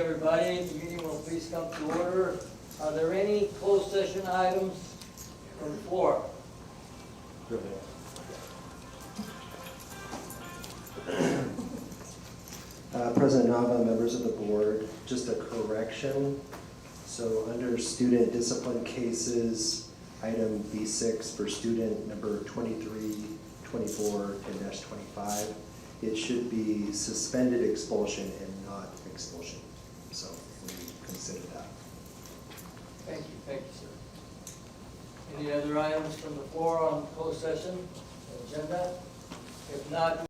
everybody. The meeting will please come to order. Are there any closed session items from the floor? President Nava, members of the board, just a correction. So under student discipline cases, item B6 for student number 2324-25, it should be suspended expulsion and not expulsion. So we consider that. Thank you, sir. Any other items from the floor on closed session agenda? If not,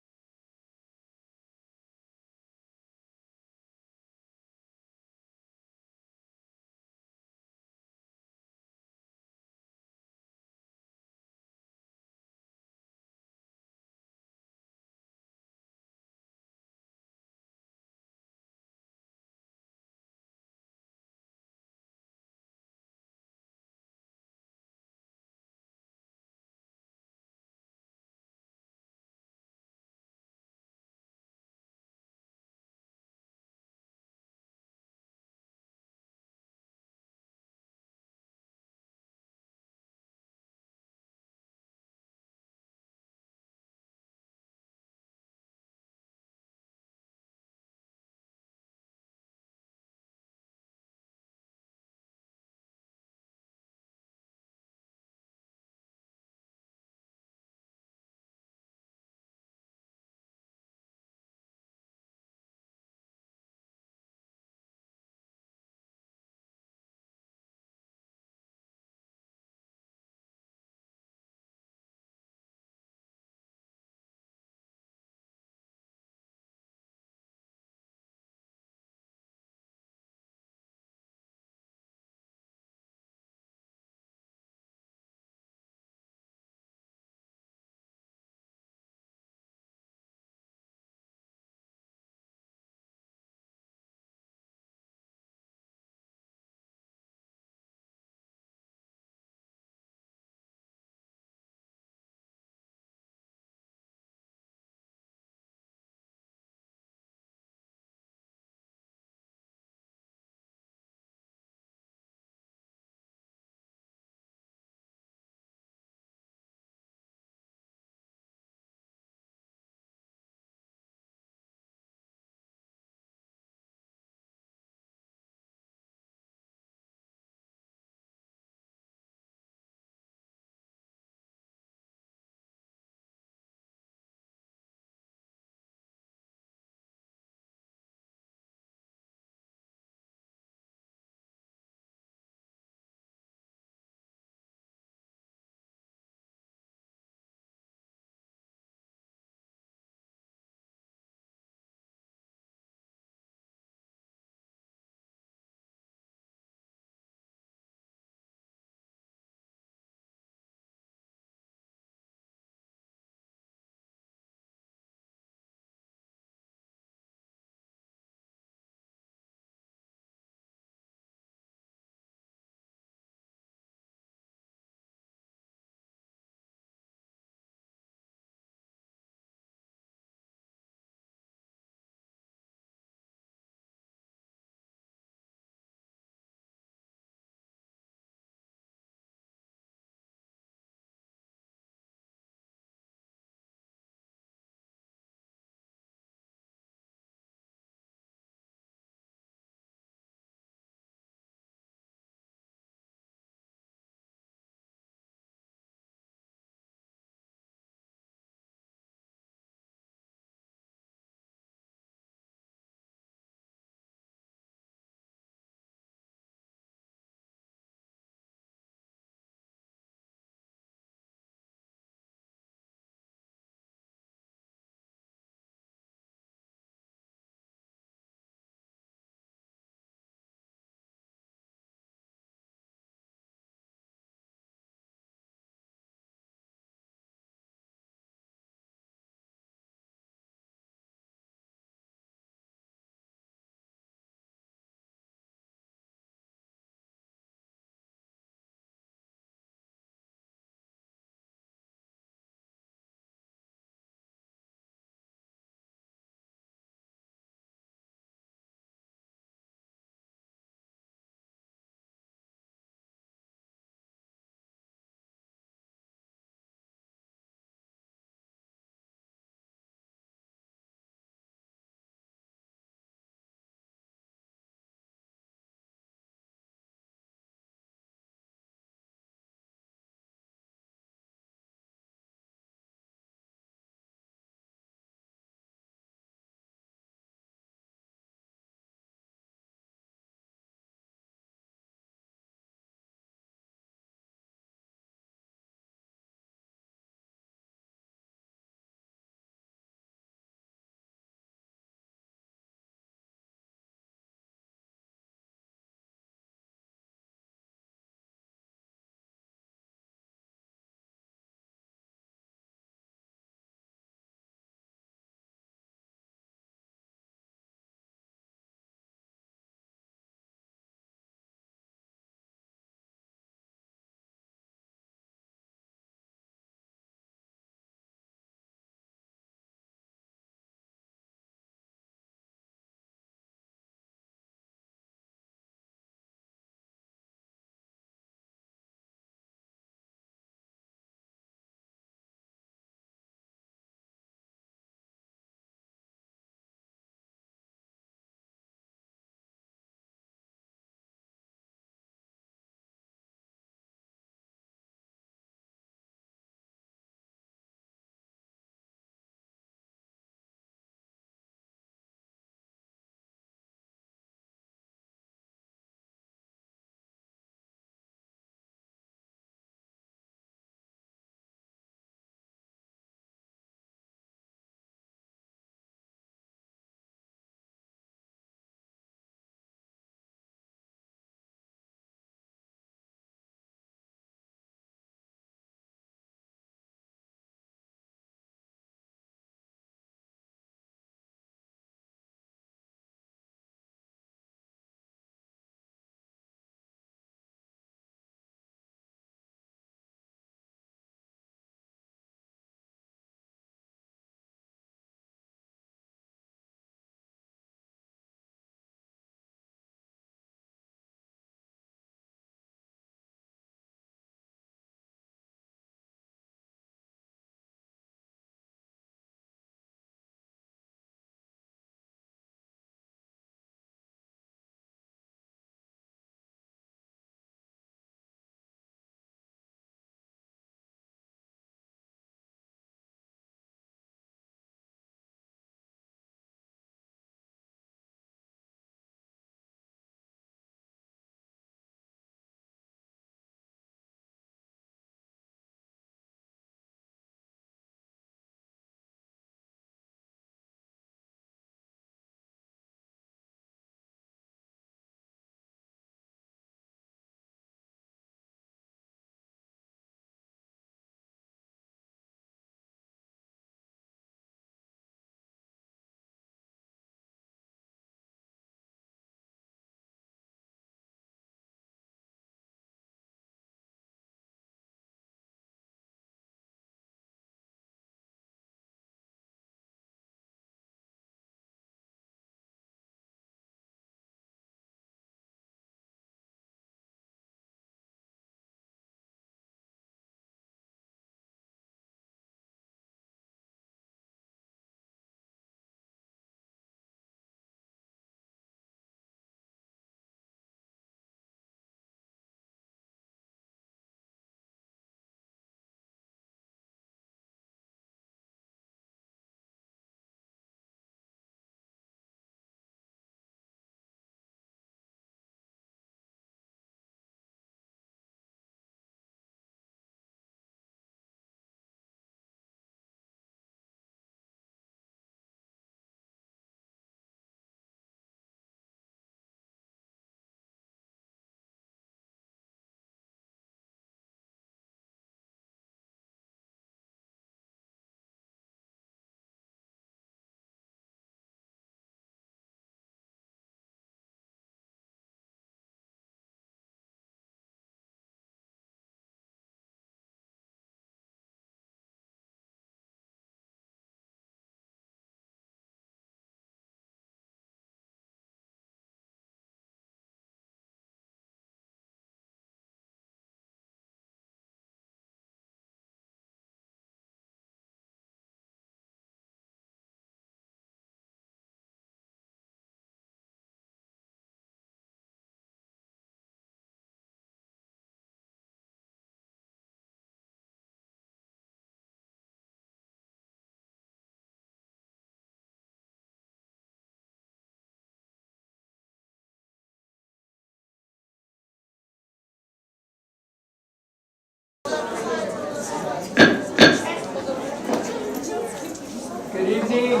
evening.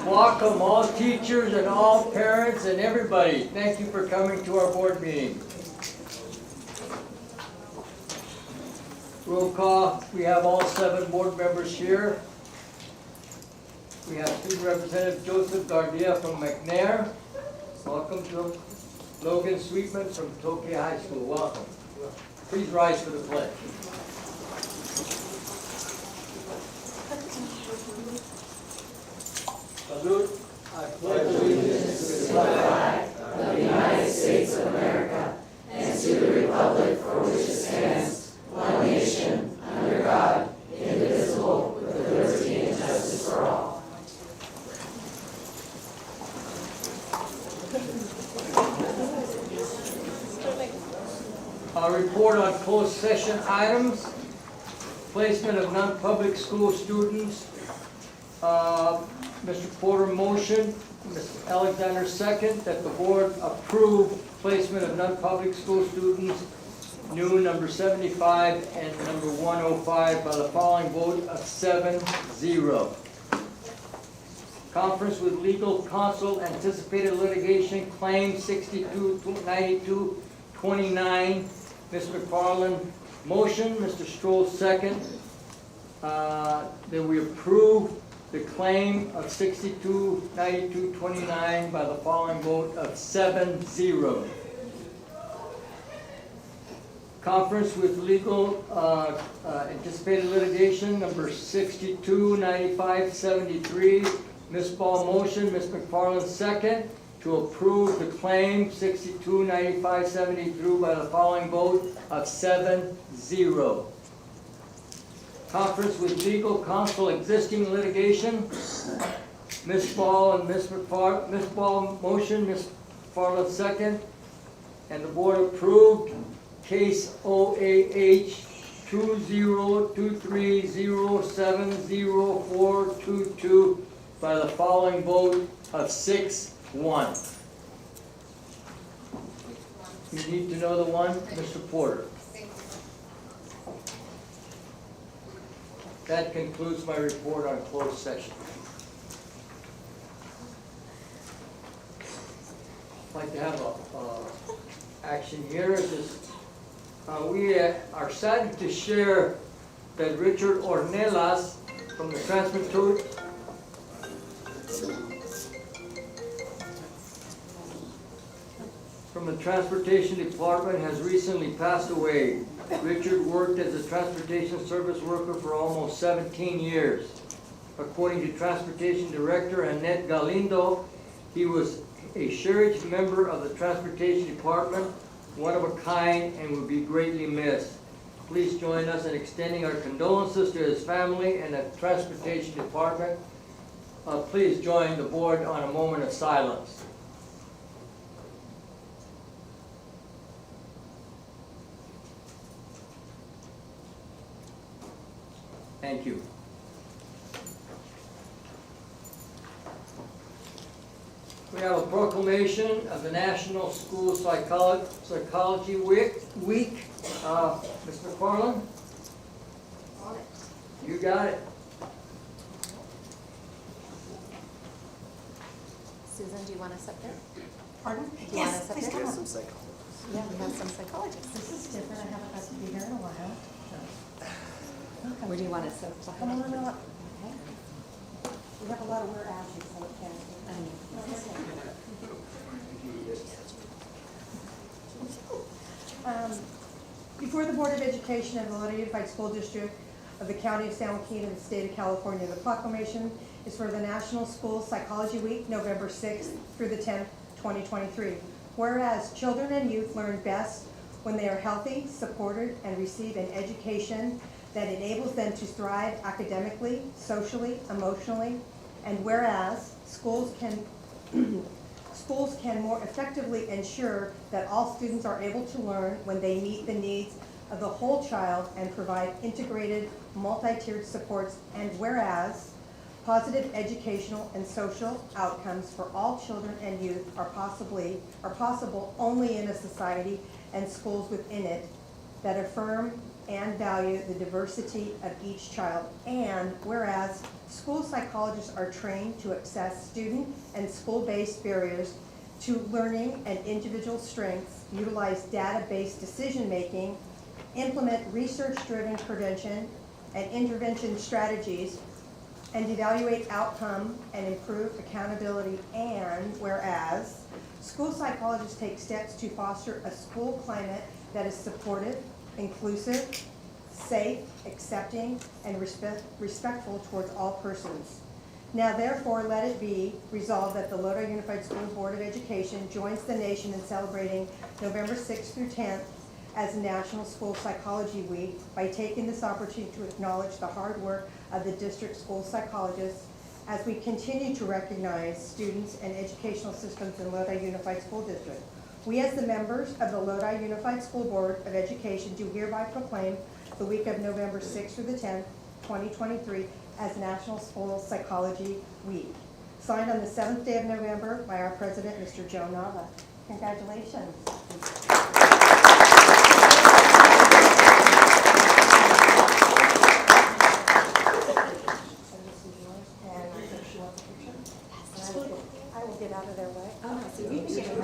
Welcome all teachers and all parents and everybody. Thank you for coming to our board meeting. Roll call, we have all 7 board members here. We have Student Representative Joseph Gardia from McNair. Welcome to Logan Sweetman from Tokyo High School. Welcome. Please rise for the pledge. Salute. I pledge allegiance to the flag of the United States of America and to the republic for which it stands, one nation, under God, indivisible, with liberty and justice for all. A report on closed session items. Placement of non-public school students. Mr. Porter motion, Mr. Alexander second, that the board approve placement of non-public school students, new number 75 and number 105 by the following vote of 7-0. Conference with legal counsel, anticipated litigation, claim 629229. Ms. McFarland motion, Mr. Stroll second, that we approve the claim of 629229 by the following vote of 7-0. Conference with legal anticipated litigation number 629573. Ms. Ball motion, Ms. McFarland second, to approve the claim 629573 by the following vote of 7-0. Conference with legal counsel existing litigation. Ms. Ball and Ms. McFarland, Ms. Ball motion, Ms. McFarland second, and the board approved case OAH 20230704222 by the following vote of 6-1. You need to know the one, Mr. Porter. That concludes my report on closed session. I'd like to have a action here. We are saddened to share that Richard Ornelas from the Transportation Department has recently passed away. Richard worked as a transportation service worker for almost 17 years. According to Transportation Director Annette Galindo, he was a cherished member of the Transportation Department, one of a kind, and would be greatly missed. Please join us in extending our condolences to his family and the Transportation Department. Please join the board on a moment of silence. Thank you. We have a proclamation of the National School Psychology Week. Ms. McFarland? You got it. Susan, do you want us up there? Pardon? Do you want us up there? come. Some psychologists. Yeah, we have some psychologists. This is different, I haven't got to be here in a while. Where do you want us up? Come on up. We have a lot of weird ashes, so it can't. Before the Board of Education of the Lodi Unified School District of the County of San Joaquin and the State of California, the proclamation is for the National School Psychology Week, November 6th through the 10th, 2023. Whereas children and youth learn best when they are healthy, supported, and receive an education that enables them to thrive academically, socially, emotionally, and whereas schools can more effectively ensure that all students are able to learn when they meet the needs of the whole child and provide integrated, multi-tiered supports, and whereas positive educational and social outcomes for all children and youth are possible only in a society and schools within it that affirm and value the diversity of each child. And whereas school psychologists are trained to assess student and school-based barriers to learning and individual strengths, utilize data-based decision-making, implement research-driven prevention and intervention strategies, and evaluate outcome and improve accountability. And whereas school psychologists take steps to foster a school climate that is supportive, inclusive, safe, accepting, and respectful towards all persons. Now therefore, let it be resolved that the Lodi Unified School Board of Education joins the nation in celebrating November 6th through 10th as National School Psychology Week by taking this opportunity to acknowledge the hard work of the district school psychologists as we continue to recognize students and educational systems in Lodi Unified School District. We as the members of the Lodi Unified School Board of Education do hereby proclaim the week of November 6th through the 10th, 2023 as National School Psychology Week. Signed on the 7th day of November by our president, Mr. Joe Nava. Congratulations. I will get out of their way. Oh, no, so you can get her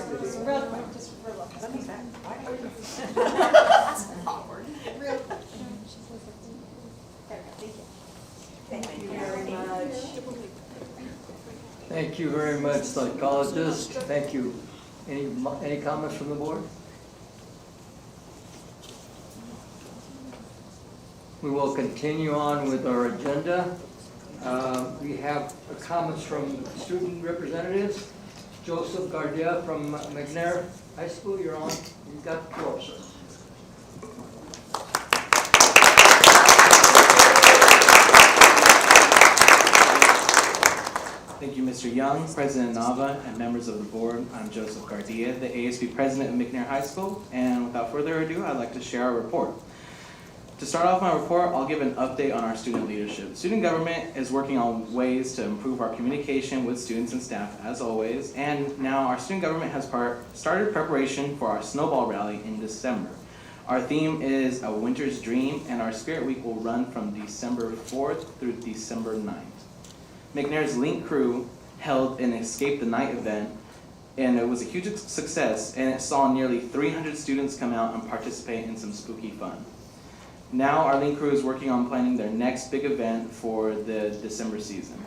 real quick, just real quick. Let me back. That's awkward. Real quick. Thank you very much. Thank you very much, psychologist. Thank you. Any comments from the board? We will continue on with our agenda. We have comments from student representatives. Joseph Gardia from McNair High School, you're on. You've got the floor, sir. Thank you, Mr. Young, President Nava, and members of the board. I'm Joseph Gardia, the ASB President of McNair High School, and without further ado, I'd like to share our report. To start off my report, I'll give an update on our student leadership. Student government is working on ways to improve our communication with students and staff, as always, and now our student government has started preparation for our snowball rally in December. Our theme is A Winter's Dream, and our Spirit Week will run from December 4th through December 9th. McNair's Link Crew held an Escape the Night event, and it was a huge success, and it saw nearly 300 students come out and participate in some spooky fun. Now our Link Crew is working on planning their next big event for the December season.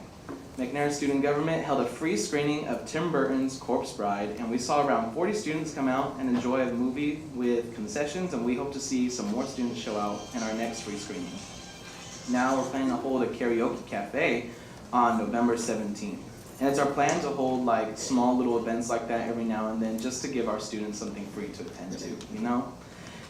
McNair Student Government held a free screening of Tim Burton's Corpse Bride, and we saw around 40 students come out and enjoy a movie with concessions, and we hope to see some more students show out in our next free screening. Now we're planning to hold a karaoke cafe on November 17th. And it's our plan to hold like small little events like that every now and then just to give our students something free to attend to, you know?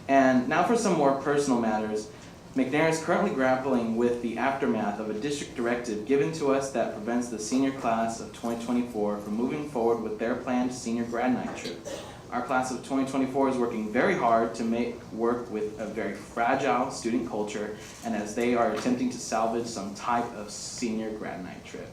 And now for some more personal matters. McNair is currently grappling with the aftermath of a district directive given to us that prevents the senior class of 2024 from moving forward with their planned senior grad night trip. Our class of 2024 is working very hard to make work with a very fragile student culture, and as they are attempting to salvage some type of senior grad night trip.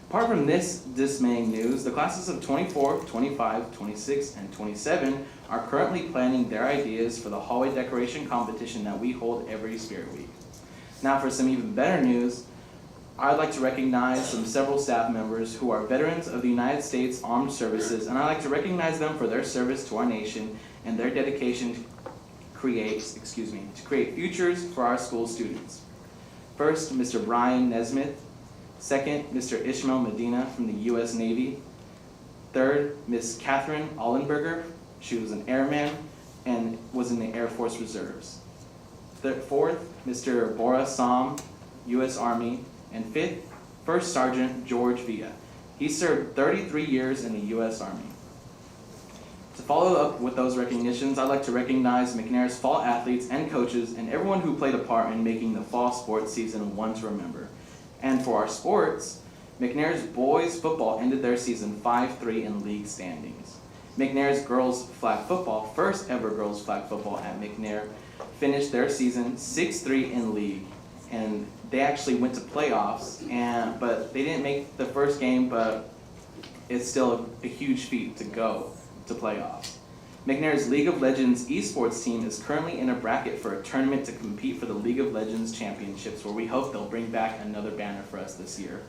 Apart from this dismaying news, the classes of 24, 25, 26, and 27 are currently planning their ideas for the hallway decoration competition that we hold every Spirit Week. Now for some even better news, I'd like to recognize several staff members who are veterans of the United States Armed Services, and I'd like to recognize them for their service to our nation and their dedication to create futures for our school students. First, Mr. Brian Nesmith. Second, Mr. Ishmael Medina from the U.S. Navy. Third, Miss Catherine Ollenberger. She was an airman and was in the Air Force Reserves. Fourth, Mr. Bora Sam, U.S. Army. And fifth, First Sergeant George Villa. He served 33 years in the U.S. Army. To follow up with those recognitions, I'd like to recognize McNair's fall athletes and coaches and everyone who played a part in making the fall sports season one to remember. And for our sports, McNair's boys football ended their season 5-3 in league standings. McNair's girls flag football, first ever girls flag football at McNair, finished their season 6-3 in league. And they actually went to playoffs, but they didn't make the first game, but it's still a huge feat to go to playoffs. McNair's League of Legends esports team is currently in a bracket for a tournament to compete for the League of Legends Championships, where we hope they'll bring back another banner for us this year.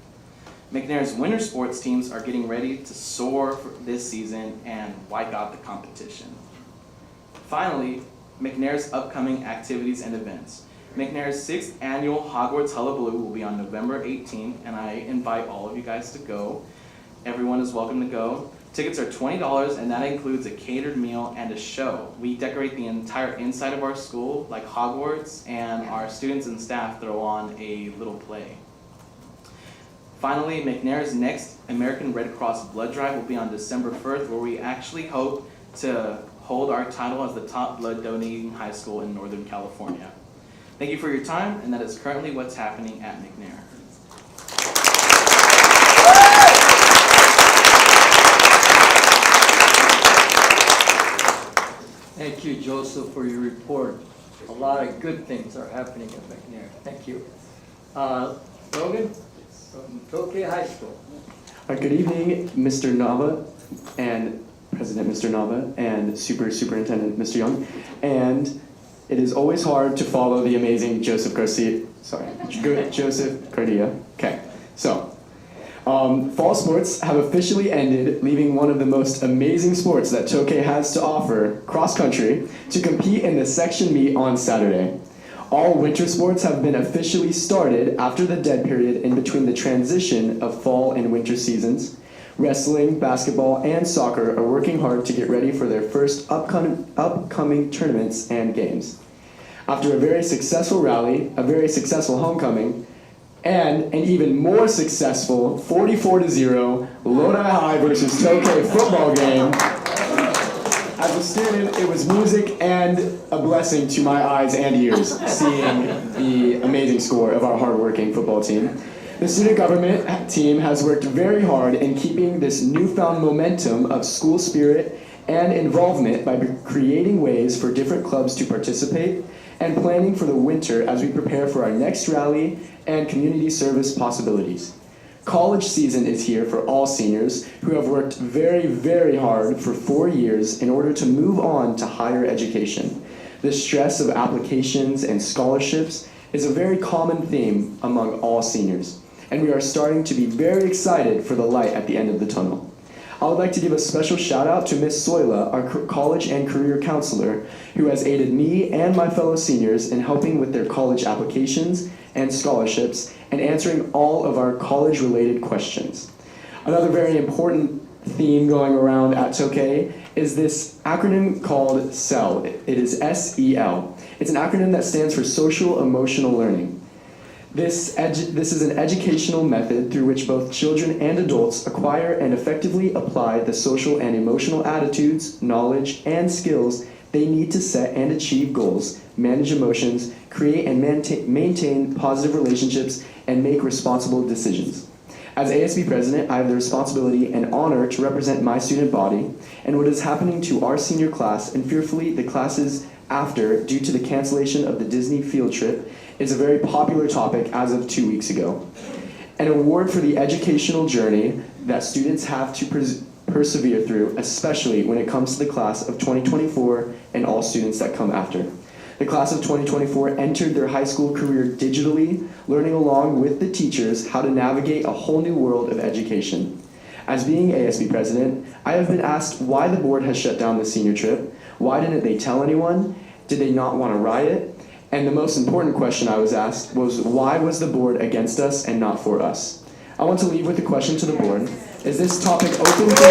McNair's winter sports teams are getting ready to soar for this season and wipe out the competition. Finally, McNair's upcoming activities and events. McNair's 6th annual Hogwarts Hullabaloo will be on November 18th, and I invite all of you guys to go. Everyone is welcome to go. Tickets are $20, and that includes a catered meal and a show. We decorate the entire inside of our school like Hogwarts, and our students and staff throw on a little play. Finally, McNair's next American Red Cross blood drive will be on December 1st, where we actually hope to hold our title as the top blood donating high school in Northern California. Thank you for your time, and that is currently what's happening at McNair. Thank you, Joseph, for your report. A lot of good things are happening at McNair. Thank you. Logan, from Tokyo High School. Good evening, Mr. Nava and President Mr. Nava and Superintendent Mr. Young. And it is always hard to follow the amazing Joseph Garcia. Okay, so fall sports have officially ended, leaving one of the most amazing sports that Tokyo has to offer, cross country, to compete in the section meet on Saturday. All winter sports have been officially started after the dead period in between the transition of fall and winter seasons. Wrestling, basketball, and soccer are working hard to get ready for their first upcoming tournaments and games. After a very successful rally, a very successful homecoming, and an even more successful 44-0 Lodi High versus Tokyo football game, as a student, it was music and a blessing to my eyes and ears seeing the amazing score of our hardworking football team. The student government team has worked very hard in keeping this newfound momentum of school spirit and involvement by creating ways for different clubs to participate and planning for the winter as we prepare for our next rally and community service possibilities. College season is here for all seniors who have worked very, very hard for 4 years in order to move on to higher education. The stress of applications and scholarships is a very common theme among all seniors, and we are starting to be very excited for the light at the end of the tunnel. I would like to give a special shout out to Ms. Soila, our college and career counselor, who has aided me and my fellow seniors in helping with their college applications and scholarships and answering all of our college-related questions. Another very important theme going around at Tokyo is this acronym called SEL. It is S-E-L. It's an acronym that stands for Social Emotional Learning. This is an educational method through which both children and adults acquire and effectively apply the social and emotional attitudes, knowledge, and skills they need to set and achieve goals, manage emotions, create and maintain positive relationships, and make responsible decisions. As ASB president, I have the responsibility and honor to represent my student body and what is happening to our senior class, and fearfully the classes after, due to the cancellation of the Disney field trip, is a very popular topic as of 2 weeks ago. An award for the educational journey that students have to persevere through, especially when it comes to the class of 2024 and all students that come after. The class of 2024 entered their high school career digitally, learning along with the teachers how to navigate a whole new world of education. As being ASB president, I have been asked why the board has shut down the senior trip. Why didn't they tell anyone? Did they not want to riot? And the most important question I was asked was, why was the board against us and not for us? I want to leave with a question to the board. Is this topic open for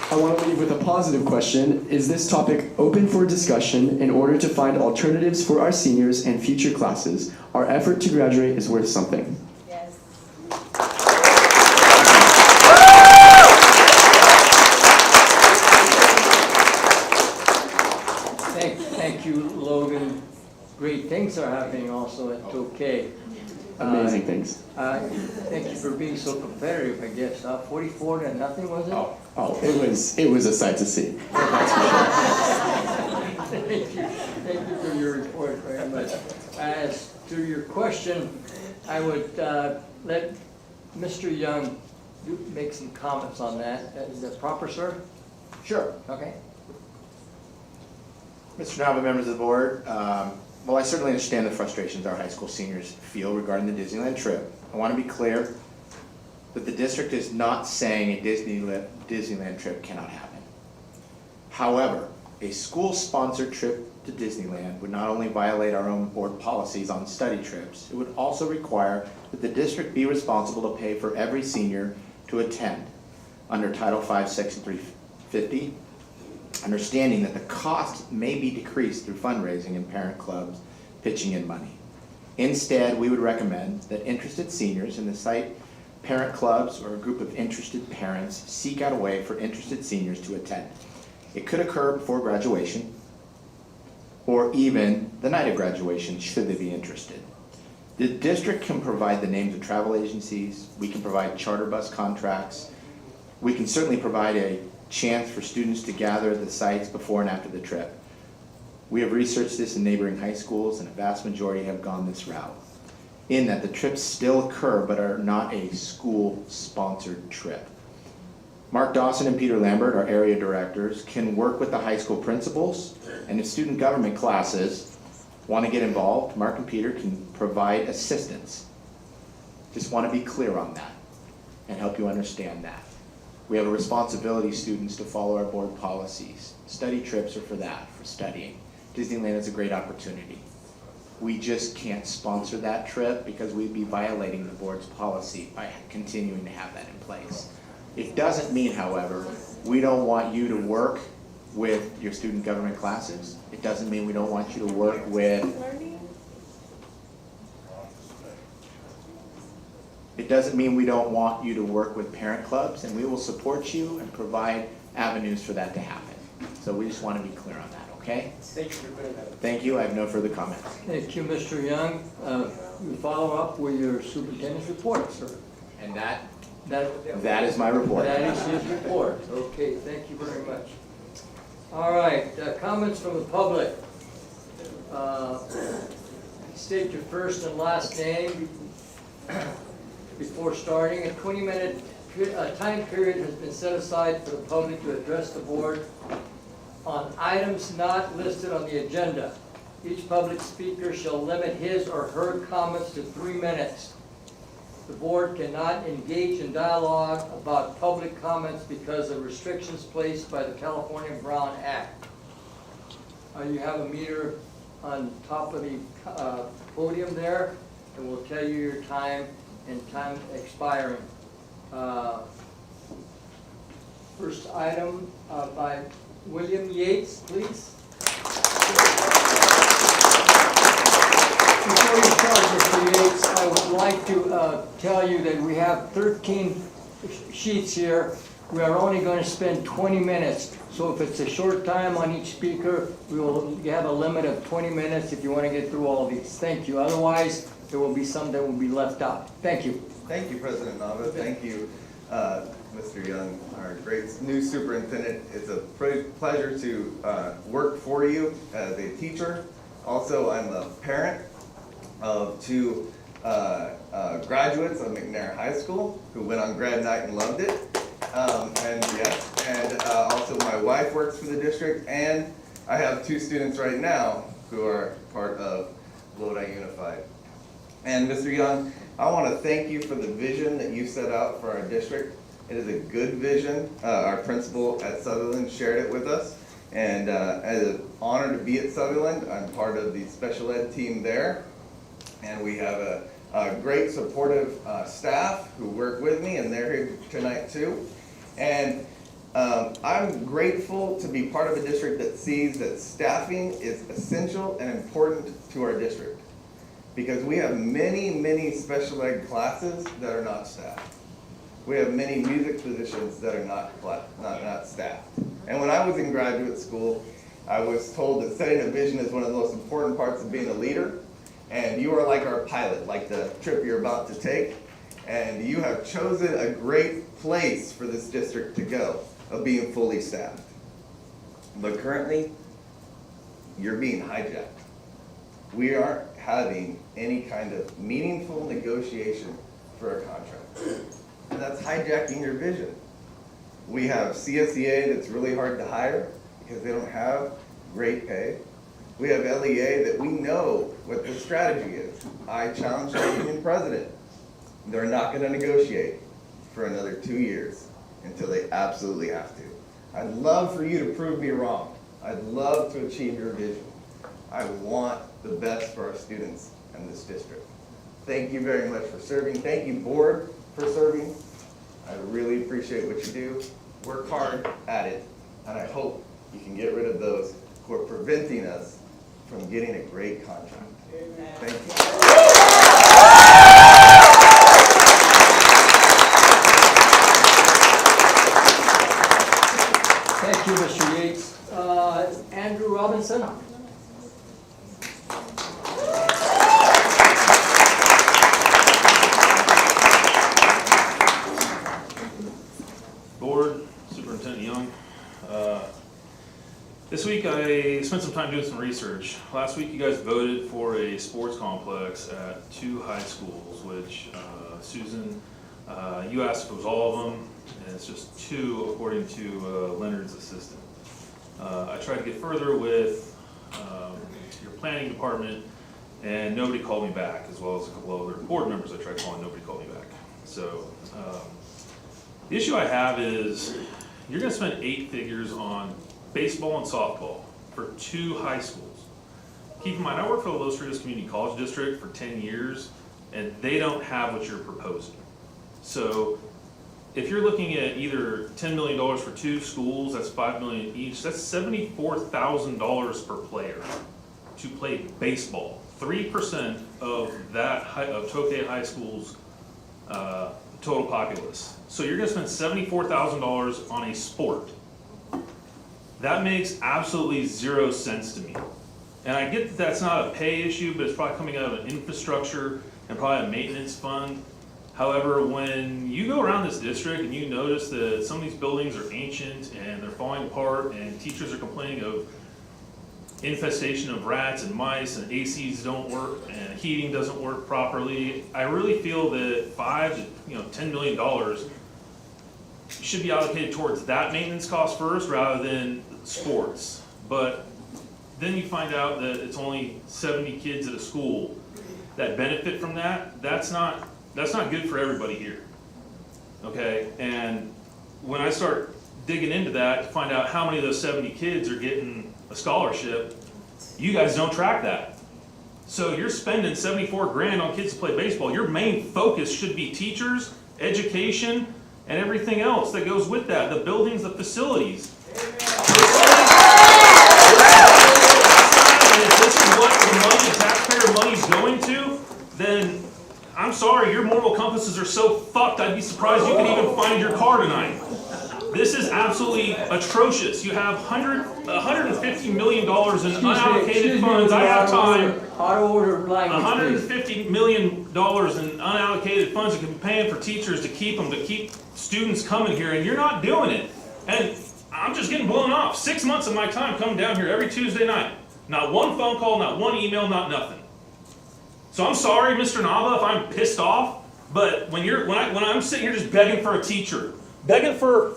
I want to leave with a positive question. Is this topic open for discussion in order to find alternatives for our seniors and future classes? Our effort to graduate is worth something. Yes. Thank you, Logan. Great things are happening also at Tokyo. Amazing things. Thank you for being so competitive, I guess. 44 to nothing, was it? It was a sight to see. Thank you for your report very much. As to your question, I would let Mr. Young, you make some comments on that. Is that proper, sir? Sure. Okay. Mr. Nava, members of the board, well, I certainly understand the frustrations our high school seniors feel regarding the Disneyland trip. I want to be clear that the district is not saying a Disneyland trip cannot happen. However, a school-sponsored trip to Disneyland would not only violate our own board policies on study trips, it would also require that the district be responsible to pay for every senior to attend under Title V, Section 350, understanding that the cost may be decreased through fundraising and parent clubs pitching in money. Instead, we would recommend that interested seniors in the site parent clubs or a group of interested parents seek out a way for interested seniors to attend. It could occur before graduation or even the night of graduation should they be interested. The district can provide the names of travel agencies, we can provide charter bus contracts, we can certainly provide a chance for students to gather at the sites before and after the trip. We have researched this in neighboring high schools and a vast majority have gone this route, in that the trips still occur but are not a school-sponsored trip. Mark Dawson and Peter Lambert, our area directors, can work with the high school principals, and if student government classes want to get involved, Mark and Peter can provide assistance. Just want to be clear on that and help you understand that. We have a responsibility, students, to follow our board policies. Study trips are for that, for studying. Disneyland is a great opportunity. We just can't sponsor that trip because we'd be violating the board's policy by continuing to have that in place. It doesn't mean, however, we don't want you to work with your student government classes. It doesn't mean we don't want you to work with It doesn't mean we don't want you to work with parent clubs, and we will support you and provide avenues for that to happen. So we just want to be clear on that, okay? Thank you for putting that. Thank you, I have no further comments. Thank you, Mr. Young. You follow up with your superintendent's report, sir. And that That is my report. That is his report. Okay, thank you very much. All right, comments from the public. State your first and last name before starting. A 20-minute time period has been set aside for the public to address the board on items not listed on the agenda. Each public speaker shall limit his or her comments to 3 minutes. The board cannot engage in dialogue about public comments because of restrictions placed by the California Brown Act. You have a meter on top of the podium there, and we'll tell you your time and time expiring. First item by William Yates, please. Before you start, Mr. Yates, I would like to tell you that we have 13 sheets here. We are only going to spend 20 minutes. So if it's a short time on each speaker, we will have a limit of 20 minutes if you want to get through all of these. Thank you. Otherwise, there will be some that will be left out. Thank you. Thank you, President Nava. Thank you, Mr. Young, our great new superintendent. It's a pleasure to work for you as a teacher. Also, I'm a parent of two graduates of McNair High School who went on grad night and loved it. Also my wife works for the district, and I have two students right now who are part of Lodi Unified. And Mr. Young, I want to thank you for the vision that you set out for our district. It is a good vision. Our principal at Sutherland shared it with us, and as an honor to be at Sutherland, I'm part of the special ed team there, and we have a great supportive staff who work with me, and they're here tonight too. And I'm grateful to be part of a district that sees that staffing is essential and important to our district, because we have many, many special ed classes that are not staffed. We have many music positions that are not staffed. And when I was in graduate school, I was told that setting a vision is one of the most important parts of being a leader. And you are like our pilot, like the trip you're about to take. And you have chosen a great place for this district to go, of being fully staffed. But currently, you're being hijacked. We aren't having any kind of meaningful negotiation for a contract. And that's hijacking your vision. We have CSEA that's really hard to hire because they don't have great pay. We have LEA that we know what the strategy is. I challenged the union president. They're not gonna negotiate for another 2 years until they absolutely have to. I'd love for you to prove me wrong. I'd love to achieve your vision. I want the best for our students in this district. Thank you very much for serving. Thank you, board, for serving. I really appreciate what you do. Work hard at it, and I hope you can get rid of those who are preventing us from getting a great contract. Thank you. Thank you, Mr. Yates. Andrew Robinson? Board, Superintendent Young. This week I spent some time doing some research. Last week you guys voted for a sports complex at 2 high schools, which Susan, you asked if it was all of them, and it's just 2 according to Leonard's assistant. I tried to get further with your planning department, and nobody called me back, as well as a couple of other board members I tried calling, nobody called me back. So the issue I have is you're gonna spend 8 figures on baseball and softball for 2 high schools. Keep in mind, I worked for the Los Rios Community College District for 10 years, and they don't have what you're proposing. So if you're looking at either $10 million for 2 schools, that's $5 million each, that's $74,000 per player to play baseball. 3% of that of Tokay High School's total populace. So you're gonna spend $74,000 on a sport. That makes absolutely 0 sense to me. And I get that that's not a pay issue, but it's probably coming out of an infrastructure and probably a maintenance fund. However, when you go around this district and you notice that some of these buildings are ancient and they're falling apart and teachers are complaining of infestation of rats and mice and ACs don't work and heating doesn't work properly, I really feel that $5 to $10 million should be allocated towards that maintenance cost first rather than sports. But then you find out that it's only 70 kids at a school that benefit from that. That's not good for everybody here. Okay, and when I start digging into that to find out how many of those 70 kids are getting a scholarship, you guys don't track that. So you're spending 74 grand on kids to play baseball. Your main focus should be teachers, education, and everything else that goes with that, the buildings, the facilities. And if this is what the money, the taxpayer money's going to, then I'm sorry, your moral compasses are so fucked, I'd be surprised you can even find your car tonight. This is absolutely atrocious. You have $150 million in unallocated funds. I have time. $150 million in unallocated funds that can be paying for teachers to keep students coming here, and you're not doing it. And I'm just getting blown off. 6 months of my time coming down here every Tuesday night. Not one phone call, not one email, not nothing. So I'm sorry, Mr. Nava, if I'm pissed off, but when I'm sitting here just begging for a teacher, begging for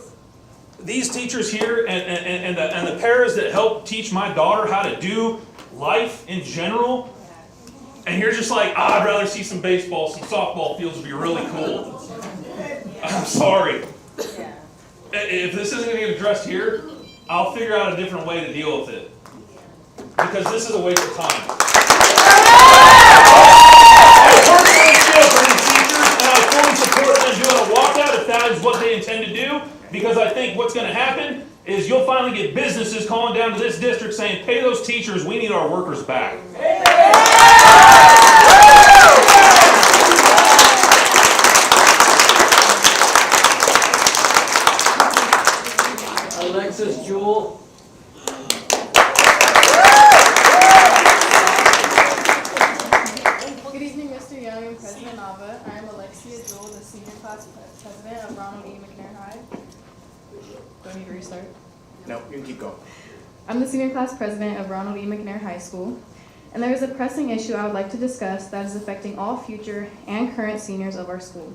these teachers here and the paras that help teach my daughter how to do life in general, and you're just like, I'd rather see some baseball, some softball fields would be really cool. I'm sorry. If this isn't going to get addressed here, I'll figure out a different way to deal with it. Because this is a waste of time. I personally feel for these teachers, and I fully support them doing a walkout if that is what they intend to do. Because I think what's going to happen is you'll finally get businesses calling down to this district saying, pay those teachers, we need our workers back. Alexis Jewell. Good evening, Mr. Young and President Nava. I am Alexia Jewell, the senior class president of Ronald E. McNair High. Do I need to restart? No, you can keep going. I'm the senior class president of Ronald E. McNair High School. and there is a pressing issue I would like to discuss that is affecting all future and current seniors of our school.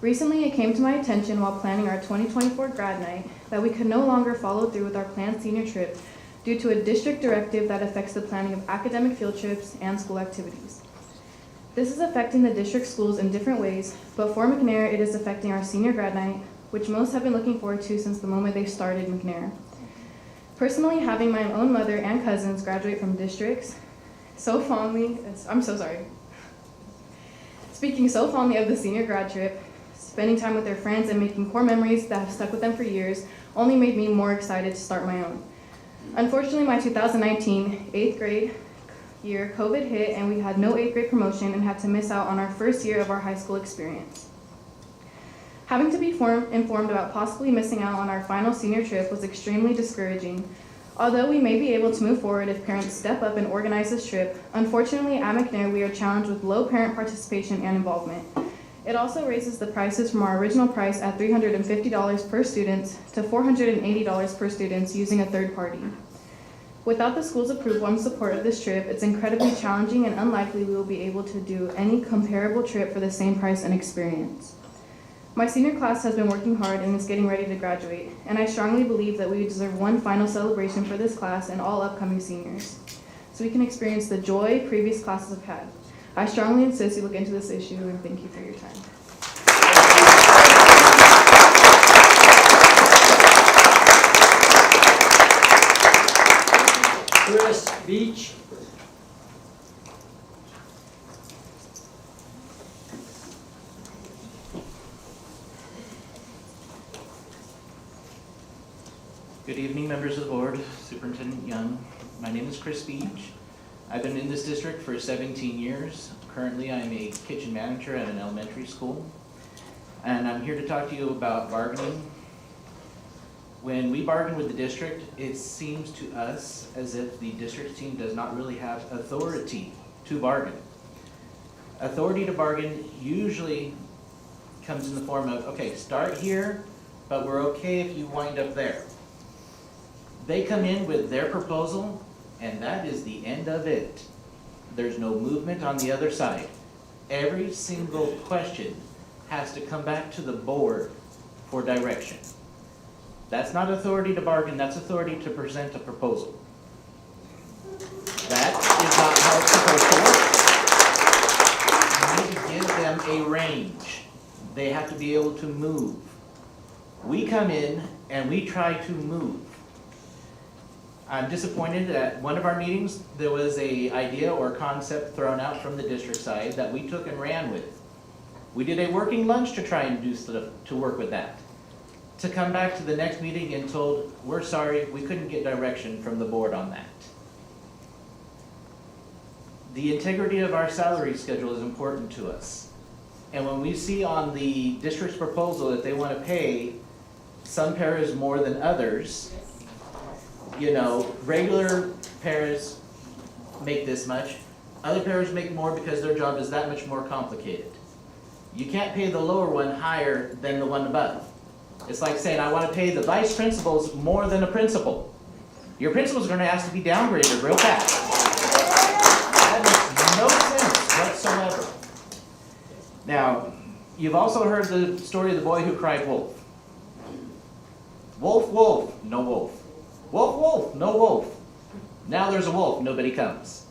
Recently, it came to my attention while planning our 2024 grad night that we could no longer follow through with our planned senior trip due to a district directive that affects the planning of academic field trips and school activities. This is affecting the district schools in different ways, but for McNair, it is affecting our senior grad night, which most have been looking forward to since the moment they started McNair. Personally, having my own mother and cousins graduate from districts so fondly, speaking so fondly of the senior grad trip, spending time with their friends and making core memories that have stuck with them for years only made me more excited to start my own. Unfortunately, my 2019 8th grade year, COVID hit and we had no 8th grade promotion and had to miss out on our first year of our high school experience. Having to be informed about possibly missing out on our final senior trip was extremely discouraging. Although we may be able to move forward if parents step up and organize this trip, unfortunately at McNair we are challenged with low parent participation and involvement. It also raises the prices from our original price at $350 per student to $480 per student using a third party. Without the school's approval and support of this trip, it's incredibly challenging and unlikely we will be able to do any comparable trip for the same price and experience. My senior class has been working hard and is getting ready to graduate, and I strongly believe that we deserve one final celebration for this class and all upcoming seniors, so we can experience the joy previous classes have had. I strongly insist you look into this issue, and thank you for your time. Chris Beach. Good evening, members of the board, Superintendent Young. My name is Chris Beach. I've been in this district for 17 years. Currently, I'm a kitchen manager at an elementary school. And I'm here to talk to you about bargaining. When we bargain with the district, it seems to us as if the district team does not really have authority to bargain. Authority to bargain usually comes in the form of, okay, start here, but we're okay if you wind up there. They come in with their proposal, and that is the end of it. There's no movement on the other side. Every single question has to come back to the board for direction. That's not authority to bargain, that's authority to present a proposal. That is not how it's supposed to work. You need to give them a range. They have to be able to move. We come in and we try to move. I'm disappointed that one of our meetings, there was an idea or concept thrown out from the district side that we took and ran with. We did a working lunch to try and do stuff to work with that. To come back to the next meeting and told, we're sorry, we couldn't get direction from the board on that. The integrity of our salary schedule is important to us. And when we see on the district's proposal that they want to pay some paras more than others, you know, regular paras make this much, other paras make more because their job is that much more complicated. You can't pay the lower one higher than the one above. It's like saying, I want to pay the vice principals more than a principal. Your principal's going to ask to be downgraded real fast. That makes no sense whatsoever. Now, you've also heard the story of the boy who cried wolf. Wolf, wolf, no wolf. Wolf, wolf, no wolf. Now there's a wolf, nobody comes.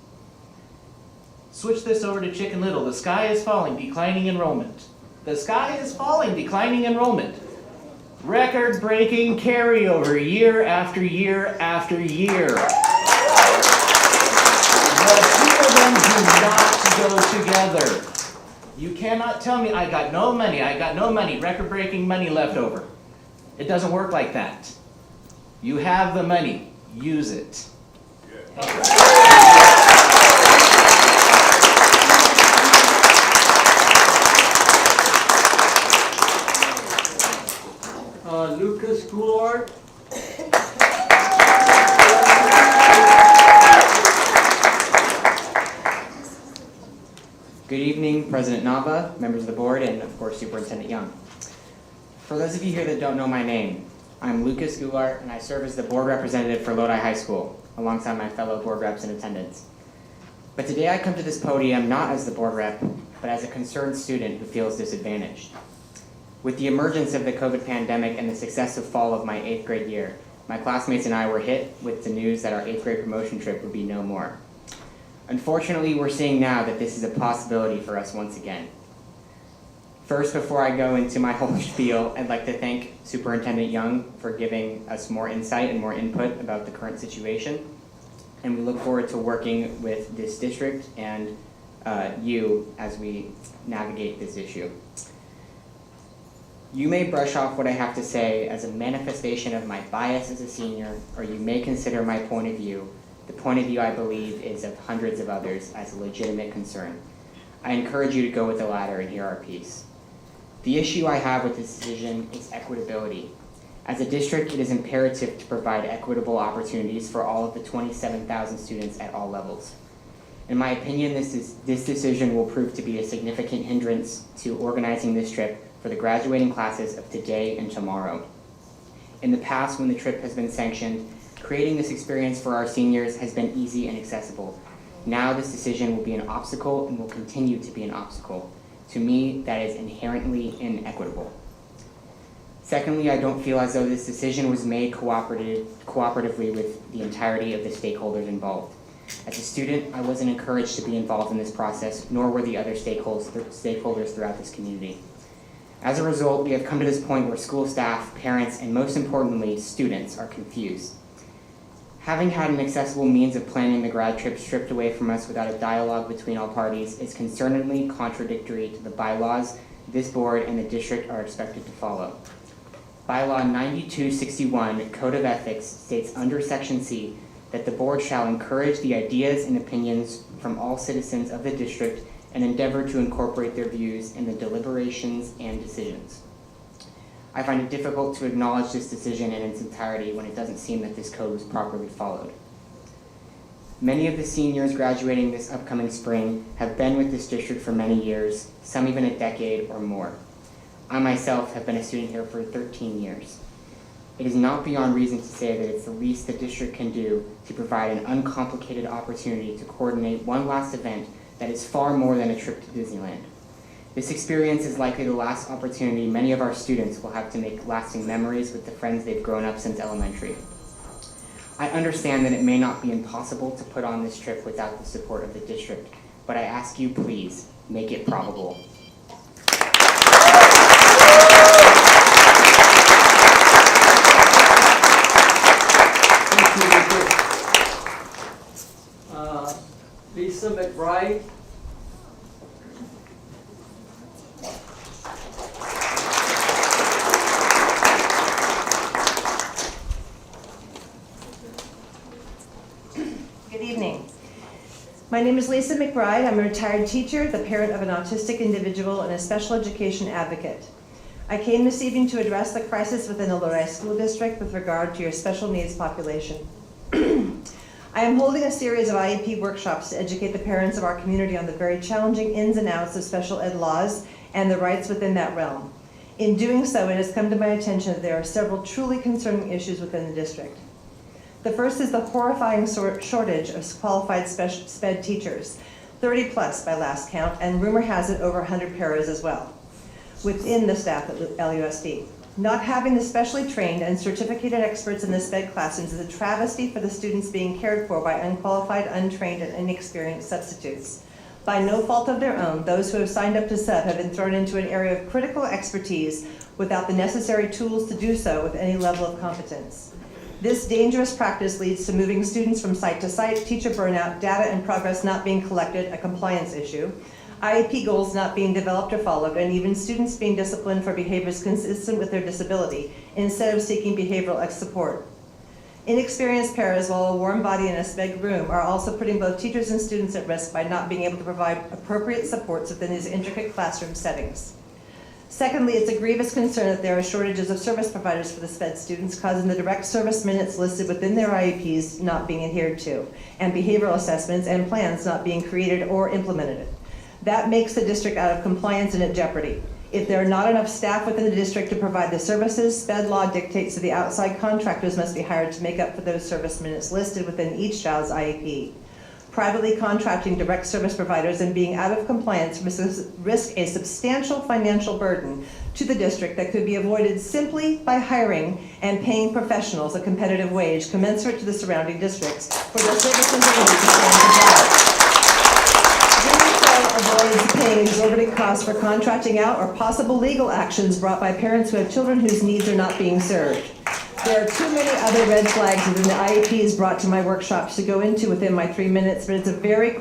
Switch this over to Chicken Little. The sky is falling, declining enrollment. The sky is falling, declining enrollment. Record-breaking carryover year after year after year. The two of them do not go together. You cannot tell me, I got no money, record-breaking money left over. It doesn't work like that. You have the money, use it. Lucas Goulart. Good evening, President Nava, members of the board, and of course Superintendent Young. For those of you here that don't know my name, I'm Lucas Goulart, and I serve as the board representative for Lodi High School, alongside my fellow board reps in attendance. But today I come to this podium not as the board rep, but as a concerned student who feels disadvantaged. With the emergence of the COVID pandemic and the successive fall of my 8th grade year, my classmates and I were hit with the news that our 8th grade promotion trip would be no more. Unfortunately, we're seeing now that this is a possibility for us once again. First, before I go into my whole spiel, I'd like to thank Superintendent Young for giving us more insight and more input about the current situation. And we look forward to working with this district and you as we navigate this issue. You may brush off what I have to say as a manifestation of my bias as a senior, or you may consider my point of view, the point of view I believe is of hundreds of others, as a legitimate concern. I encourage you to go with the latter and hear our piece. The issue I have with this decision is equitability. As a district, it is imperative to provide equitable opportunities for all of the 27,000 students at all levels. In my opinion, this decision will prove to be a significant hindrance to organizing this trip for the graduating classes of today and tomorrow. In the past, when the trip has been sanctioned, creating this experience for our seniors has been easy and accessible. Now this decision will be an obstacle and will continue to be an obstacle. To me, that is inherently inequitable. Secondly, I don't feel as though this decision was made cooperatively with the entirety of the stakeholders involved. As a student, I wasn't encouraged to be involved in this process, nor were the other stakeholders throughout this community. As a result, we have come to this point where school staff, parents, and most importantly, students are confused. Having had an accessible means of planning the grad trip stripped away from us without a dialogue between all parties is concerningly contradictory to the bylaws this board and the district are expected to follow. Bylaw 9261, Code of Ethics, states under Section C that the board shall encourage the ideas and opinions from all citizens of the district and endeavor to incorporate their views in the deliberations and decisions. I find it difficult to acknowledge this decision in its entirety when it doesn't seem that this code was properly followed. Many of the seniors graduating this upcoming spring have been with this district for many years, some even a decade or more. I myself have been a student here for 13 years. It is not beyond reason to say that it's the least the district can do to provide an uncomplicated opportunity to coordinate one last event that is far more than a trip to Disneyland. This experience is likely the last opportunity many of our students will have to make lasting memories with the friends they've grown up since elementary. I understand that it may not be impossible to put on this trip without the support of the district, but I ask you, please, make it probable. Lisa McBride. Good evening. My name is Lisa McBride. I'm a retired teacher, the parent of an autistic individual, and a special education advocate. I came this evening to address the crisis within the Lodi School District with regard to your special needs population. I am holding a series of IEP workshops to educate the parents of our community on the very challenging ins and outs of special ed laws and the rights within that realm. In doing so, it has come to my attention that there are several truly concerning issues within the district. The first is the horrifying shortage of qualified SPED teachers, 30 plus by last count, and rumor has it over 100 paras as well, within the staff at LUSD. Not having the specially trained and certificated experts in the SPED classrooms is a travesty for the students being cared for by unqualified, untrained, and inexperienced substitutes. By no fault of their own, those who have signed up to sub have been thrown into an area of critical expertise without the necessary tools to do so with any level of competence. This dangerous practice leads to moving students from site to site, teacher burnout, data and progress not being collected, a compliance issue, IEP goals not being developed or followed, and even students being disciplined for behaviors consistent with their disability, instead of seeking behavioral support. Inexperienced paras, while a warm body in a SPED room, are also putting both teachers and students at risk by not being able to provide appropriate supports within these intricate classroom settings. Secondly, it's a grievous concern that there are shortages of service providers for the SPED students, causing the direct service minutes listed within their IEPs not being adhered to, and behavioral assessments and plans not being created or implemented. That makes the district out of compliance and at jeopardy. If there are not enough staff within the district to provide the services, SPED law dictates that the outside contractors must be hired to make up for those service minutes listed within each child's IEP. privately contracting direct service providers and being out of compliance risk a substantial financial burden to the district that could be avoided simply by hiring and paying professionals a competitive wage commensurate to the surrounding districts for their services and needs to stand compliant. Doing so avoids paying exorbitant costs for contracting out or possible legal actions brought by parents who have children whose needs are not being served. There are too many other red flags within the IEPs brought to my workshops to go into within my 3 minutes, but it's very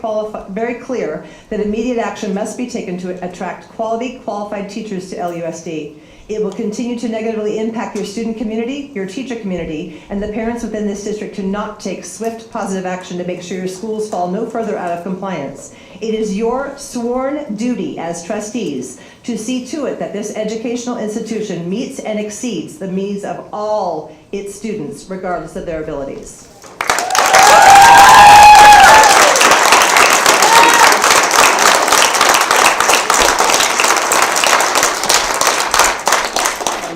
clear that immediate action must be taken to attract quality, qualified teachers to LUSD. It will continue to negatively impact your student community, your teacher community, and the parents within this district to not take swift, positive action to make sure your schools fall no further out of compliance. It is your sworn duty as trustees to see to it that this educational institution meets and exceeds the needs of all its students, regardless of their abilities.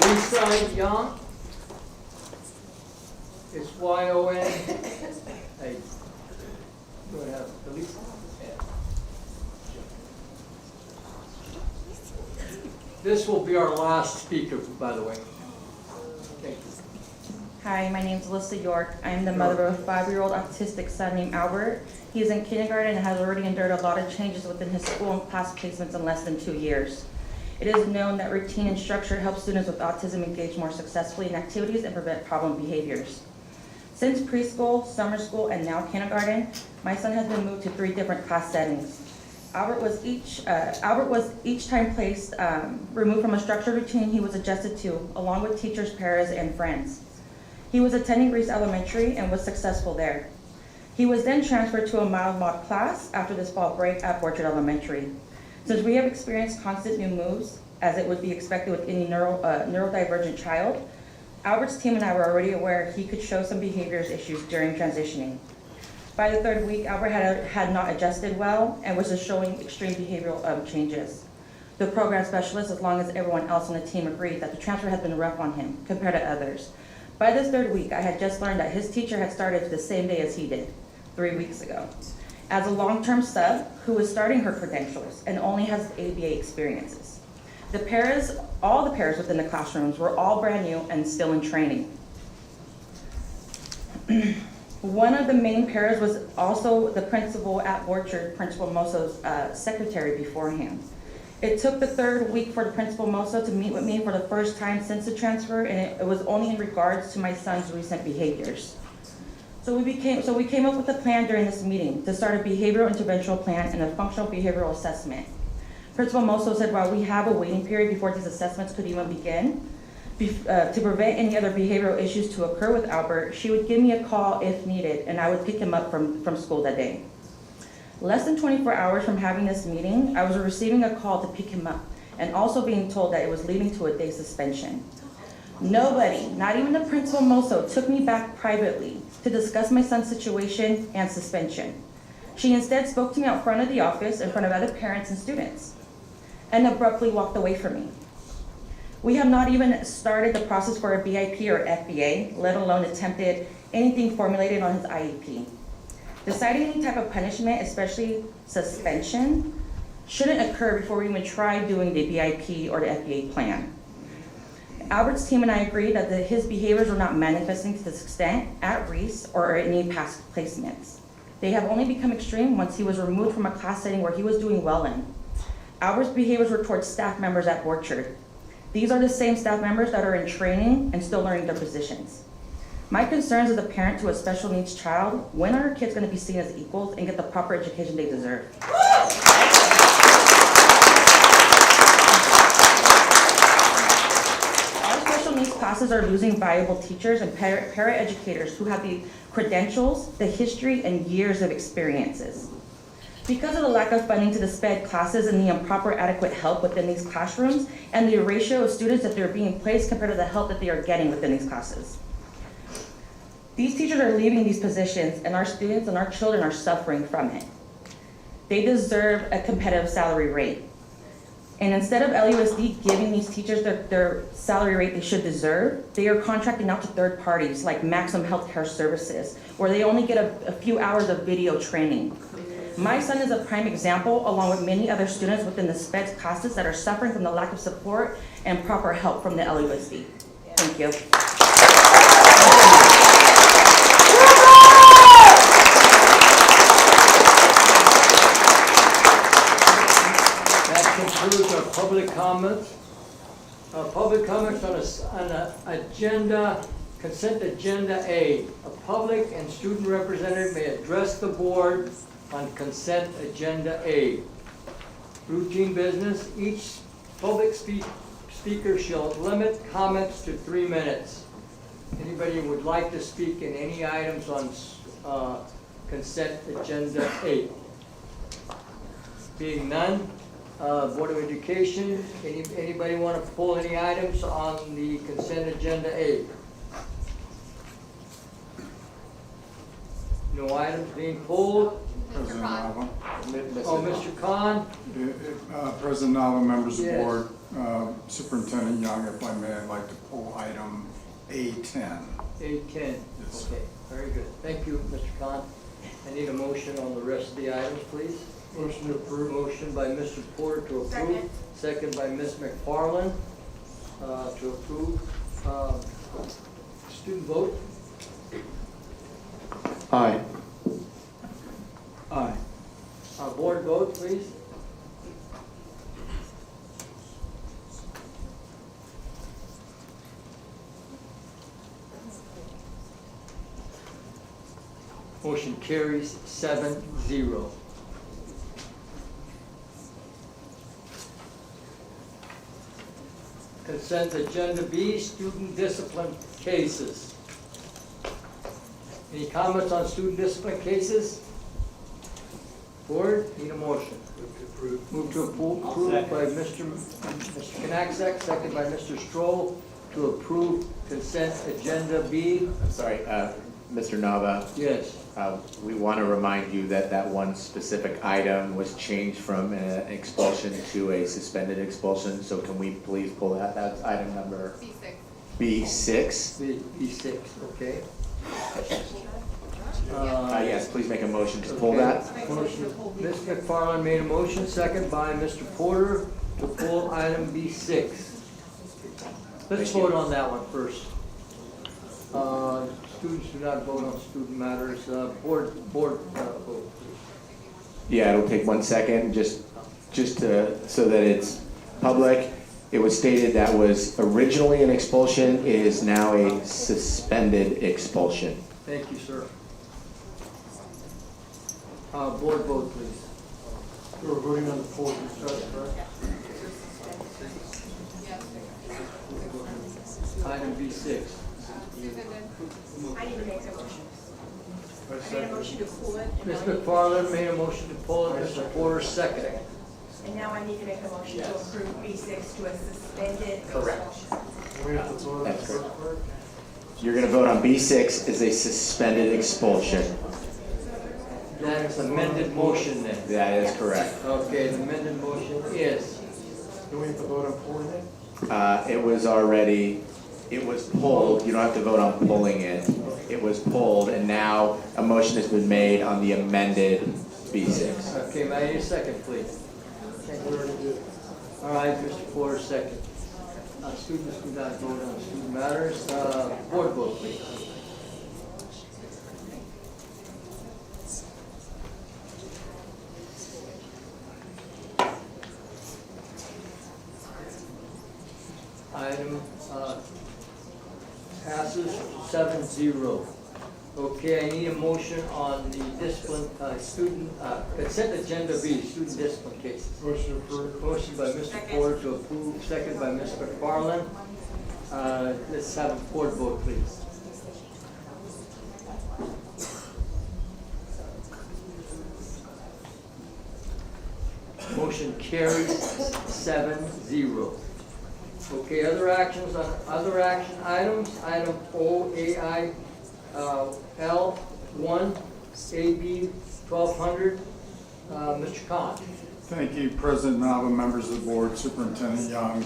Lisa Young. It's Y-O-N. Hey, go ahead, Lisa. This will be our last speaker, by the way. Thank you. Hi, my name is Alyssa York. I am the mother of a 5-year-old autistic son named Albert. He is in kindergarten and has already endured a lot of changes within his school and class placements in less than 2 years. It is known that routine and structure help students with autism engage more successfully in activities and prevent problem behaviors. Since preschool, summer school, and now kindergarten, my son has been moved to 3 different class settings. Albert was each time placed, removed from a structured routine he was adjusted to, along with teachers, parents, and friends. He was attending Reese Elementary and was successful there. He was then transferred to a mild mod class after this fall break at Orchard Elementary. Since we have experienced constant new moves, as it would be expected with any neurodivergent child, Albert's team and I were already aware he could show some behaviors issues during transitioning. By the 3rd week, Albert had not adjusted well and was just showing extreme behavioral changes. The program specialist, as long as everyone else on the team, agreed that the transfer had been rough on him compared to others. By this 3rd week, I had just learned that his teacher had started the same day as he did, 3 weeks ago, as a long-term sub who was starting her credentials and only has ABA experiences. All the pairs within the classrooms were all brand new and still in training. One of the main pairs was also the principal at Orchard, Principal Moso's secretary beforehand. It took the 3rd week for the Principal Moso to meet with me for the first time since the transfer, and it was only in regards to my son's recent behaviors. So we came up with a plan during this meeting to start a behavioral interventional plan and a functional behavioral assessment. Principal Moso said while we have a waiting period before these assessments could even begin, to prevent any other behavioral issues to occur with Albert, she would give me a call if needed, and I would pick him up from school that day. Less than 24 hours from having this meeting, I was receiving a call to pick him up, and also being told that it was leading to a day suspension. Nobody, not even the Principal Moso, took me back privately to discuss my son's situation and suspension. She instead spoke to me out front of the office in front of other parents and students, and abruptly walked away from me. We have not even started the process for a BIP or FBA, let alone attempted anything formulated on his IEP. Deciding any type of punishment, especially suspension, shouldn't occur before we even try doing the BIP or the FBA plan. Albert's team and I agreed that his behaviors were not manifesting to this extent at Reese or any past placements. They have only become extreme once he was removed from a class setting where he was doing well in. Albert's behaviors were towards staff members at Orchard. These are the same staff members that are in training and still learning their positions. My concerns as a parent to a special needs child, when are our kids going to be seen as equals and get the proper education they deserve? Our special needs classes are losing valuable teachers and para-educators who have the credentials, the history, and years of experiences. Because of the lack of funding to the SPED classes and the improper adequate help within these classrooms and the ratio of students that they're being placed compared to the help that they are getting within these classes. These teachers are leaving these positions and our students and our children are suffering from it. They deserve a competitive salary rate. And instead of LUSD giving these teachers their salary rate they should deserve, they are contracting out to third parties like Maximum Healthcare Services, where they only get a few hours of video training. My son is a prime example, along with many other students within the SPEDS classes that are suffering from the lack of support and proper help from the LUSD. Thank you. Concludes our public comments. Public comments on agenda, consent agenda A. A public and student representative may address the board on consent agenda A. Routine business, each public speaker shall limit comments to 3 minutes. Anybody would like to speak in any items on consent agenda A? Being none, Board of Education, anybody want to pull any items on the consent agenda A? No items being pulled? President Nava. Oh, Mr. Khan? President Nava, members of the Yes. board, Superintendent Young, if I may, I'd like to pull item A10. A10. Yes. Okay, very good. Thank you, Mr. Khan. I need a motion on the rest of the items, please. Motion to approve. Motion by Mr. Porter to approve. Second. Second by Ms. McFarland to approve. Student vote? Aye. Aye. Board vote, please. Motion carries 7-0. Consent agenda B, student discipline cases. Any comments on student discipline cases? Board, need a motion. Move to approve by Mr. Knaxek, second by Mr. Stroll to approve consent agenda B. I'm sorry, Mr. Nava, Yes. we want to remind you that that one specific item was changed from an expulsion to a suspended expulsion, so can we please pull that? That's item number B6. B6, okay. Yes, please make a motion to pull that. Motion. Ms. McFarland made a motion, second by Mr. Porter to pull item B6. Let's Thank you. vote on that one first. Students do not vote on student matters. Board vote. Yeah, it'll take 1 second, just to, so that it's public. It was stated that was originally an expulsion, is now a suspended expulsion. Thank you, sir. Board vote, please. You were voting on the full discussion, correct? Item B6. I need to make a motion. I made a motion to pull it, and Ms. now I need- McFarland made a motion to pull it, Mr. Porter seconded. and now I need to make a motion to approve B6 to a suspended Correct. expulsion. That's correct. You're gonna vote on B6 as a suspended expulsion. That is amended motion then. That is correct. Okay, the amended motion is. Do we have to vote on pulling it? It was pulled, you don't have to vote on pulling it. It was pulled, and now a motion has been made on the amended B6. Okay, may I need a second, please? All right, Mr. Porter, second. Students do not vote on student matters. Board vote, please. Item passes 7-0. Okay, I need a motion on the discipline, consent agenda B, student discipline cases. Motion approved. Motion by Mr. Porter to approve, second by Ms. McFarland. Let's have a board vote, please. Motion carries 7-0. Okay, other actions on other action items. Item OAI L1 AB 1200. Mr. Khan. Thank you, President Nava, members of the board, Superintendent Young.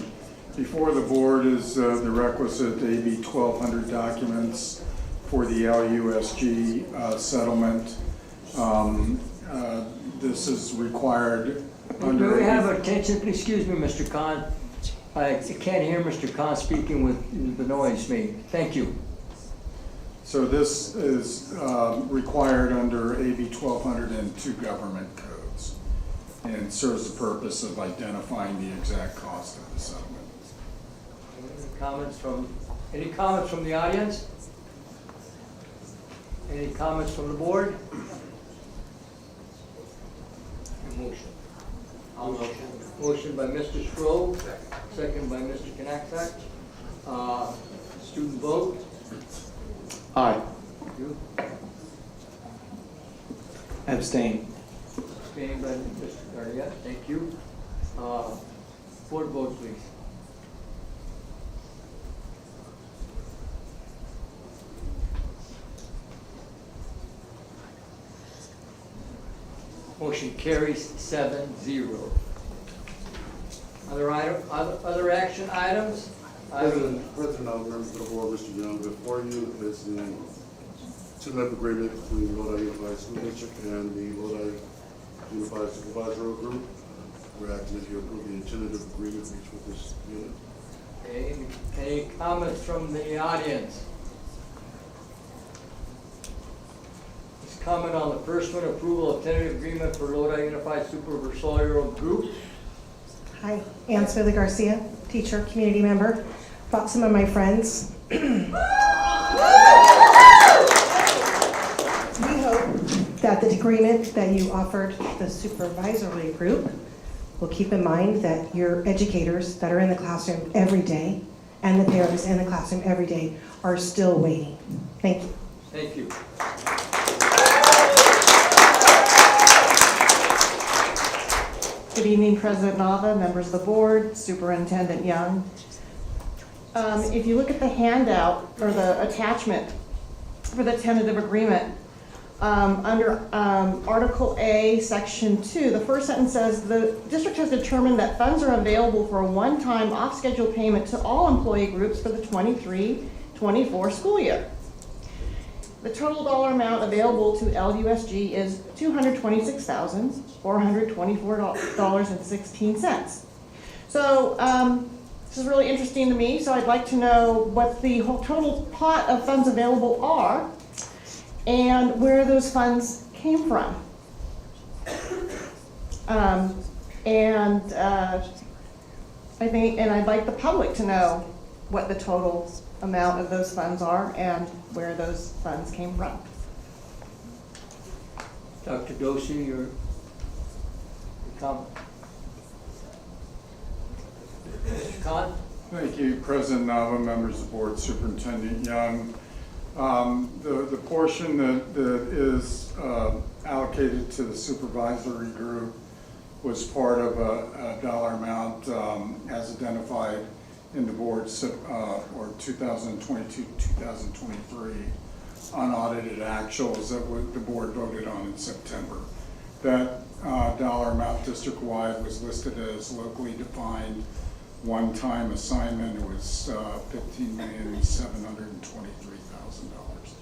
Before the board is the requisite AB 1200 documents for the LUSG settlement. This is required under. May we have attention, please? Excuse me, Mr. Khan. I can't hear Mr. Khan speaking with the noise made. Thank you. So this is required under AB 1200 and two government codes, and serves the purpose of identifying the exact cost of the settlement. Any comments from the audience? Any comments from the board? Motion. I'll motion. Motion by Mr. Stroh, second by Mr. Knapsack. Student vote. Aye. Thank you. Abstain. Abstained by Mr. Garcia. Thank you. Board vote, please. Motion carries 7-0. Other action items? President, I'll members of the board, Mr. Young, before you is the tentative agreement between Lodi Unified School District and the Lodi Unified Supervisory Group. We're asking that you approve the tentative agreement reached with this unit. Okay, any comments from the audience? Let's comment on the first one, approval of tentative agreement for Lodi Unified Supervisory Group. Hi, Ann Smiley Garcia, teacher, community member. Brought some of my friends. We hope that the agreement that you offered the supervisory group will keep in mind that your educators that are in the classroom every day and the parents in the classroom every day are still waiting. Thank you. Thank you. Good evening, President Nava, members of the board, Superintendent Young. If you look at the handout or the attachment for the tentative agreement, under Article A, Section 2, the first sentence says, the district has determined that funds are available for a one-time off-schedule payment to all employee groups for the 23-24 school year. The total dollar amount available to LUSG is $226,424.16. So this is really interesting to me, so I'd like to know what the whole total pot of funds available are and where those funds came from. I think, and I'd like the public to know what the total amount of those funds are and where those funds came from. Dr. Doshi, your comment. Mr. Khan? Thank you, President Nava, members of the board, Superintendent Young. The portion that is allocated to the supervisory group was part of a dollar amount as identified in the board's or 2022-2023 unaudited actuals that the board voted on in September. That dollar amount district-wide was listed as locally defined one-time assignment. It was $15,723,000.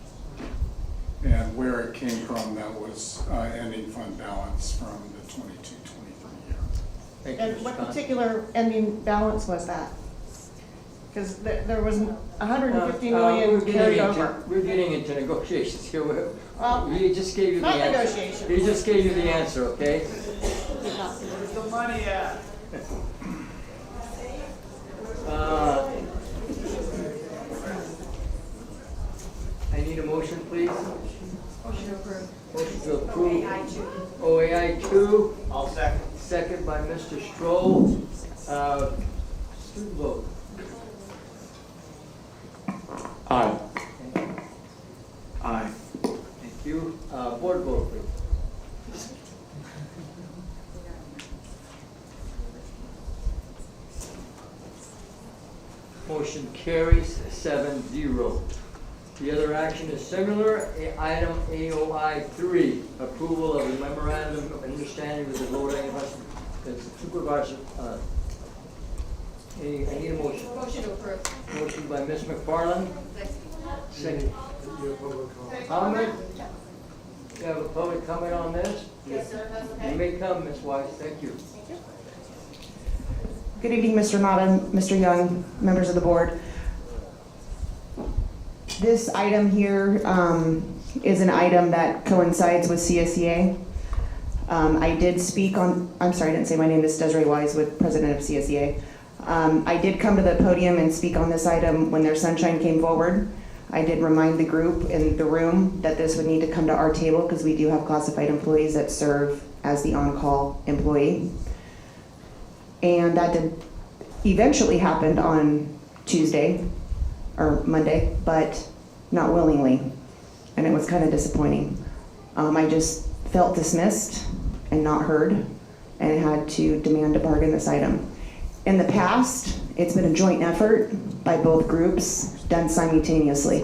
And where it came from, that was ending fund balance from the 22-23 year. Thank you, And Mr. what Khan. particular ending balance was that? Because there was 150 million carried over. We're getting into negotiations here. Well, He just gave you the not answer. negotiations. He just gave you the answer, okay? Where's the money at? I need a motion, please. Motion approved. Motion to approve. OAI 2. I'll second. Second by Mr. Stroll. Student vote. Aye. Aye. Thank you. Board vote, please. Motion carries 7-0. The other action is similar. Item AOI 3, approval of a memorandum of understanding with the Lodi Unified As supervisor, I need a motion. Motion to approve. Motion by Ms. McFarland. Second. Comment? You have a public comment on this? Yes, sir, that's okay. You may come, Ms. Wise, thank you. Good evening, Mr. Nava, Mr. Young, members of the board. This item here is an item that coincides with CSEA. I did speak on, I'm sorry, I didn't say my name, this is Desiree Wise, with President of CSEA. I did come to the podium and speak on this item when their sunshine came forward. I did remind the group in the room that this would need to come to our table because we do have classified employees that serve as the on-call employee. And that did eventually happened on Tuesday or Monday, but not willingly. And it was kind of disappointing. I just felt dismissed and not heard and had to demand to bargain this item. In the past, it's been a joint effort by both groups done simultaneously,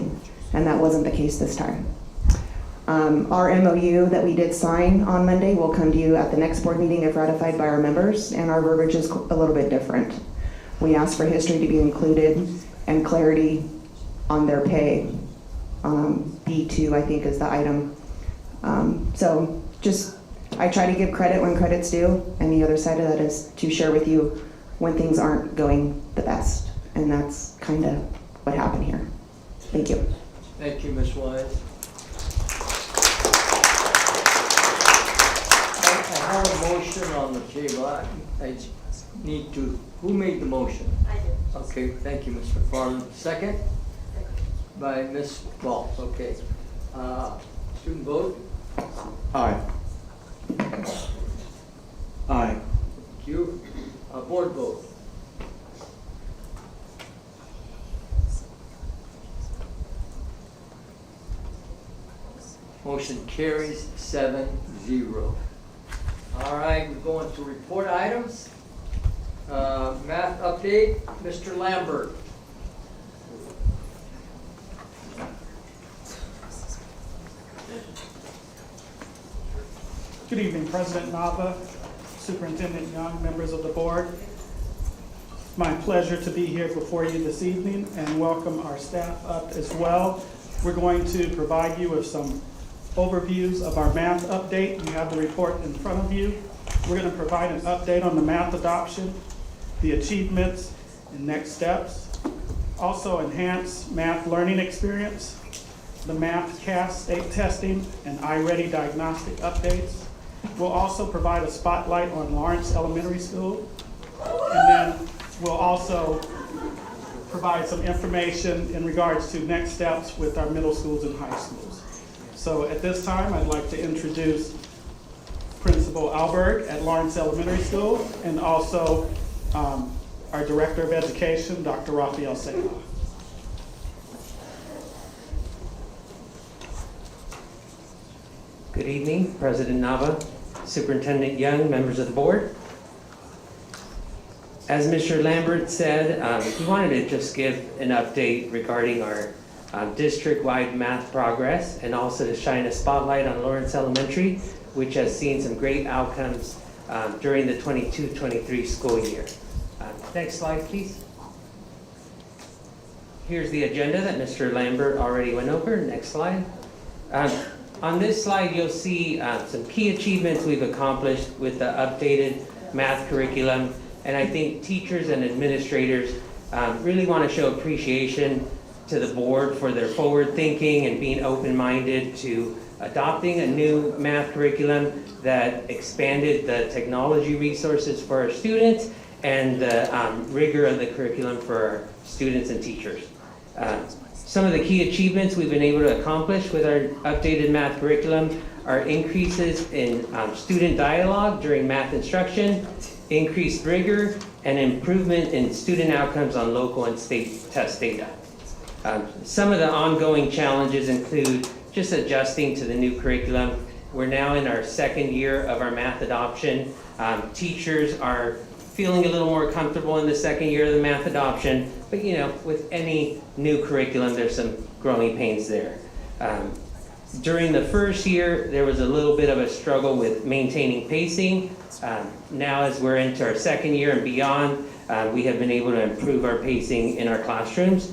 and that wasn't the case this time. Our MOU that we did sign on Monday will come to you at the next board meeting if ratified by our members, and our verbiage is a little bit different. We asked for history to be included and clarity on their pay. B2, I think, is the item. So just, I try to give credit when credit's due, and the other side of that is to share with you when things aren't going the best. And that's kind of what happened here. Thank you. Thank you, Ms. Wise. I have a motion on the table. I need to, who made the motion? I did. Okay, thank you, Ms. McFarland. Second? By Ms. Walsh, okay. Student vote? Aye. Aye. Thank you. Board vote? Motion carries 7-0. All right, we're going to report items. Math update, Mr. Lambert. Good evening, President Nava, Superintendent Young, members of the board. My pleasure to be here before you this evening and welcome our staff up as well. We're going to provide you with some overviews of our math update. You have the report in front of you. We're going to provide an update on the math adoption, the achievements and next steps. Also enhance math learning experience, the math CAS state testing and iReady diagnostic updates. We'll also provide a spotlight on Lawrence Elementary School. And then we'll also provide some information in regards to next steps with our middle schools and high schools. So at this time, I'd like to introduce Principal Alberg at Lawrence Elementary School and also our Director of Education, Dr. Raphael Selah. Good evening, President Nava, Superintendent Young, members of the board. As Mr. Lambert said, we wanted to just give an update regarding our district-wide math progress and also to shine a spotlight on Lawrence Elementary, which has seen some great outcomes during the 22-23 school year. Next slide, please. Here's the agenda that Mr. Lambert already went over. Next slide. On this slide, you'll see some key achievements we've accomplished with the updated math curriculum. And I think teachers and administrators really want to show appreciation to the board for their forward thinking and being open-minded to adopting a new math curriculum that expanded the technology resources for our students and the rigor of the curriculum for our students and teachers. Some of the key achievements we've been able to accomplish with our updated math curriculum are increases in student dialogue during math instruction, increased rigor, and improvement in student outcomes on local and state test data. Some of the ongoing challenges include just adjusting to the new curriculum. We're now in our second year of our math adoption. Teachers are feeling a little more comfortable in the second year of the math adoption, but you know, with any new curriculum, there's some growing pains there. During the first year, there was a little bit of a struggle with maintaining pacing. Now as we're into our second year and beyond, we have been able to improve our pacing in our classrooms.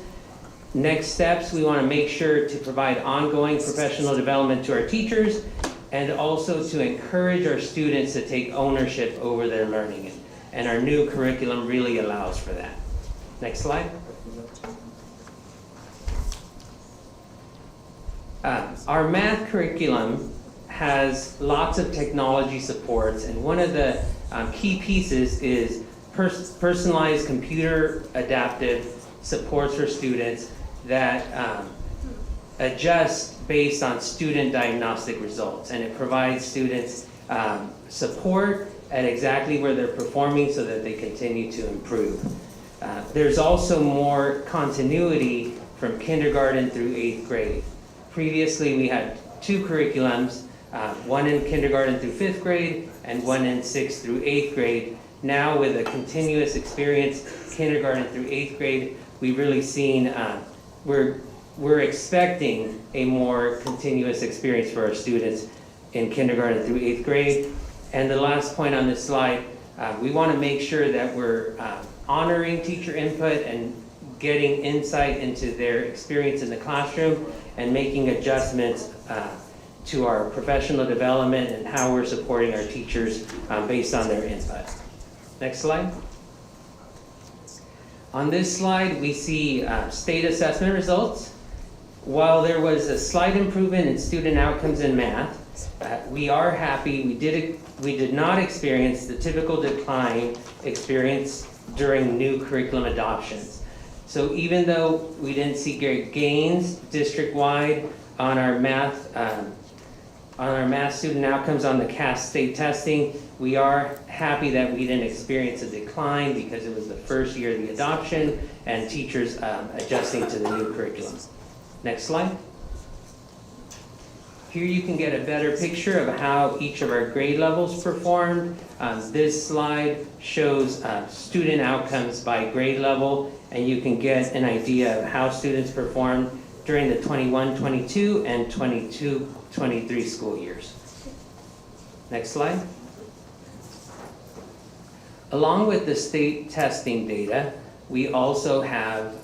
Next steps, we want to make sure to provide ongoing professional development to our teachers and also to encourage our students to take ownership over their learning. And our new curriculum really allows for that. Next slide. Our math curriculum has lots of technology supports, and one of the key pieces is personalized computer adaptive supports for students that adjust based on student diagnostic results, and it provides students support at exactly where they're performing so that they continue to improve. There's also more continuity from kindergarten through 8th grade. Previously, we had 2 curriculums, one in kindergarten through 5th grade and one in 6th through 8th grade. Now with a continuous experience, kindergarten through 8th grade, we've really seen, we're expecting a more continuous experience for our students in kindergarten through 8th grade. And the last point on this slide, we want to make sure that we're honoring teacher input and getting insight into their experience in the classroom and making adjustments to our professional development and how we're supporting our teachers based on their input. Next slide. On this slide, we see state assessment results. While there was a slight improvement in student outcomes in math, we are happy we did not experience the typical decline experienced during new curriculum adoptions. So even though we didn't see great gains district-wide on our math student outcomes on the CAS state testing, we are happy that we didn't experience a decline because it was the first year of the adoption and teachers adjusting to the new curriculum. Next slide. Here you can get a better picture of how each of our grade levels performed. This slide shows student outcomes by grade level, and you can get an idea of how students performed during the 21-22 and 22-23 school years. Next slide. Along with the state testing data, we also have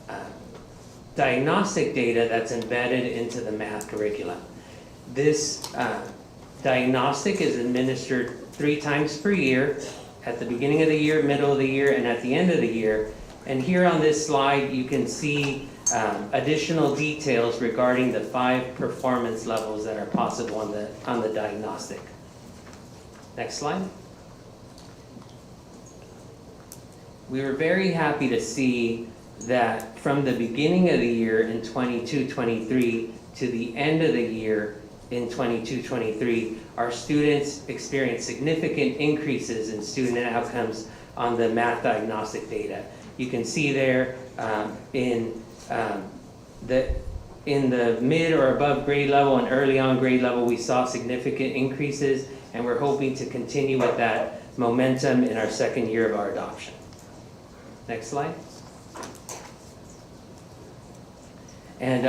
diagnostic data that's embedded into the math curriculum. This diagnostic is administered 3 times per year, at the beginning of the year, middle of the year, and at the end of the year. And here on this slide, you can see additional details regarding the 5 performance levels that are possible on the diagnostic. Next slide. We were very happy to see that from the beginning of the year in 22-23 to the end of the year in 22-23, our students experienced significant increases in student outcomes on the math diagnostic data. You can see there in the mid or above grade level and early on grade level, we saw significant increases, and we're hoping to continue with that momentum in our second year of our adoption. Next slide. And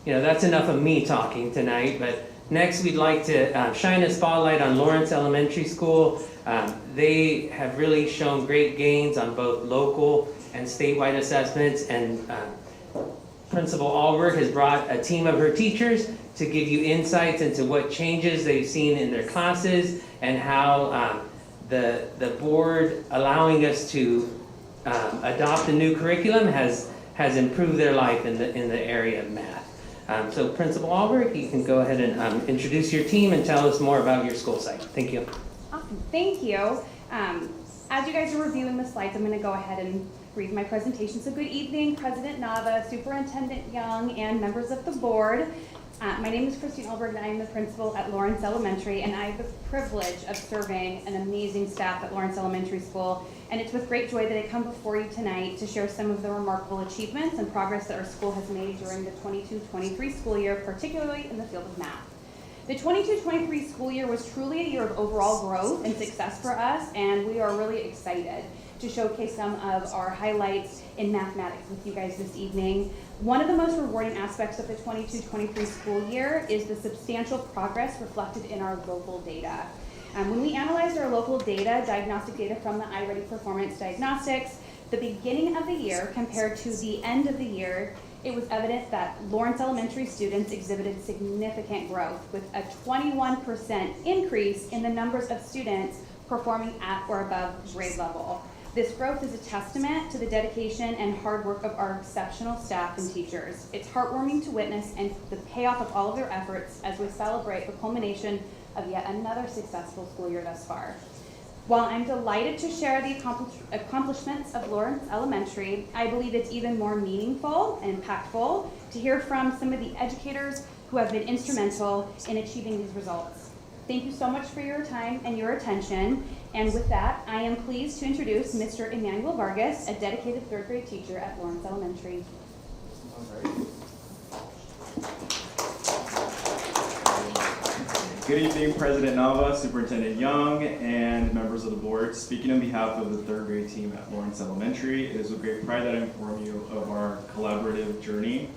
that's enough of me talking tonight, but next we'd like to shine a spotlight on Lawrence Elementary School. They have really shown great gains on both local and statewide assessments, and Principal Alberg has brought a team of her teachers to give you insights into what changes they've seen in their classes and how the board allowing us to adopt a new curriculum has improved their life in the area of math. So Principal Alberg, you can go ahead and introduce your team and tell us more about your school site. Thank you. Awesome, thank you. As you guys are reviewing the slides, I'm going to go ahead and read my presentation. So good evening, President Nava, Superintendent Young, and members of the board. My name is Christine Alberg, and I am the principal at Lawrence Elementary, and I have the privilege of serving an amazing staff at Lawrence Elementary School. And it's with great joy that I come before you tonight to share some of the remarkable achievements and progress that our school has made during the 22-23 school year, particularly in the field of math. The 22-23 school year was truly a year of overall growth and success for us, and we are really excited. to showcase some of our highlights in mathematics with you guys this evening. One of the most rewarding aspects of the 22-23 school year is the substantial progress reflected in our local data. When we analyzed our local data, diagnostic data from the iReady Performance Diagnostics, the beginning of the year compared to the end of the year, it was evident that Lawrence Elementary students exhibited significant growth with a 21% increase in the numbers of students performing at or above grade level. This growth is a testament to the dedication and hard work of our exceptional staff and teachers. It's heartwarming to witness and the payoff of all of their efforts as we celebrate the culmination of yet another successful school year thus far. While I'm delighted to share the accomplishments of Lawrence Elementary, I believe it's even more meaningful and impactful to hear from some of the educators who have been instrumental in achieving these results. Thank you so much for your time and your attention. And with that, I am pleased to introduce Mr. Emmanuel Vargas, a dedicated third grade teacher at Lawrence Elementary. Good evening, President Nava, Superintendent Young, and members of the board. Speaking on behalf of the third grade team at Lawrence Elementary, it is with great pride that I inform you of our collaborative journey,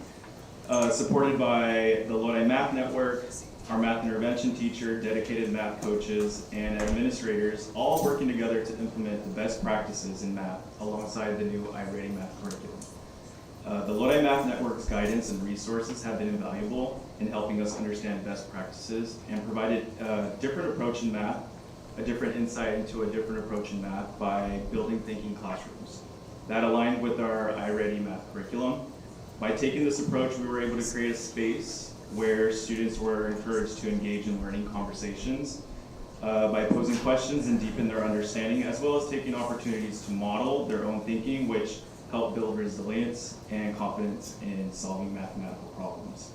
supported by the Lodi Math Network, our math intervention teacher, dedicated math coaches, and administrators, all working together to implement the best practices in math alongside the new iReady math curriculum. The Lodi Math Network's guidance and resources have been invaluable in helping us understand best practices and provided a different approach in math, a different insight into a different approach in math by building thinking classrooms. That aligned with our iReady math curriculum. By taking this approach, we were able to create a space where students were encouraged to engage in learning conversations by posing questions and deepen their understanding, as well as taking opportunities to model their own thinking, which help build resilience and confidence in solving mathematical problems.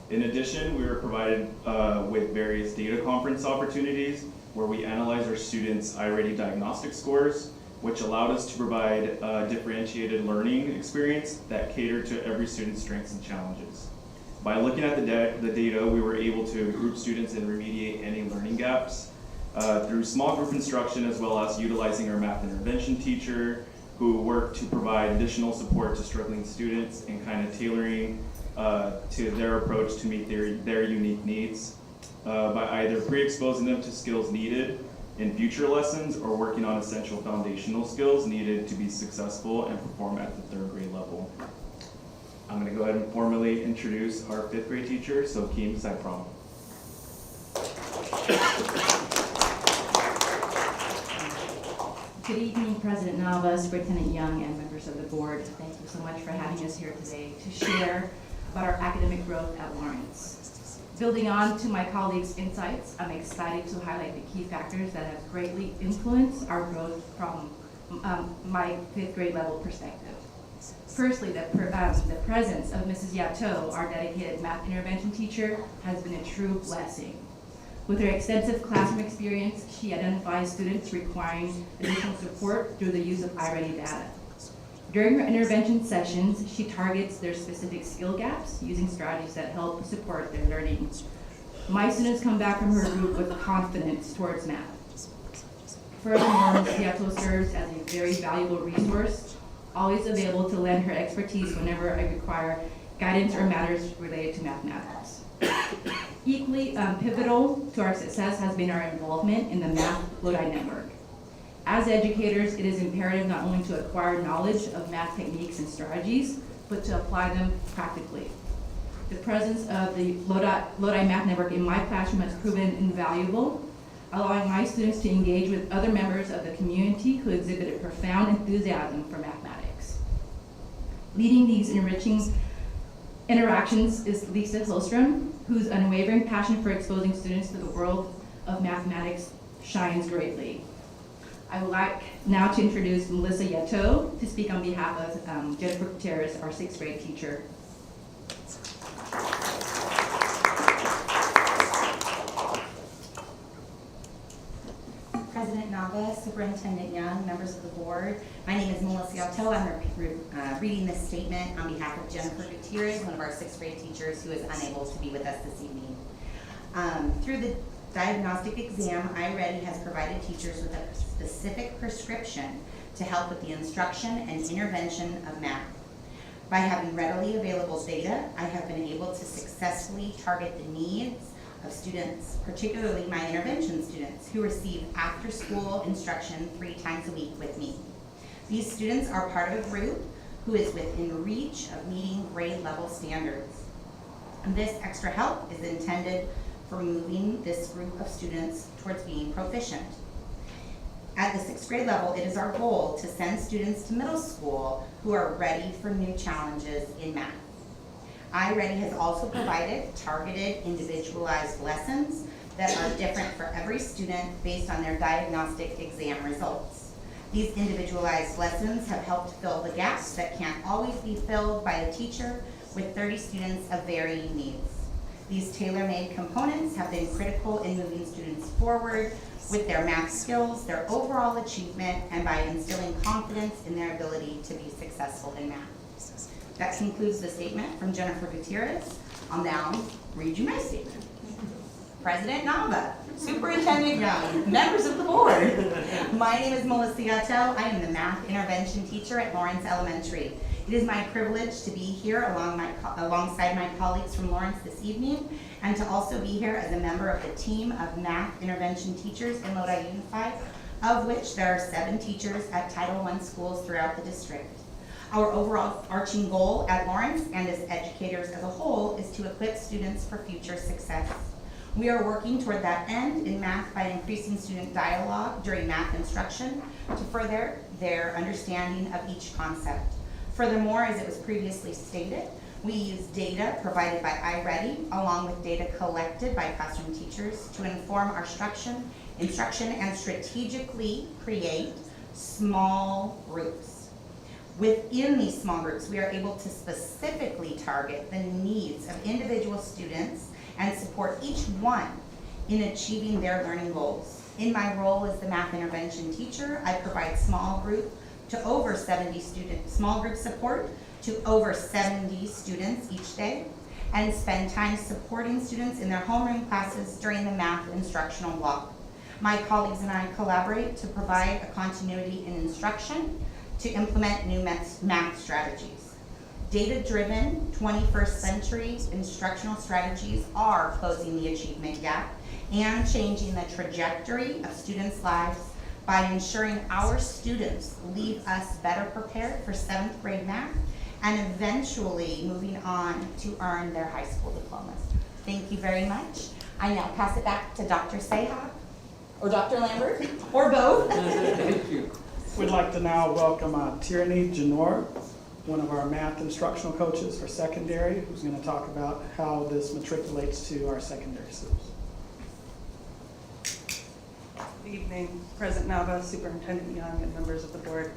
In addition, we were provided with various data conference opportunities where we analyzed our students' iReady diagnostic scores, which allowed us to provide a differentiated learning experience that catered to every student's strengths and challenges. By looking at the data, we were able to group students and remediate any learning gaps through small group instruction, as well as utilizing our math intervention teacher, who work to provide additional support to struggling students and kind of tailoring to their approach to meet their unique needs by either pre-exposing them to skills needed in future lessons or working on essential foundational skills needed to be successful and perform at the third grade level. I'm going to go ahead and formally introduce our fifth grade teacher, Sokim Saipram. Good evening, President Nava, Superintendent Young, and members of the board. Thank you so much for having us here today to share about our academic growth at Lawrence. Building on to my colleagues' insights, I'm excited to highlight the key factors that have greatly influenced our growth from my fifth grade level perspective. Firstly, the presence of Mrs. Yato, our dedicated math intervention teacher, has been a true blessing. With her extensive classroom experience, she identifies students requiring additional support through the use of iReady data. During her intervention sessions, she targets their specific skill gaps using strategies that help support their learning. My students come back from her group with confidence towards math. Furthermore, Ms. Yato serves as a very valuable resource, always available to lend her expertise whenever I require guidance or matters related to mathematics. Equally pivotal to our success has been our involvement in the Math Lodi Network. As educators, it is imperative not only to acquire knowledge of math techniques and strategies, but to apply them practically. The presence of the Lodi Math Network in my classroom has proven invaluable, allowing my students to engage with other members of the community who exhibited profound enthusiasm for mathematics. Leading these enriching interactions is Lisa Hillstrom, whose unwavering passion for exposing students to the world of mathematics shines greatly. I would like now to introduce Melissa Yato to speak on behalf of Jennifer Gutierrez, our sixth grade teacher. President Nava, Superintendent Young, members of the board. My name is Melissa Yato. I'm reading this statement on behalf of Jennifer Gutierrez, one of our sixth grade teachers who is unable to be with us this evening. Through the diagnostic exam, iReady has provided teachers with a specific prescription to help with the instruction and intervention of math. By having readily available data, I have been able to successfully target the needs of students, particularly my intervention students, who receive after-school instruction 3 times a week with me. These students are part of a group who is within reach of meeting grade level standards. And this extra help is intended for moving this group of students towards being proficient. At the 6th grade level, it is our goal to send students to middle school who are ready for new challenges in math. iReady has also provided targeted, individualized lessons that are different for every student based on their diagnostic exam results. These individualized lessons have helped fill the gaps that can't always be filled by a teacher with 30 students of varying needs. These tailor-made components have been critical in moving students forward with their math skills, their overall achievement, and by instilling confidence in their ability to be successful in math. That concludes the statement from Jennifer Gutierrez. I'll now read you my statement. President Nava, Superintendent Young, members of the board. My name is Melissa Gatto. I am the math intervention teacher at Lawrence Elementary. It is my privilege to be here alongside my colleagues from Lawrence this evening, and to also be here as a member of the team of math intervention teachers in Lodi Unified, of which there are 7 teachers at Title I schools throughout the district. Our overall arching goal at Lawrence and as educators as a whole is to equip students for future success. We are working toward that end in math by increasing student dialogue during math instruction to further their understanding of each concept. Furthermore, as it was previously stated, we use data provided by iReady along with data collected by classroom teachers to inform our instruction and strategically create small groups. Within these small groups, we are able to specifically target the needs of individual students and support each one in achieving their learning goals. In my role as the math intervention teacher, I provide small group support to over 70 students each day, and spend time supporting students in their homeroom classes during the math instructional block. My colleagues and I collaborate to provide a continuity in instruction to implement new math strategies. Data-driven 21st century instructional strategies are closing the achievement gap and changing the trajectory of students' lives by ensuring our students leave us better prepared for 7th grade math and eventually moving on to earn their high school diplomas. Thank you very much. I now pass it back to Dr. Seha, or Dr. Lambert, or both. Thank you. We'd like to now welcome Tierney Janor, one of our math instructional coaches for secondary, who's going to talk about how this matriculates to our secondary schools. Good evening, President Nava, Superintendent Young, and members of the board.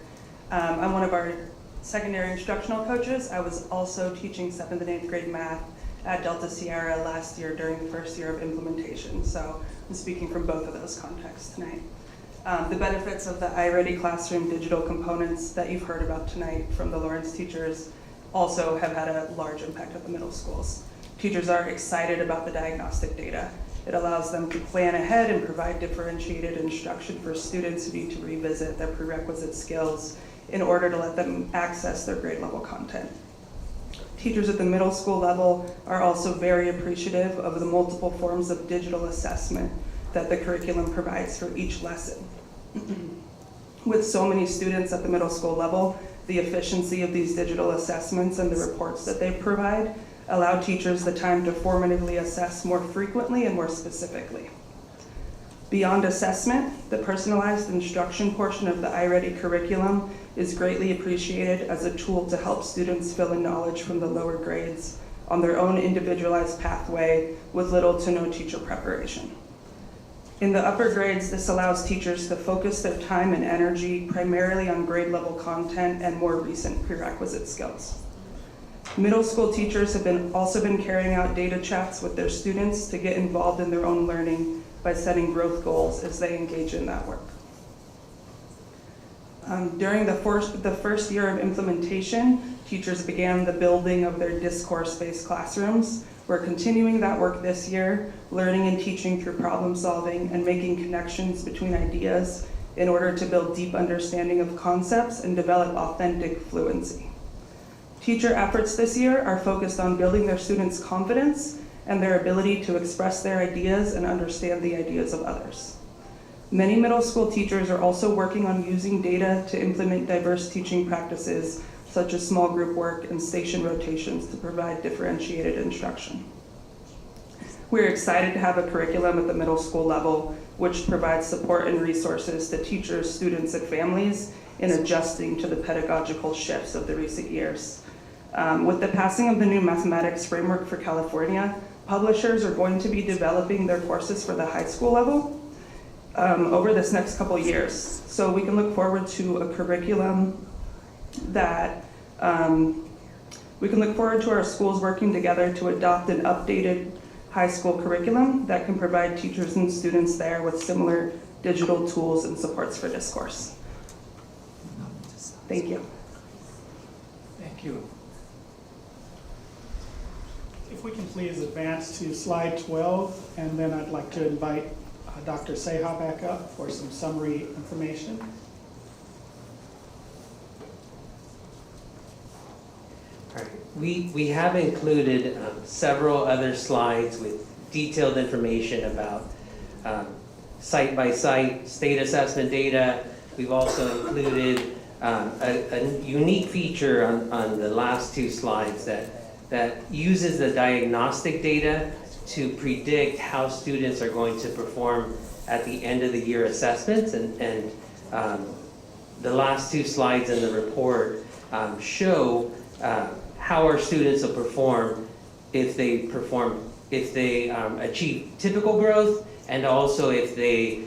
I'm one of our secondary instructional coaches. I was also teaching 7th and 8th grade math at Delta Sierra last year during the first year of implementation, so I'm speaking from both of those contexts tonight. The benefits of the iReady classroom digital components that you've heard about tonight from the Lawrence teachers also have had a large impact at the middle schools. Teachers are excited about the diagnostic data. It allows them to plan ahead and provide differentiated instruction for students who need to revisit their prerequisite skills in order to let them access their grade level content. Teachers at the middle school level are also very appreciative of the multiple forms of digital assessment that the curriculum provides for each lesson. With so many students at the middle school level, the efficiency of these digital assessments and the reports that they provide allow teachers the time to formatively assess more frequently and more specifically. Beyond assessment, the personalized instruction portion of the iReady curriculum is greatly appreciated as a tool to help students fill in knowledge from the lower grades on their own individualized pathway with little to no teacher preparation. In the upper grades, this allows teachers to focus their time and energy primarily on grade level content and more recent prerequisite skills. Middle school teachers have also been carrying out data chats with their students to get involved in their own learning by setting growth goals as they engage in that work. During the first year of implementation, teachers began the building of their discourse-based classrooms. We're continuing that work this year, learning and teaching through problem solving and making connections between ideas in order to build deep understanding of concepts and develop authentic fluency. Teacher efforts this year are focused on building their students' confidence and their ability to express their ideas and understand the ideas of others. Many middle school teachers are also working on using data to implement diverse teaching practices, such as small group work and station rotations, to provide differentiated instruction. We're excited to have a curriculum at the middle school level, which provides support and resources to teachers, students, and families in adjusting to the pedagogical shifts of the recent years. With the passing of the new mathematics framework for California, publishers are going to be developing their courses for the high school level over this next couple years. So we can look forward to a curriculum that, we can look forward to our schools working together to adopt an updated high school curriculum that can provide teachers and students there with similar digital tools and supports for discourse. Thank you. Thank you. If we can please advance to slide 12, and then I'd like to invite Dr. Seha back up for some summary information. All right. We have included several other slides with detailed information about site-by-site state assessment data. We've also included a unique feature on the last two slides that uses the diagnostic data to predict how students are going to perform at the end of the year assessments. And the last two slides in the report show how our students will perform if they achieve typical growth, and also if they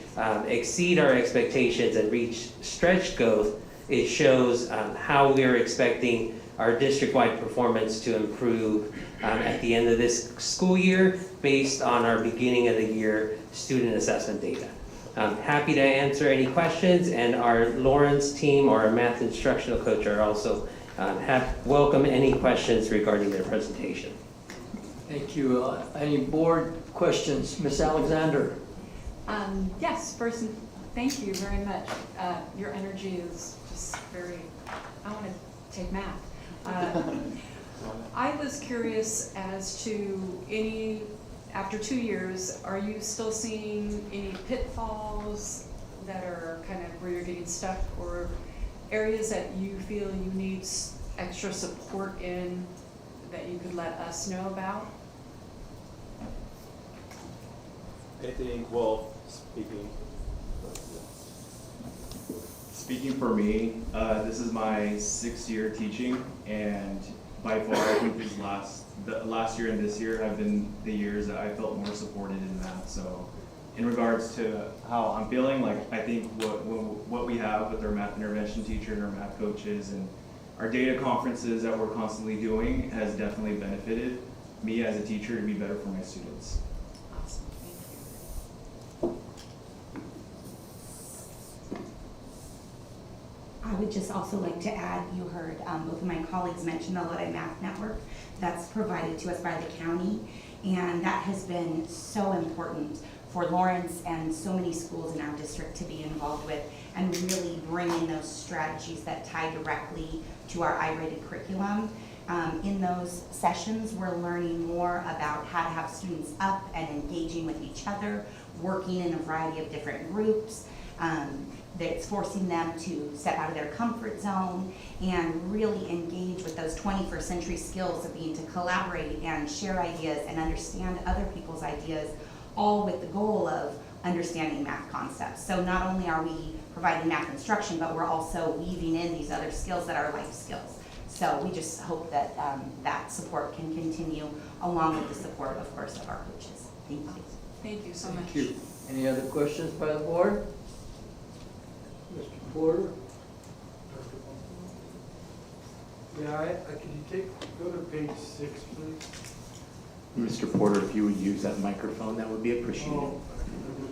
exceed our expectations and reach stretch growth. It shows how we're expecting our district-wide performance to improve at the end of this school year based on our beginning of the year student assessment data. I'm happy to answer any questions, and our Lawrence team or our math instructional coach are also welcome any questions regarding their presentation. Thank you. Any board questions? Ms. Alexander? Yes, first, thank you very much. Your energy is just very, I want to take math. I was curious as to after 2 years, are you still seeing any pitfalls that are kind of where you're getting stuck, or areas that you feel you need extra support in that you could let us know about? I think, well, speaking for me, this is my 6th year teaching, and by far I think the last year and this year have been the years that I felt more supported in math. So in regards to how I'm feeling, like I think what we have with our math intervention teacher and our math coaches and our data conferences that we're constantly doing has definitely benefited me as a teacher to be better for my students. Awesome, thank you. I would just also like to add, you heard both of my colleagues mention the Lodi Math Network that's provided to us by the county, and that has been so important for Lawrence and so many schools in our district to be involved with, and really bring in those strategies that tie directly to our I-rated curriculum. In those sessions, we're learning more about how to have students up and engaging with each other, working in a variety of different groups. That's forcing them to step out of their comfort zone and really engage with those 21st century skills of being to collaborate and share ideas and understand other people's ideas, all with the goal of understanding math concepts. So not only are we providing math instruction, but we're also weaving in these other skills that are life skills. So we just hope that that support can continue, along with the support, of course, of our coaches. Thank you. Thank you so much. Thank you. Any other questions by the board? Mr. Porter? Yeah, can you go to page 6, please? Mr. Porter, if you would use that microphone, that would be appreciated. Oh,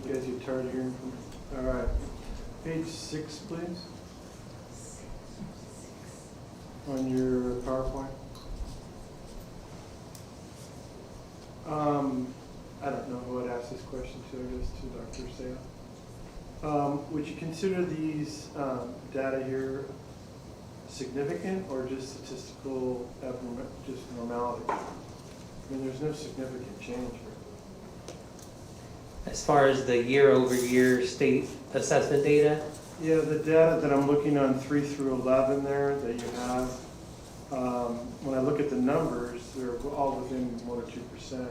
you guys are tired of hearing from me. All right. Page 6, please. On your PowerPoint. I don't know who I'd ask this question to, I guess to Dr. Seha. Would you consider these data here significant or just statistical just normality? I mean, there's no significant change here. As far as the year-over-year state assessment data, Yeah, the data that I'm looking on 3 through 11 there that you have, when I look at the numbers, they're all within 1 or 2%.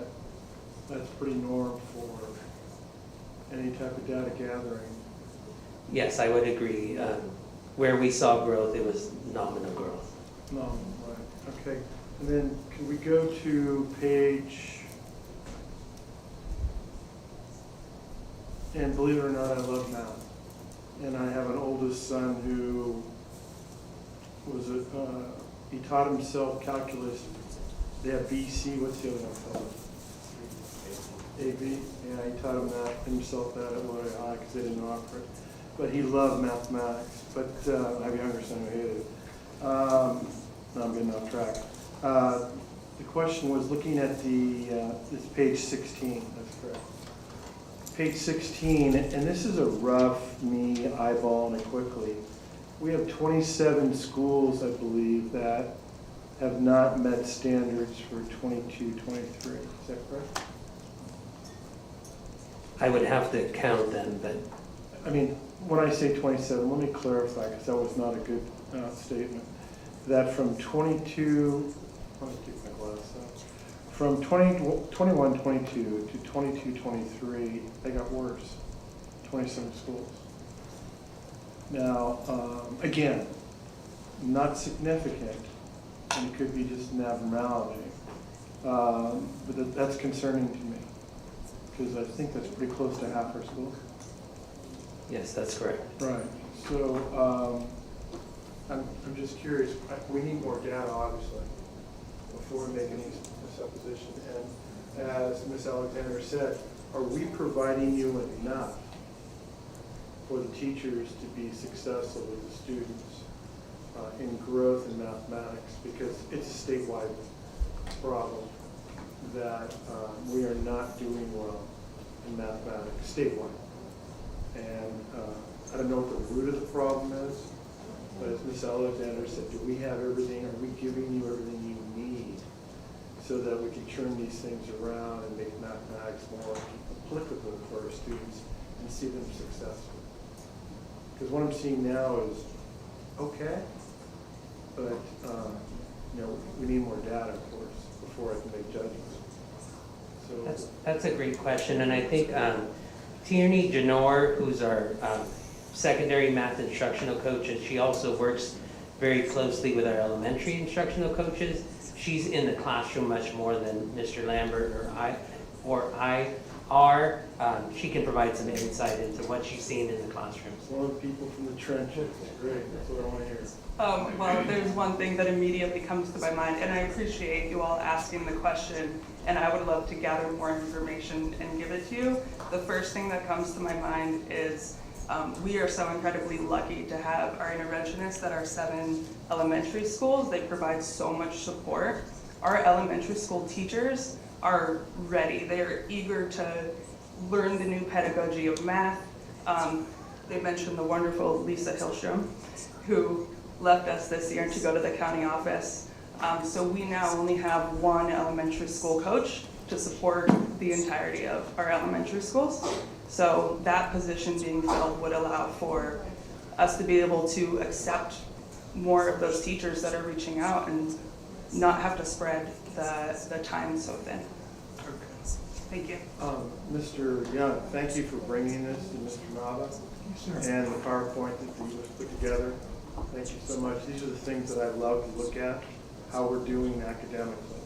That's pretty norm for any type of data gathering. yes, I would agree. Where we saw growth, it was nominal growth. No, right, okay. And then can we go to page, and believe it or not, I love math. And I have an oldest son who was he taught himself calculus. They have BC, what's the other one called? AB, yeah, he taught himself that at Lodi High because they didn't offer it. But he loved mathematics, but I have a younger son who hated it. No, I'm getting off track. The question was looking at it's page 16, that's correct. Page 16, and this is a rough, me eyeballing it quickly. We have 27 schools, I believe, that have not met standards for 22, 23. Is that correct? I would have to count them, but I mean, when I say 27, let me clarify, because that was not a good statement. That from 22, let me take my glass out. From 21, 22 to 22, 23, they got worse. 27 schools. Now, again, not significant, and it could be just an abnormality. But that's concerning to me, because I think that's pretty close to half our schools. yes, that's correct. Right. So I'm just curious. We need more data, obviously, before we make any supposition. And as Ms. Alexander said, are we providing you enough for the teachers to be successful with the students in growth in mathematics? Because it's a statewide problem that we are not doing well in mathematics statewide. And I don't know what the root of the problem is, but as Ms. Alexander said, do we have everything? Are we giving you everything you need so that we can turn these things around and make mathematics more applicable for our students and see them successful? Because what I'm seeing now is okay, but we need more data, of course, before I can make judgments. So That's a great question, and I think Tierney Janor, who's our secondary math instructional coach, and she also works very closely with our elementary instructional coaches. She's in the classroom much more than Mr. Lambert or I are. She can provide some insight into what she's seen in the classrooms. One of the people from the trenches. Great, that's what I want to hear. Well, there's one thing that immediately comes to my mind, and I appreciate you all asking the question, and I would love to gather more information and give it to you. The first thing that comes to my mind is we are so incredibly lucky to have our interventionists at our 7 elementary schools. They provide so much support. Our elementary school teachers are ready. They're eager to learn the new pedagogy of math. They mentioned the wonderful Lisa Hillstrom, who left us this year to go to the county office. So we now only have 1 elementary school coach to support the entirety of our elementary schools. So that position being filled would allow for us to be able to accept more of those teachers that are reaching out and not have to spread the time so thin. Thank you. Mr. Young, thank you for bringing this to Mr. Nava and the PowerPoint that you put together. Thank you so much. These are the things that I love to look at, how we're doing academically.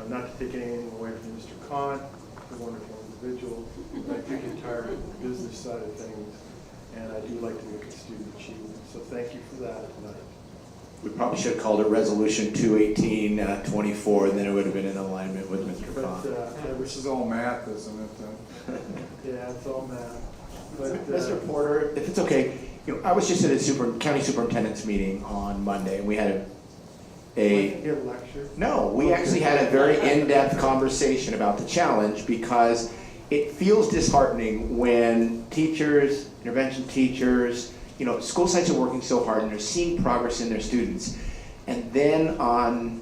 Not to take anything away from Mr. Kahn, a wonderful individual, but I do get tired of the business side of things, and I do like to look at student achievement. So thank you for that tonight. We probably should have called it Resolution 218-24, and then it would have been in alignment with Mr. Khan. This is all math, isn't it? Yeah, it's all math. But, Mr. Porter, if it's okay, I was just at a county superintendent's meeting on Monday, and we had a lecture? No, we actually had a very in-depth conversation about the challenge because it feels disheartening when teachers, intervention teachers, school sites are working so hard and they're seeing progress in their students. And then on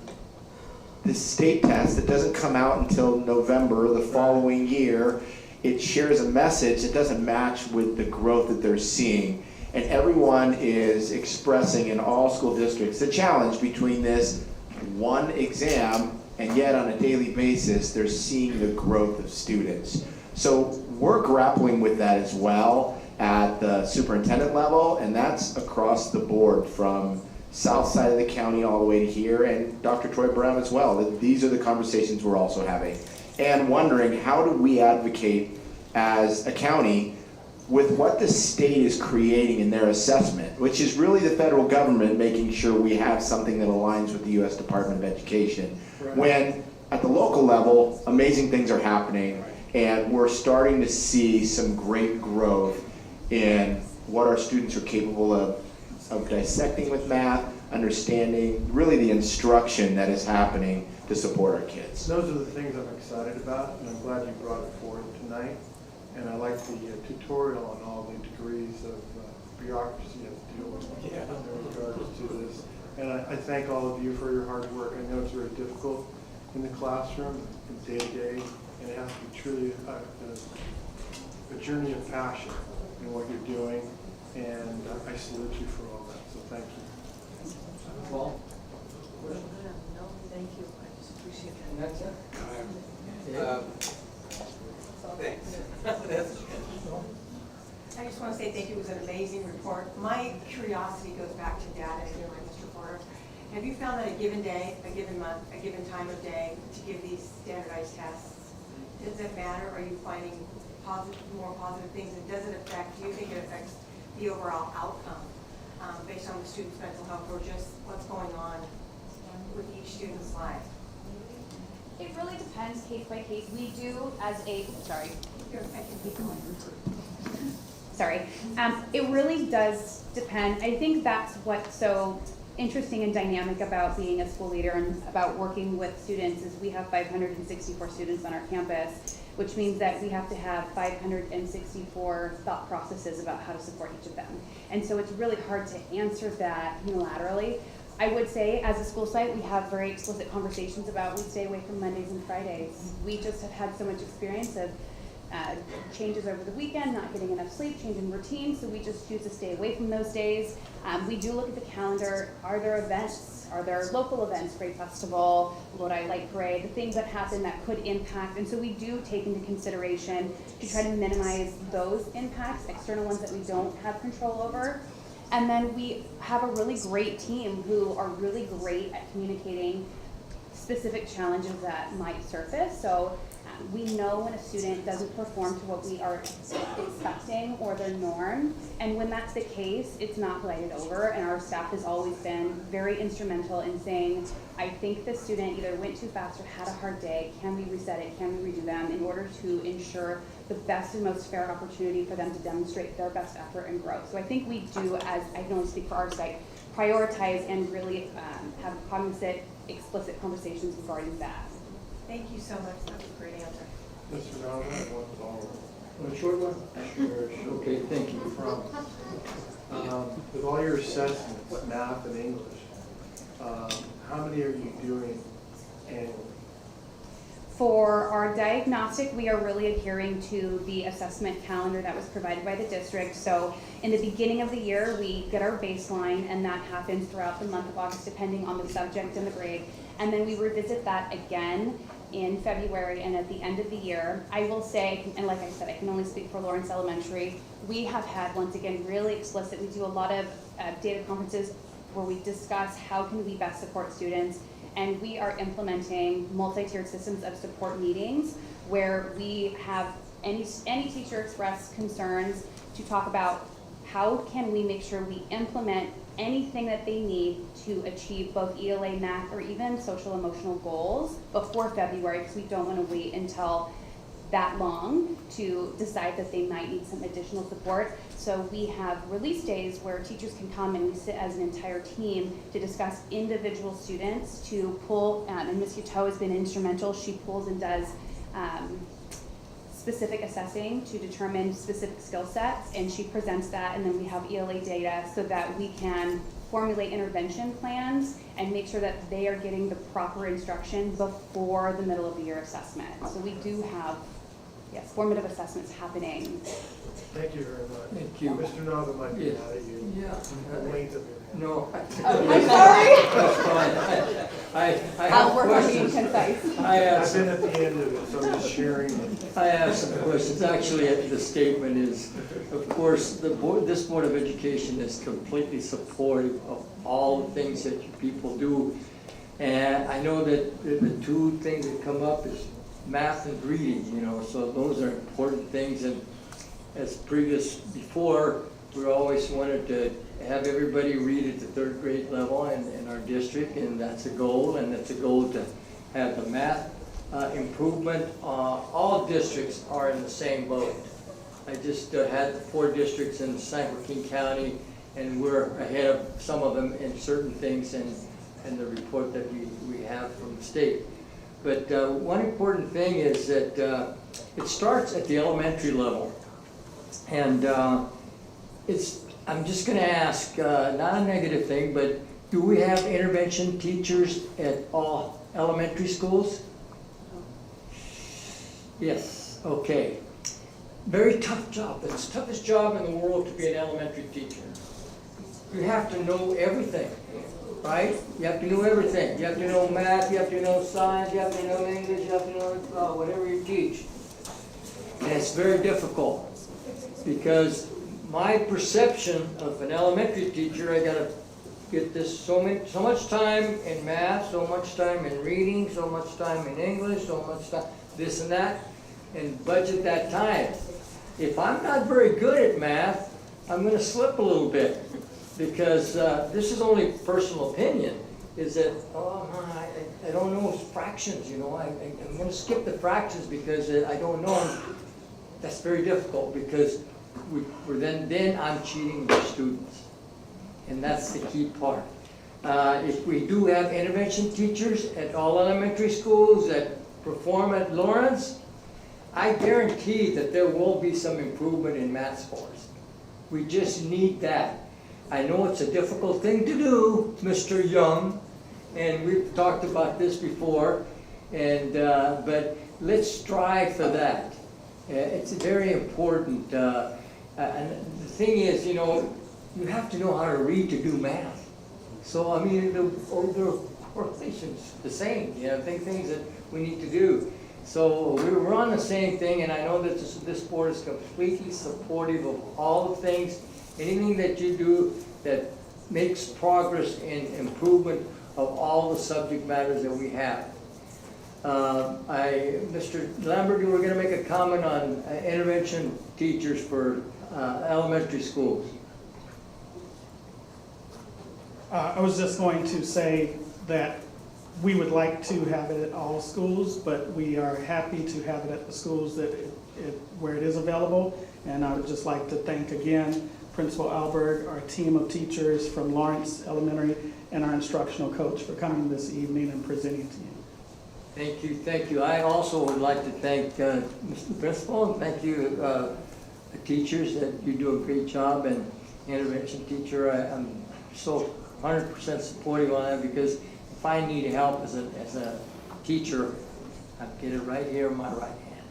the state test that doesn't come out until November the following year, it shares a message that doesn't match with the growth that they're seeing. And everyone is expressing in all school districts the challenge between this one exam and yet on a daily basis they're seeing the growth of students. So we're grappling with that as well at the superintendent level, and that's across the board from south side of the county all the way to here, and Dr. Troy Brown as well. These are the conversations we're also having. And wondering, how do we advocate as a county with what the state is creating in their assessment, which is really the federal government making sure we have something that aligns with the U.S. Department of Education. Right. When at the local level, amazing things are happening, and we're starting to see some great growth in what our students are capable of dissecting with math, understanding really the instruction that is happening to support our kids. Those are the things I'm excited about, and I'm glad you brought it forward tonight. And I like the tutorial on all the degrees of bureaucracy you have to deal with in regards to this. And I thank all of you for your hard work. I know it's very difficult in the classroom, from day to day, and it has to be truly a journey of passion in what you're doing. And I salute you for all that, so thank you. Well, No, thank you. I just appreciate that. and that's it. Thanks. I just want to say thank you. It was an amazing report. My curiosity goes back to data here, Mr. Porter. Have you found that a given day, a given month, a given time of day to give these standardized tests, does it matter? Are you finding more positive things? And does it affect, do you think it affects the overall outcome based on the student's mental health, or just what's going on with each student's life? It really depends case by case. We do as a, sorry. I can keep going. Sorry. It really does depend. I think that's what's so interesting and dynamic about being a school leader and about working with students is we have 564 students on our campus, which means that we have to have 564 thought processes about how to support each of them. And so it's really hard to answer that unilaterally. I would say as a school site, we have very explicit conversations about we stay away from Mondays and Fridays. We just have had so much experience of changes over the weekend, not getting enough sleep, changing routine, so we just choose to stay away from those days. We do look at the calendar. Are there events? Are there local events, Great Festival, Lodi Light Parade, the things that happen that could impact? And so we do take into consideration to try to minimize those impacts, external ones that we don't have control over. And then we have a really great team who are really great at communicating specific challenges that might surface. So we know when a student doesn't perform to what we are expecting or their norm. And when that's the case, it's not glided over. And our staff has always been very instrumental in saying, I think this student either went too fast or had a hard day. Can we reset it? Can we redo them in order to ensure the best and most fair opportunity for them to demonstrate their best effort and growth? So I think we do, as I can only speak for our site, prioritize and really have cognizant, explicit conversations regarding that. Thank you so much. That was a great answer. Mr. Donovan, I want to follow. A short one? Sure. Okay, thank you. With all your assessments, math and English, how many are you doing annually? For our diagnostic, we are really adhering to the assessment calendar that was provided by the district. So in the beginning of the year, we get our baseline, and that happens throughout the month of August, depending on the subject and the grade. And then we revisit that again in February and at the end of the year. I will say, and like I said, I can only speak for Lawrence Elementary, we have had, once again, really explicit, we do a lot of data conferences where we discuss how can we best support students, and we are implementing multi-tiered systems of support meetings where we have any teacher express concerns to talk about how can we make sure we implement anything that they need to achieve both ELA, math, or even social emotional goals before February, because we don't want to wait until that long to decide that they might need some additional support. So we have release days where teachers can come and we sit as an entire team to discuss individual students to pull, and Ms. Uto has been instrumental. She pulls and does specific assessing to determine specific skill sets, and she presents that, and then we have ELA data so that we can formulate intervention plans and make sure that they are getting the proper instruction before the middle of the year assessment. So we do have, yes, formative assessments happening. Thank you very much. Thank you. Mr. Nava might be Yes. mad at you. Yeah. The length of your hand. No. I'm sorry. That's fine. I have I'll work on being questions. concise. I have I've some been at the end of it, so I'm just sharing it. I have some questions. Actually, the statement is, of course, this Board of Education is completely supportive of all the things that you people do. And I know that the two things that come up is math and reading, so those are important things. And as before, we always wanted to have everybody read at the third grade level in our district, and that's a goal, and it's a goal to have the math improvement. All districts are in the same boat. I just had 4 districts in San Joaquin County, and we're ahead of some of them in certain things in the report that we have from the state. But one important thing is that it starts at the elementary level. And I'm just going to ask, not a negative thing, but do we have intervention teachers at all elementary schools? Yes, okay. Very tough job. It's the toughest job in the world to be an elementary teacher. You have to know everything, right? You have to know everything. You have to know math, you have to know science, you have to know English, you have to know whatever you teach. And it's very difficult because my perception of an elementary teacher, I gotta get this so much time in math, so much time in reading, so much time in English, so much time this and that, and budget that time. If I'm not very good at math, I'm gonna slip a little bit because this is only personal opinion, is that, I don't know fractions, I'm gonna skip the fractions because I don't know. That's very difficult because then I'm cheating the students, and that's the key part. If we do have intervention teachers at all elementary schools that perform at Lawrence, I guarantee that there will be some improvement in math scores. We just need that. I know it's a difficult thing to do, Mr. Young, and we've talked about this before, but let's strive for that. It's very important. And the thing is, you have to know how to read to do math. So, I mean, the organization's the same, things that we need to do. So we're on the same thing, and I know that this board is completely supportive of all the things, anything that you do that makes progress in improvement of all the subject matters that we have. Mr. Lambert, you were going to make a comment on intervention teachers for elementary schools. I was just going to say that we would like to have it at all schools, but we are happy to have it at the schools where it is available. And I would just like to thank again Principal Alberg, our team of teachers from Lawrence Elementary, and our instructional coach for coming this evening and presenting to you. Thank you, thank you. I also would like to thank Mr. Principal, and thank you, the teachers, that you do a great job, and intervention teacher. I'm so 100% supportive on that, because if I need help as a teacher, I get it right here in my right hand.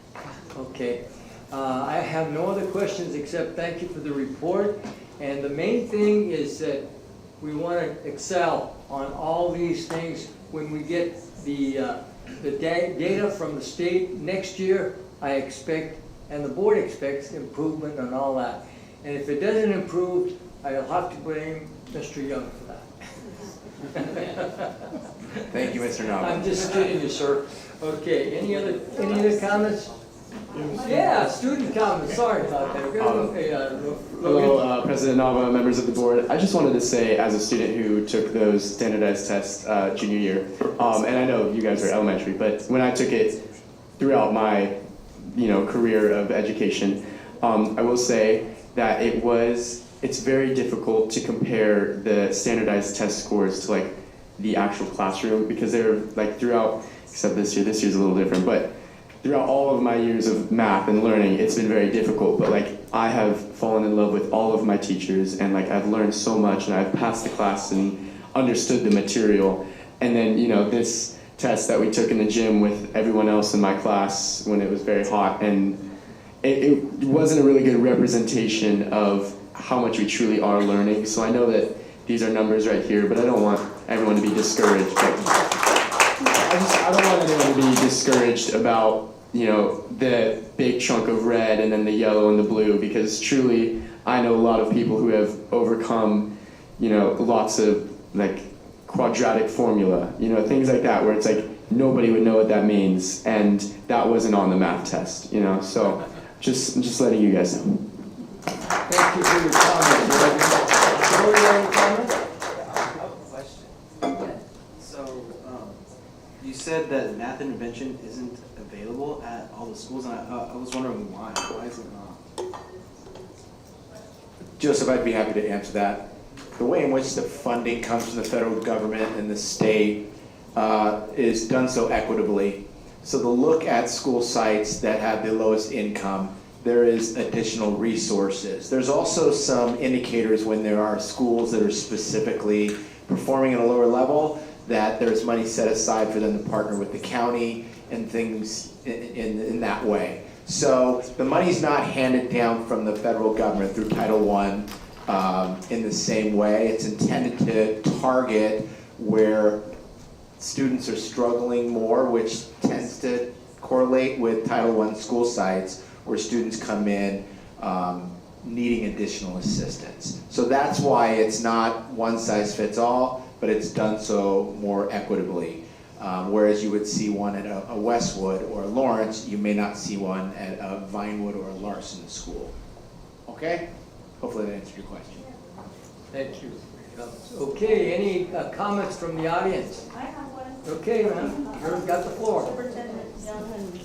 Okay. I have no other questions except thank you for the report. And the main thing is that we want to excel on all these things. When we get the data from the state next year, I expect, and the board expects, improvement on all that. And if it doesn't improve, I'll have to blame Mr. Young for that. Thank you, Mr. Nava. I'm just kidding you, sir. Okay, any other comments? Yeah, student comments, sorry about that. Hello, President Nava, members of the board. I just wanted to say, as a student who took those standardized tests junior year, and I know you guys are elementary, but when I took it throughout my career of education, I will say that it's very difficult to compare the standardized test scores to the actual classroom, because they're throughout, except this year's a little different, but throughout all of my years of math and learning, it's been very difficult, but like I have fallen in love with all of my teachers, and like I've learned so much, and I've passed the class and understood the material. And then, you know, this test that we took in the gym with everyone else in my class when it was very hot, and it wasn't a really good representation of how much we truly are learning. So I know that these are numbers right here, but I don't want everyone to be discouraged. I don't want anyone to be discouraged about, you know, the big chunk of red and then the yellow and the blue, because truly I know a lot of people who have overcome, you know, lots of like quadratic formula, you know, things like that, where it's like nobody would know what that means, and that wasn't on the math test, you know. So just letting you guys know. Thank you for your comment. Joey, you have a comment? I have a question. So, you said that math intervention isn't available at all the schools, and I was wondering why. Why is it not? Joseph, I'd be happy to answer that. The way in which the funding comes from the federal government and the state is done so equitably. So to look at school sites that have the lowest income, there is additional resources. There's also some indicators when there are schools that are specifically performing at a lower level, that there's money set aside for them to partner with the county and things in that way. So the money's not handed down from the federal government through Title I in the same way. It's intended to target where students are struggling more, which tends to correlate with Title I school sites, where students come in needing additional assistance. So that's why it's not one size fits all, but it's done so more equitably. Whereas you would see one at a Westwood or a Lawrence, you may not see one at a Vinewood or a Larson school. Okay? Hopefully that answered your question. Thank you. Okay, any comments from the audience? I have one. Okay, ma'am, you've got the floor. Superintendent Young and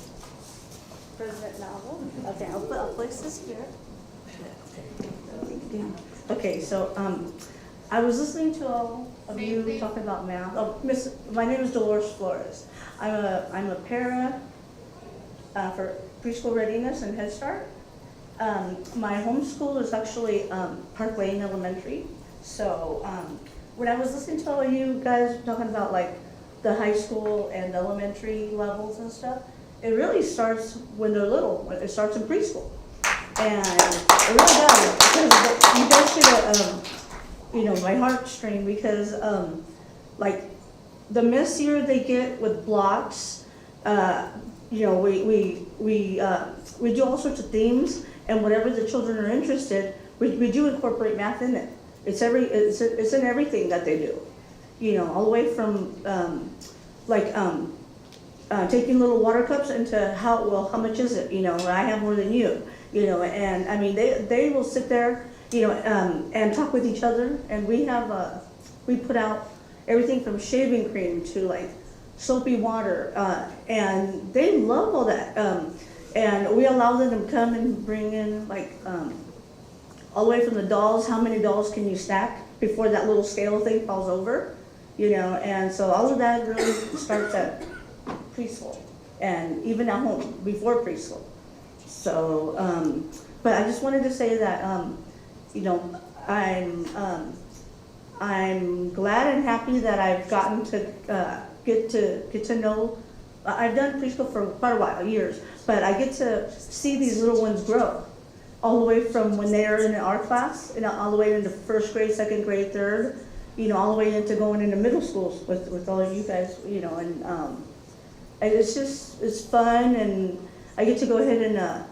President Novel. Okay, I'll place this here. Okay, so I was listening to all of you talking about math. Oh, my name is Dolores Flores. I'm a para for preschool readiness and Head Start. My home school is actually Park Lane Elementary. So when I was listening to all of you guys talking about like the high school and elementary levels and stuff, it really starts when they're little. It starts in preschool, and it really does, because you guys should, you know, my heartstring, because like the messier they get with blocks, you know, we do all sorts of themes, and whatever the children are interested, we do incorporate math in it. It's in everything that they do, you know, all the way from taking little water cups into how much is it, you know, I have more than you know, and I mean they will sit there, you know, and talk with each other, and we put out everything from shaving cream to like soapy water, and they love all that, and we allow them to come and bring in like all the way from the dolls, how many dolls can you stack before that little scale thing falls over, you know, and so all of that really starts at preschool and even at home before preschool. So, but I just wanted to say that, you know, I'm glad and happy that I've gotten to get to know. I've done preschool for quite a while, years, but I get to see these little ones grow, all the way from when they are in our class, and all the way into first grade, second grade, third, you know, all the way into going into middle schools with all of you guys, you know, and it's fun, and I get to go ahead and,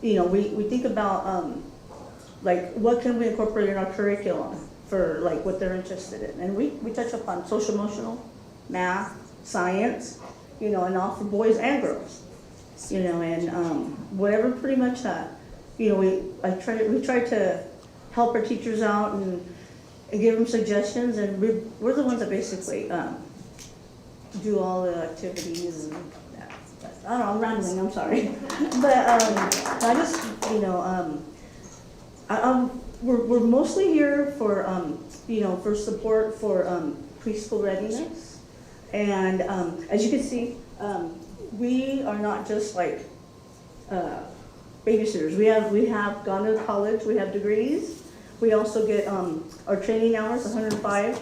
you know, we think about like what can we incorporate in our curriculum for like what they're interested in, and we touch upon social emotional, math, science, you know, and all for boys and girls, you know, and whatever pretty much you know, we try to help our teachers out and give them suggestions, and we're the ones that basically do all the activities and that. I don't know, I'm rambling, I'm sorry. But I just, you know, we're mostly here for, you know, for support for preschool readiness. And as you can see, we are not just like babysitters. We have gone to college, we have degrees. We also get our training hours, 105.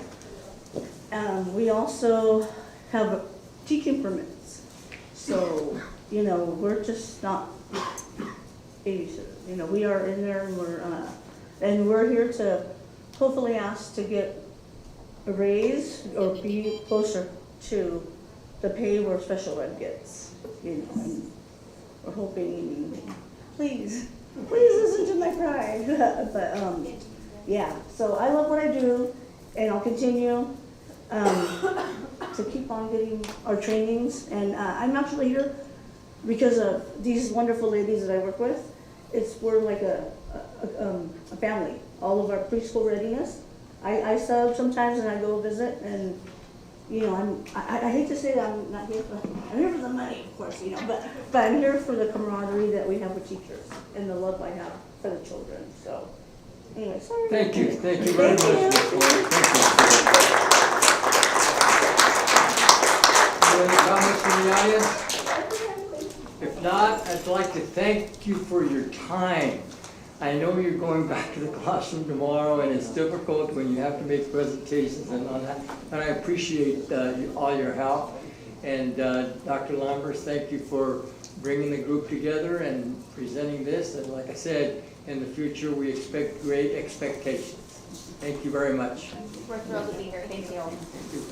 We also have teaching permits. So, you know, we're just not babysitters. You know, we are in there and we're here to hopefully ask to get a raise or be closer to the pay where special ed gets. You know, and we're hoping, please listen to my cry. But yeah, so I love what I do, and I'll continue to keep on getting our trainings. And I'm actually here because of these wonderful ladies that I work with. We're like a family. All of our preschool readiness. I sub sometimes and I go visit, and you know, I hate to say that I'm not here I'm here for the money, of course, you know, but I'm here for the camaraderie that we have with teachers and the love I have for the children. So anyway, sorry. Thank you very much, Ms. Ford. Thank you. Any other comments from the audience? If not, I'd like to thank you for your time. I know you're going back to the classroom tomorrow, and it's difficult when you have to make presentations and all that, and I appreciate all your help. And Dr. Lambert, thank you for bringing the group together and presenting this. And like I said, in the future, we expect great expectations. Thank you very much. We're thrilled to be here. Thank you. Thank you.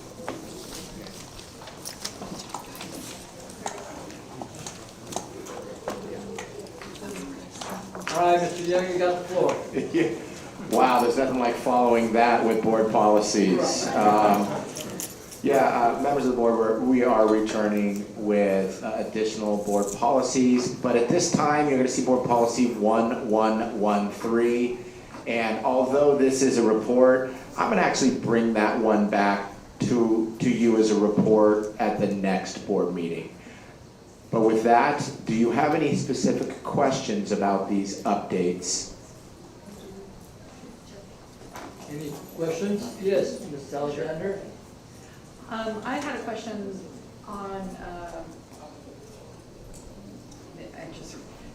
All right, Mr. Young, you got the floor. Wow, there's nothing like following that with board policies. Members of the board, we are returning with additional board policies, but at this time, you're going to see board policy 1113. And although this is a report, I'm going to actually bring that one back to you as a report at the next board meeting. But with that, do you have any specific questions about these updates? Any questions? Yes, Ms. Alexander? I had a question on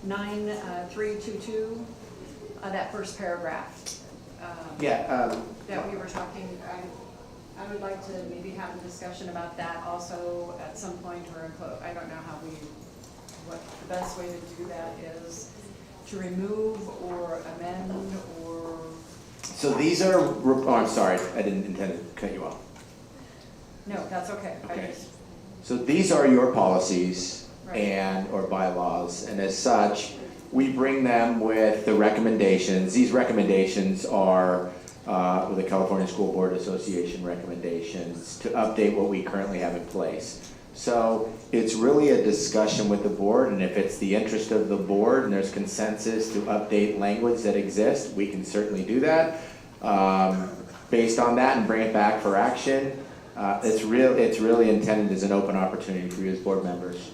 9322, that first paragraph. That we were talking, I would like to maybe have a discussion about that also at some point, or I don't know what the best way to do that is, to remove or amend or. So these are, I'm sorry, I didn't intend to cut you off. No, that's okay. Okay. So these are your policies or bylaws, and as such, we bring them with the recommendations. These recommendations are with the California School Board Association recommendations to update what we currently have in place. So it's really a discussion with the board, and if it's the interest of the board and there's consensus to update language that exists, we can certainly do that. Based on that and bring it back for action. It's really intended as an open opportunity for you as board members.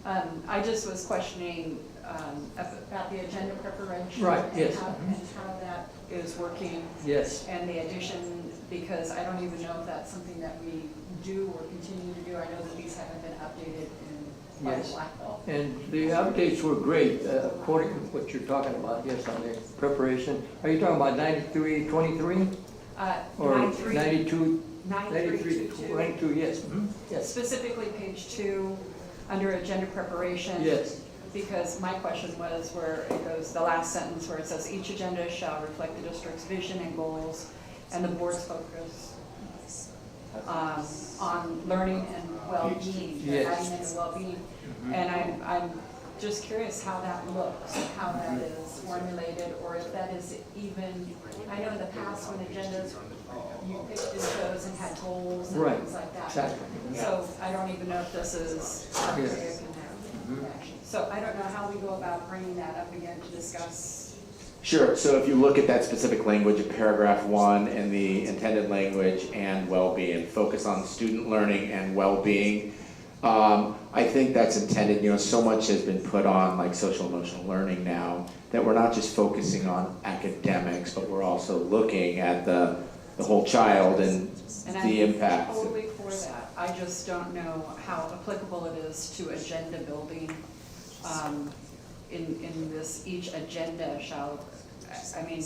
I just was questioning about the agenda preparation. Right, yes. And how that is working. Yes. And the addition, because I don't even know if that's something that we do or continue to do. I know that these haven't been updated in quite a while. And the updates were great, according to what you're talking about, yes, on the preparation. Are you talking about 9323? Or 92? 9322, yes. Mm-hmm. Yes. Specifically page 2, under agenda preparation. Yes. Because my question was where it goes, the last sentence where it says, each agenda shall reflect the district's vision and goals and the board's focus on learning and well-being, adding in well-being. Mm-hmm. And I'm just curious how that looks, how that is formulated, or if that is even, I know in the past when agendas, you picked and chose and had goals and things like that. Exactly. So I don't even know if this is appropriate in that action. So I don't know how we go about bringing that up again to discuss. Sure, so if you look at that specific language of paragraph 1 and the intended language and well-being, focus on student learning and well-being, I think that's intended, so much has been put on like social emotional learning now that we're not just focusing on academics, but we're also looking at the whole child and the impact. I'm totally for that. I just don't know how applicable it is to agenda building in this, each agenda shall, I mean,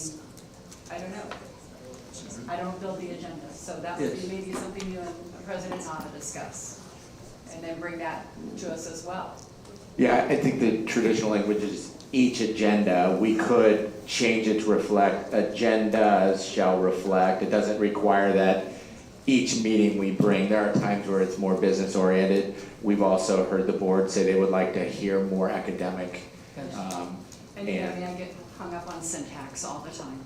I don't know. I don't build the agenda, so that would be maybe something you and President Nava discuss, and then bring that to us as well. Yeah, I think the traditional language is each agenda. We could change it to reflect agendas shall reflect. It doesn't require that each meeting we bring. There are times where it's more business oriented. We've also heard the board say they would like to hear more academic. And you know, I get hung up on syntax all the time.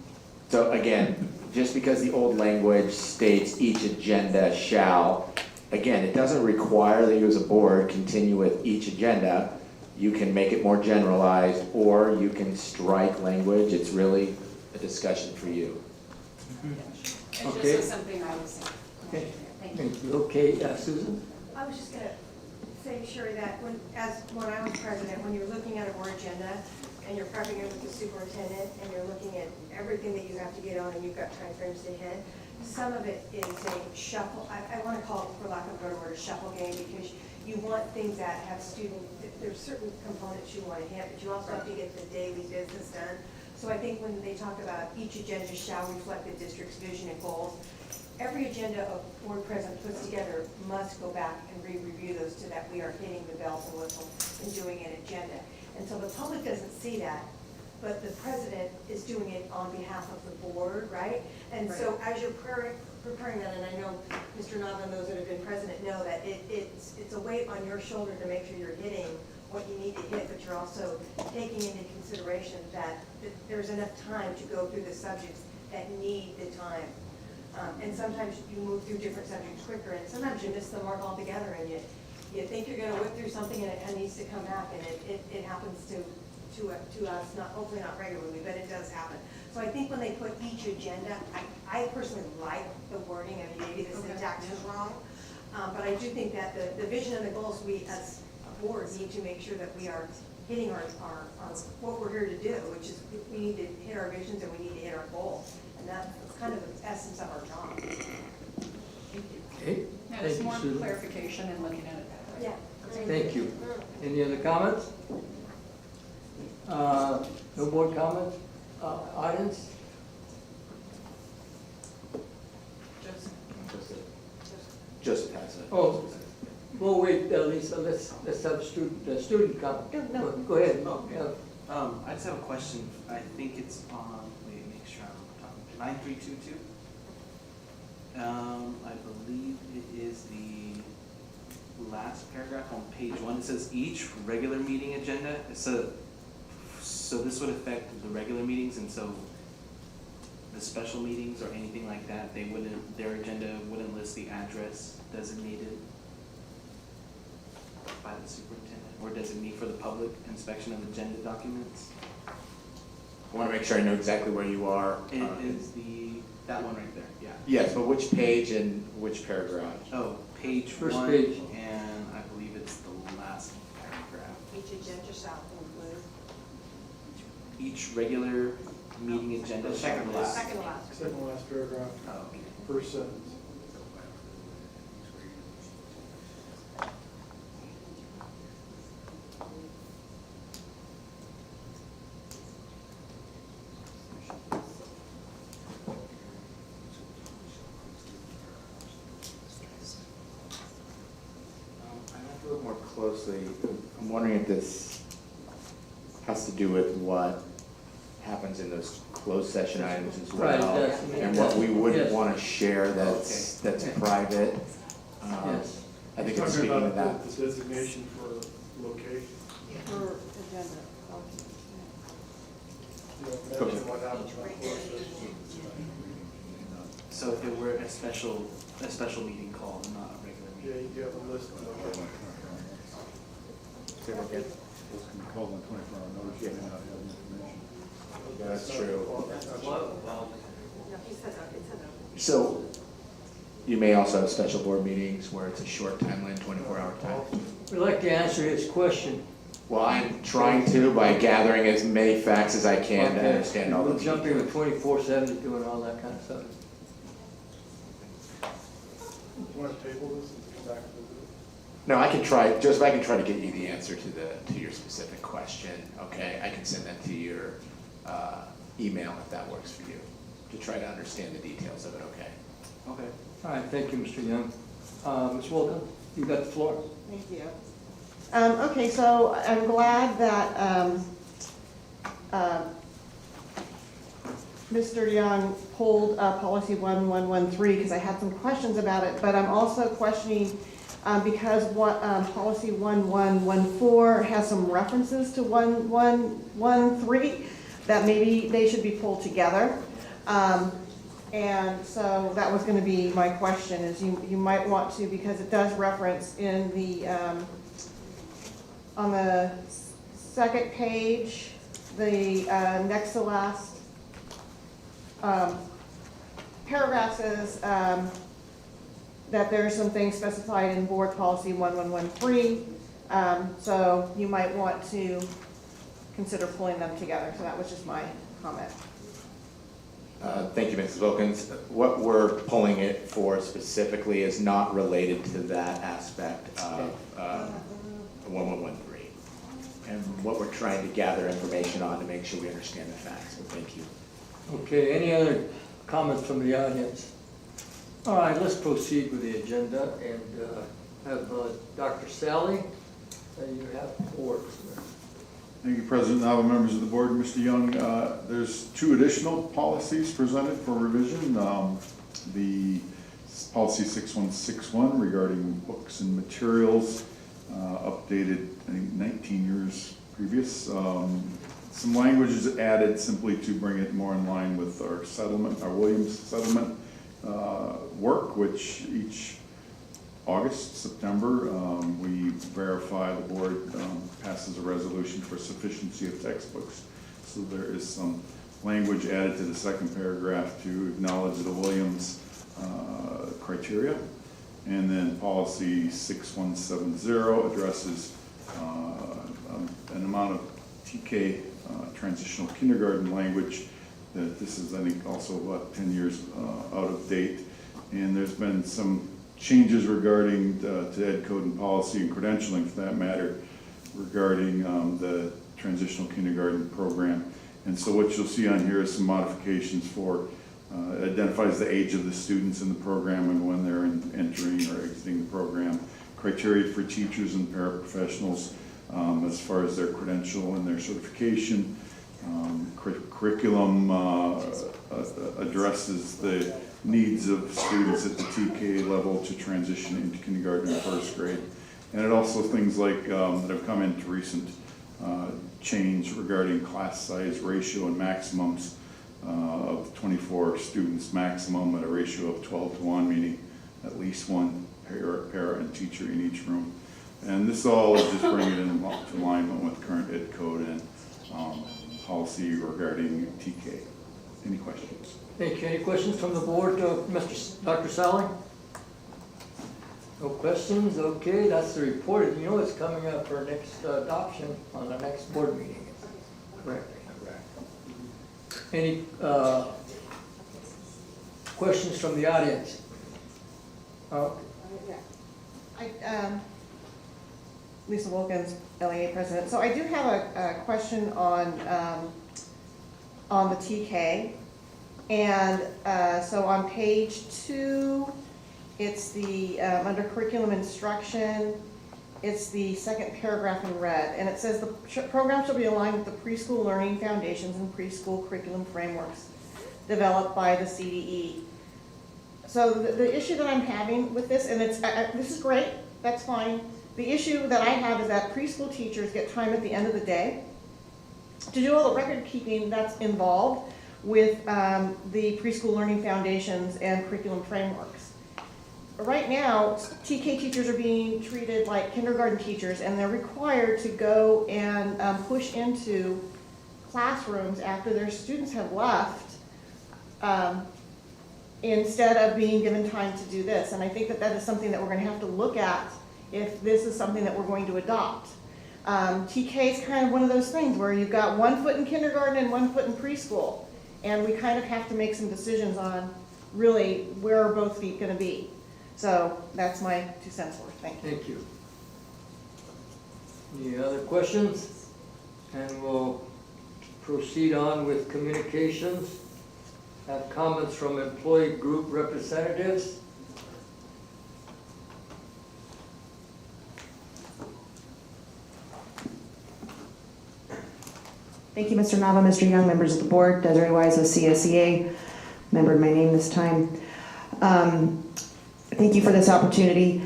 So again, just because the old language states each agenda shall, again, it doesn't require that you as a board continue with each agenda. You can make it more generalized, or you can strike language. It's really a discussion for you. It's Okay. just something I was saying. Okay. Thank you. Okay, Susan? I was just gonna say, Sherry, that when I was president, when you're looking at a board agenda and you're prepping it with the superintendent and you're looking at everything that you have to get on and you've got timeframes to hit, some of it is a shuffle, I wanna call it, for lack of a better word, a shuffle game, because you want things that have there's certain components you wanna hit, but you also have to get the daily business done. So I think when they talk about each agenda shall reflect the district's vision and goals, every agenda a board president puts together must go back and re-review those so that we are hitting the bells and whistles and doing an agenda. And so the public doesn't see that, but the president is doing it on behalf of the board, right? And so as you're preparing that, and I know Mr. Nava and those that have been president know that it's a weight on your shoulder to make sure you're hitting what you need to hit, but you're also taking into consideration that there's enough time to go through the subjects that need the time. And sometimes you move through different subjects quicker, and sometimes you miss the mark altogether, and you think you're gonna whip through something and it needs to come back, and it happens to us, hopefully not regularly, but it does happen. So I think when they put each agenda, I personally like the wording, and maybe the syntax is wrong, but I do think that the vision and the goals we as a board need to make sure that we are hitting our what we're here to do, which is we need to hit our visions and we need to hit our goals, and that's kind of the essence of our job. Thank you. Okay. Now, Thank there's you, more Susan. clarification and looking at it that way. Yeah. Thank you. Any other comments? No more comments? Audience? Joseph has it. Oh, well, wait, Lisa, let's have student comment. No. Go ahead. I just have a question. I think it's on, wait, make sure I'm talking, 9322. I believe it is the last paragraph on page 1. It says each regular meeting agenda. So this would affect the regular meetings, and so the special meetings or anything like that, their agenda wouldn't list the address designated by the superintendent, or designate for the public inspection of agenda documents. I want to make sure I know exactly where you are. It is that one right there, yeah. Yes, but which page and which paragraph? Oh, page First 1, page. and I believe it's the last paragraph. Each agenda shall include. Each regular meeting agenda. Second to last. Second to last. Second to last paragraph, Oh, okay. first sentence. I have to look more closely. I'm wondering if this has to do with what happens in those closed session items as well. Right, that's- And what we wouldn't yes. want to share that's private. Yes. I think it's Talking speaking about of that. the designation for location. For agenda. You know, mention what happens in closed session. So if it were a special meeting call, not a regular Yeah, meeting. you have a list of them. Say that again. Those can be called on 24-hour notice, you may not have information. Yeah, that's true. No, he said that, it said that. So you may also have special board meetings where it's a short timeline, 24-hour time. We'd like to answer his question. Well, I'm trying to by gathering as many facts as I can to understand all the We're jumping details. with 24/7 doing all that kind of stuff. You want to table this and come back and visit it? No, I can try, Joseph, I can try to get you the answer to your specific question, okay? I can send that to your email if that works for you, to try to understand the details of it, okay? Okay. All right, thank you, Mr. Young. Ms. Wilkins, you got the floor. Thank you. Okay, so I'm glad that Mr. Young pulled policy 1113 because I had some questions about it, but I'm also questioning because what policy 1114 has some references to 1113 that maybe they should be pulled together. And so that was going to be my question, is you might want to, because it does reference in the on the second page, the next to last paragraph says that there are some things specified in board policy 1113. So you might want to consider pulling them together. So that was just my comment. Thank you, Mrs. Wilkins. What we're pulling it for specifically is not related to that aspect of 1113. And what we're trying to gather information on to make sure we understand the facts. So thank you. Okay, any other comments from the audience? All right, let's proceed with the agenda and have Dr. Sally, you have 4. Thank you, President Nava, members of the board. Mr. Young, there's 2 additional policies presented for revision. The policy 6161 regarding books and materials, updated, I think, 19 years previous. Some language is added simply to bring it more in line with our settlement, our Williams settlement work, which each August, September, we verify, the board passes a resolution for sufficiency of textbooks. So there is some language added to the second paragraph to acknowledge the Williams criteria. And then policy 6170 addresses an amount of TK transitional kindergarten language that this is, I think, also about 10 years out of date. And there's been some changes regarding to ed code and policy and credentialing, for that matter, regarding the transitional kindergarten program. And so what you'll see on here is some modifications for identifies the age of the students in the program and when they're entering or exiting the program, criteria for teachers and paraprofessionals as far as their credential and their certification. Curriculum addresses the needs of students at the TK level to transition into kindergarten and first grade. And it also things like that have come into recent change regarding class size ratio and maximums of 24 students maximum at a ratio of 12:1, meaning at least one para and teacher in each room. And this all is just bringing it into alignment with current ed code and policy regarding TK. Any questions? Thank you. Any questions from the board, Dr. Sally? No questions? Okay, that's the report. You know it's coming up for next adoption on the next board meeting. Correct. Any questions from the audience? Lisa Wilkins, LEA president. So I do have a question on the TK. And so on page 2, it's the, under curriculum instruction, it's the second paragraph in red. And it says the program shall be aligned with the preschool learning foundations and preschool curriculum frameworks developed by the CDE. So the issue that I'm having with this, and it's this is great, that's fine. The issue that I have is that preschool teachers get time at the end of the day to do all the record keeping that's involved with the preschool learning foundations and curriculum frameworks. Right now, TK teachers are being treated like kindergarten teachers, and they're required to go and push into classrooms after their students have left instead of being given time to do this. And I think that that is something that we're going to have to look at if this is something that we're going to adopt. TK is kind of one of those things where you've got one foot in kindergarten and one foot in preschool. And we kind of have to make some decisions on really where are both feet going to be. So that's my 2 cents worth. Thank you. Thank you. Any other questions? And we'll proceed on with communications. Have comments from employee group representatives. Thank you, Mr. Nava, Mr. Young, members of the board, Desiree Wise with CSEA, remembered my name this time. Thank you for this opportunity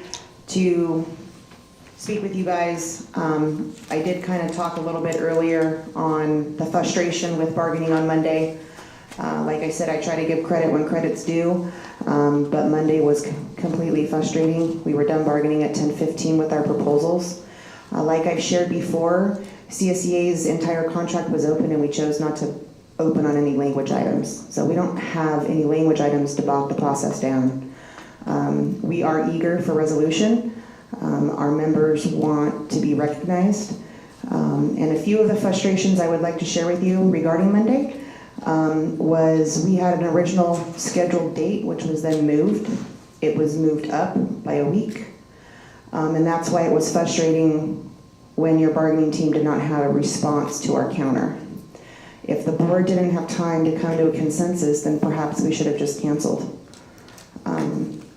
to speak with you guys. I did kind of talk a little bit earlier on the frustration with bargaining on Monday. Like I said, I try to give credit when credit's due, but Monday was completely frustrating. We were done bargaining at 10:15 with our proposals. Like I've shared before, CSEA's entire contract was open and we chose not to open on any language items. So we don't have any language items to bog the process down. We are eager for resolution. Our members want to be recognized. And a few of the frustrations I would like to share with you regarding Monday was we had an original scheduled date, which was then moved. It was moved up by a week. And that's why it was frustrating when your bargaining team did not have a response to our counter. If the board didn't have time to come to a consensus, then perhaps we should have just canceled.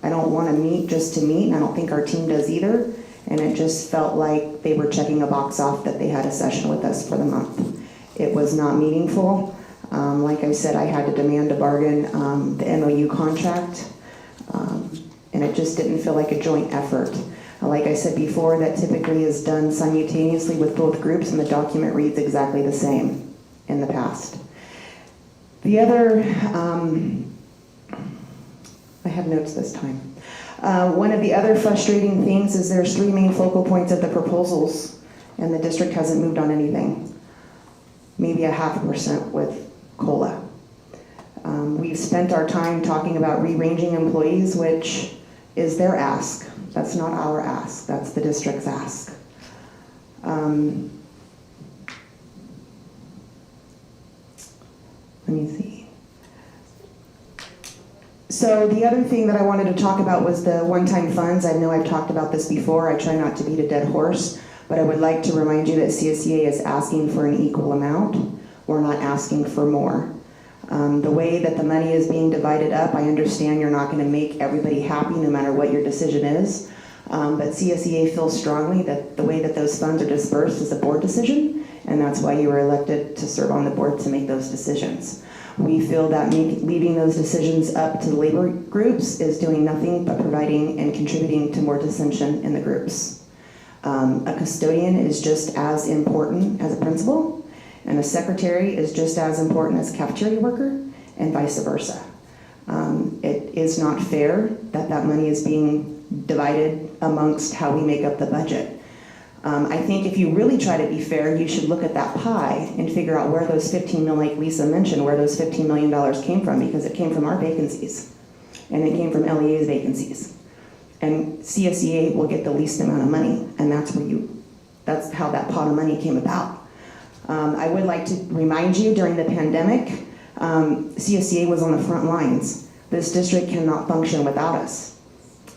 I don't want to meet just to meet, and I don't think our team does either. And it just felt like they were checking a box off that they had a session with us for the month. It was not meaningful. Like I said, I had to demand a bargain the MOU contract, and it just didn't feel like a joint effort. Like I said before, that typically is done simultaneously with both groups, and the document reads exactly the same in the past. The other, I have notes this time. One of the other frustrating things is there's 3 main focal points of the proposals, and the district hasn't moved on anything. Maybe 0.5% with COLA. We've spent our time talking about rearranging employees, which is their ask. That's not our ask, that's the district's ask. Let me see. So the other thing that I wanted to talk about was the one-time funds. I know I've talked about this before. I try not to beat a dead horse, but I would like to remind you that CSEA is asking for an equal amount. We're not asking for more. The way that the money is being divided up, I understand you're not going to make everybody happy no matter what your decision is, but CSEA feels strongly that the way that those funds are dispersed is a board decision, and that's why you were elected to serve on the board to make those decisions. We feel that leaving those decisions up to the labor groups is doing nothing but providing and contributing to more dissension in the groups. A custodian is just as important as a principal, and a secretary is just as important as a cafeteria worker, and vice versa. It is not fair that that money is being divided amongst how we make up the budget. I think if you really try to be fair, you should look at that pie and figure out where those 15 million, like Lisa mentioned, where those $15 million came from, because it came from our vacancies, and it came from LEA's vacancies. And CSEA will get the least amount of money, and that's how that pot of money came about. I would like to remind you, during the pandemic, CSEA was on the front lines. This district cannot function without us.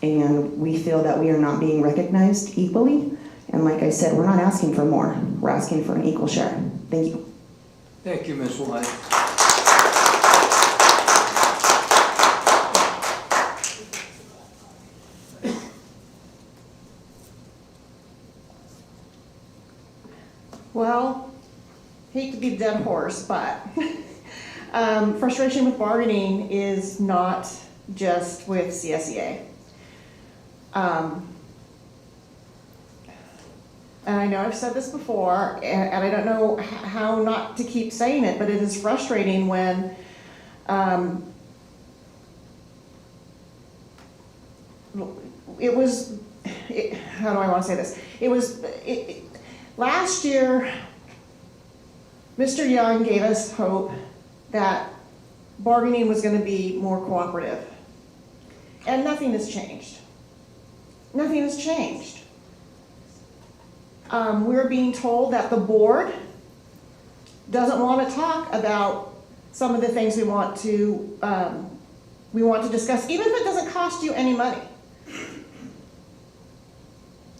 And we feel that we are not being recognized equally. And like I said, we're not asking for more. We're asking for an equal share. Thank you. Thank you, Ms. White. Well, hate to be the dead horse, but frustration with bargaining is not just with CSEA. And I know I've said this before, and I don't know how not to keep saying it, but it is frustrating when how do I want to say this? Last year, Mr. Young gave us hope that bargaining was going to be more cooperative. And nothing has changed. Nothing has changed. We're being told that the board doesn't want to talk about some of the things we want to discuss, even if it doesn't cost you any money.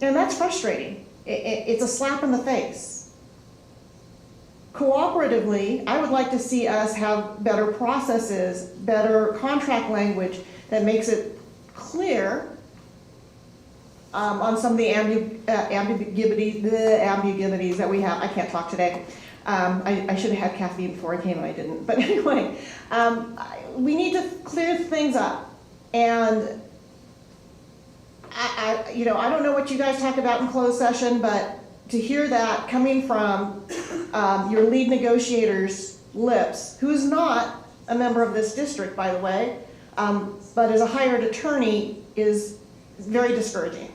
And that's frustrating. It's a slap in the face. Cooperatively, I would like to see us have better processes, better contract language that makes it clear on some of the ambiguities that we have. I can't talk today. I should have had caffeine before I came and I didn't. But anyway, we need to clear things up. And I don't know what you guys talk about in closed session, but to hear that coming from your lead negotiator's lips, who is not a member of this district, by the way, but is a hired attorney, is very discouraging.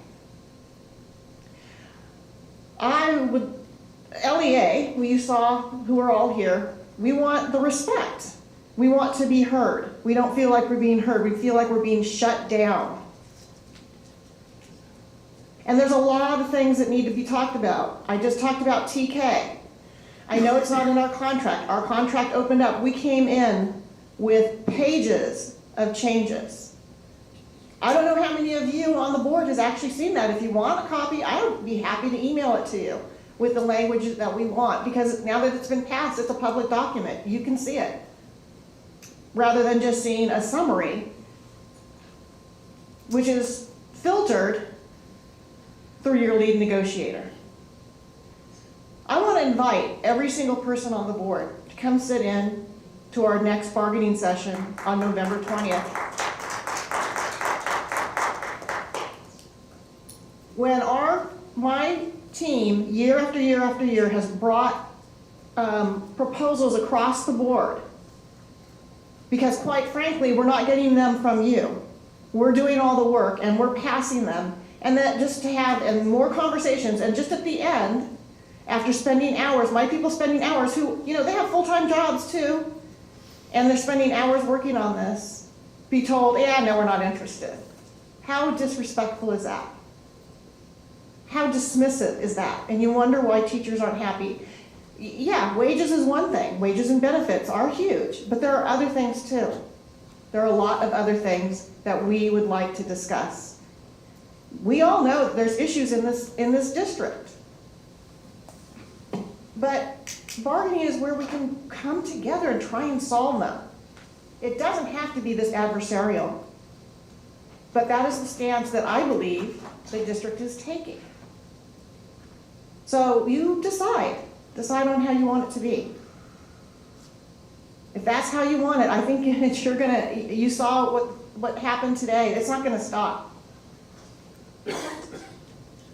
LEA, who you saw, who are all here, we want the respect. We want to be heard. We don't feel like we're being heard. We feel like we're being shut down. And there's a lot of things that need to be talked about. I just talked about TK. I know it's not in our contract. Our contract opened up. We came in with pages of changes. I don't know how many of you on the board has actually seen that. If you want a copy, I would be happy to email it to you with the language that we want, because now that it's been passed, it's a public document. You can see it, rather than just seeing a summary, which is filtered through your lead negotiator. I want to invite every single person on the board to come sit in to our next bargaining session on November 20th. When my team, year after year after year, has brought proposals across the board, because quite frankly, we're not getting them from you. We're doing all the work and we're passing them, and that just to have more conversations, and just at the end, after spending hours, my people spending hours who, they have full-time jobs too, and they're spending hours working on this, be told, yeah, no, we're not interested. How disrespectful is that? How dismissive is that? And you wonder why teachers aren't happy. Yeah, wages is one thing. Wages and benefits are huge, but there are other things too. There are a lot of other things that we would like to discuss. We all know that there's issues in this district. But bargaining is where we can come together and try and solve them. It doesn't have to be this adversarial. But that is the stance that I believe the district is taking. So you decide on how you want it to be. If that's how you want it, I think you saw what happened today. It's not gonna stop.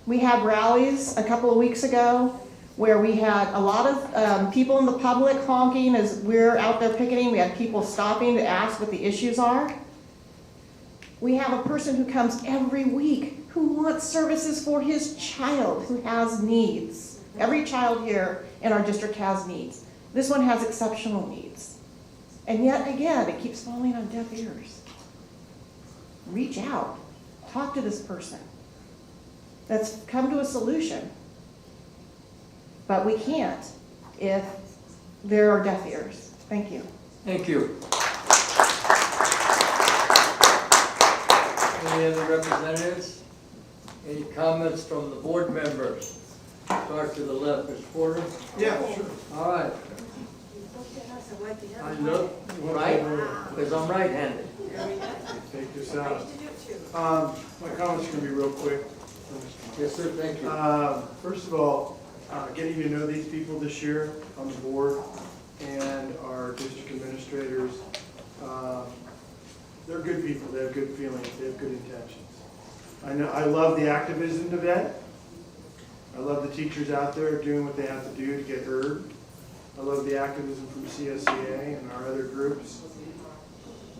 We had rallies a couple of weeks ago where we had a lot of people in the public honking as we're out there picketing. We had people stopping to ask what the issues are. We have a person who comes every week who wants services for his child who has needs. Every child here in our district has needs. This one has exceptional needs. And yet again, it keeps falling on deaf ears. Reach out, talk to this person. Let's come to a solution. But we can't if there are deaf ears. Thank you. Thank you. Any other representatives? Any comments from the board members? Start to the left, Mr. Porter. Yeah, sure. All right. I look right, because I'm right-handed. Take this out. My comments are going to be real quick. Yes, sir, thank you. First of all, getting to know these people this year on the board and our district administrators, they're good people. They have good feelings. They have good intentions. I love the activism of that. I love the teachers out there doing what they have to do to get heard. I love the activism from CSCA and our other groups.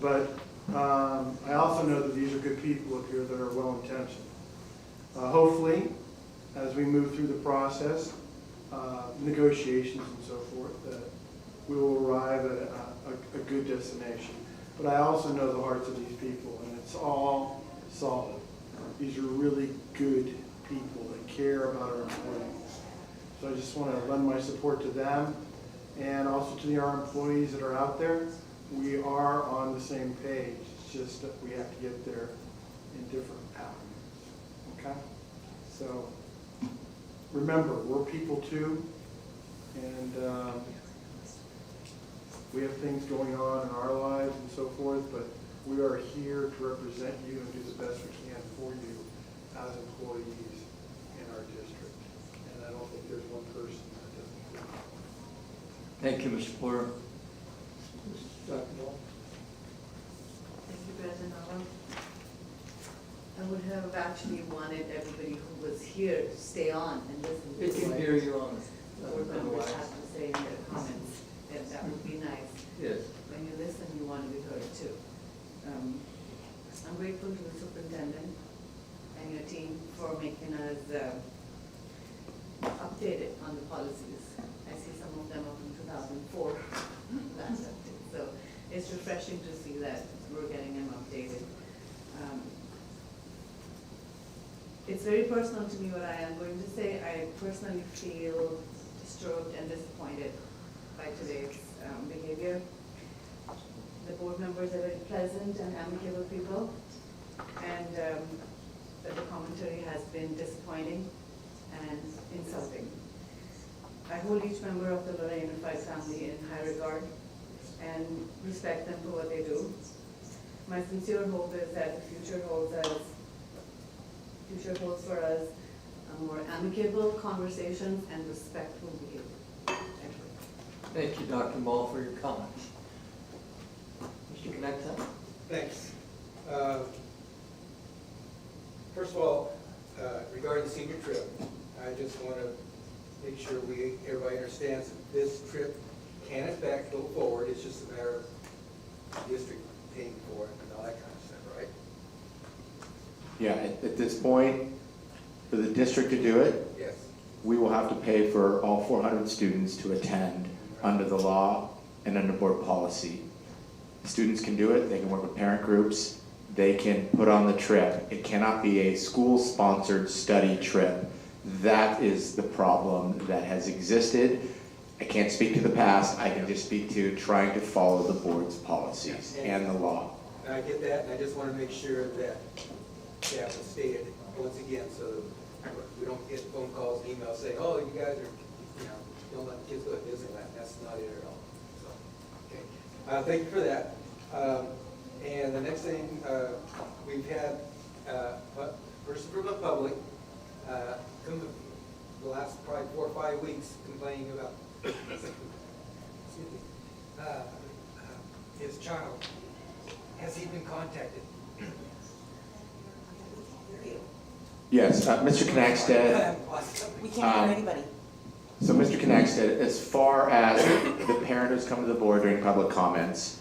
But I also know that these are good people up here that are well-intentioned. Hopefully, as we move through the process, negotiations and so forth, that we will arrive at a good destination. But I also know the hearts of these people, and it's all solid. These are really good people that care about our employees. So I just want to lend my support to them and also to our employees that are out there. We are on the same page. It's just that we have to get there in different avenues. Okay? So, remember, we're people too, and we have things going on in our lives and so forth, but we are here to represent you and do the best we can for you as employees in our district. And I don't think there's one person that doesn't do that. Thank you, Mr. Porter. Dr. Ball? Thank you, President Nava. I would have actually wanted everybody who was here to stay on and listen to It can what hear you on. board members have to say in their comments, and that would be nice. Yes. When you listen, you want to be heard too. I'm grateful to the superintendent and your team for making us updated on the policies. I see some of them are from 2004, last update. So it's refreshing to see that we're getting them updated. It's very personal to me what I am going to say. I personally feel disturbed and disappointed by today's behavior. The board members are very pleasant and amicable people, and but the commentary has been disappointing and insulting. I hold each member of the Lodi Unified family in high regard and respect them for what they do. My sincere hope is that the future holds for us more amicable conversations and respectful behavior. Thank you, Dr. Ball, for your comments. Mr. Connecta? Thanks. First of all, regarding the senior trip, I just want to make sure everybody understands that this trip can in fact go forward. It's just a matter of the district paying for it and all that kind of stuff, right? Yeah, at this point, for the district to do it, Yes. we will have to pay for all 400 students to attend under the law and under board policy. Students can do it, they can work with parent groups, they can put on the trip. It cannot be a school-sponsored study trip. That is the problem that has existed. I can't speak to the past, I can just speak to trying to follow the board's policies and the law. And I get that, and I just want to make sure that staff is stated once again, so we don't get phone calls, emails saying, oh, you guys are, don't let the kids go to Disneyland. That's not it at all. So, okay. Thank you for that. And the next thing, we've had person from the public come the last probably 4 or 5 weeks complaining about his child. Has he been contacted? Yes, Mr. Knackstead. We can't hear anybody. So Mr. Knackstead, as far as the parent who's come to the board during public comments,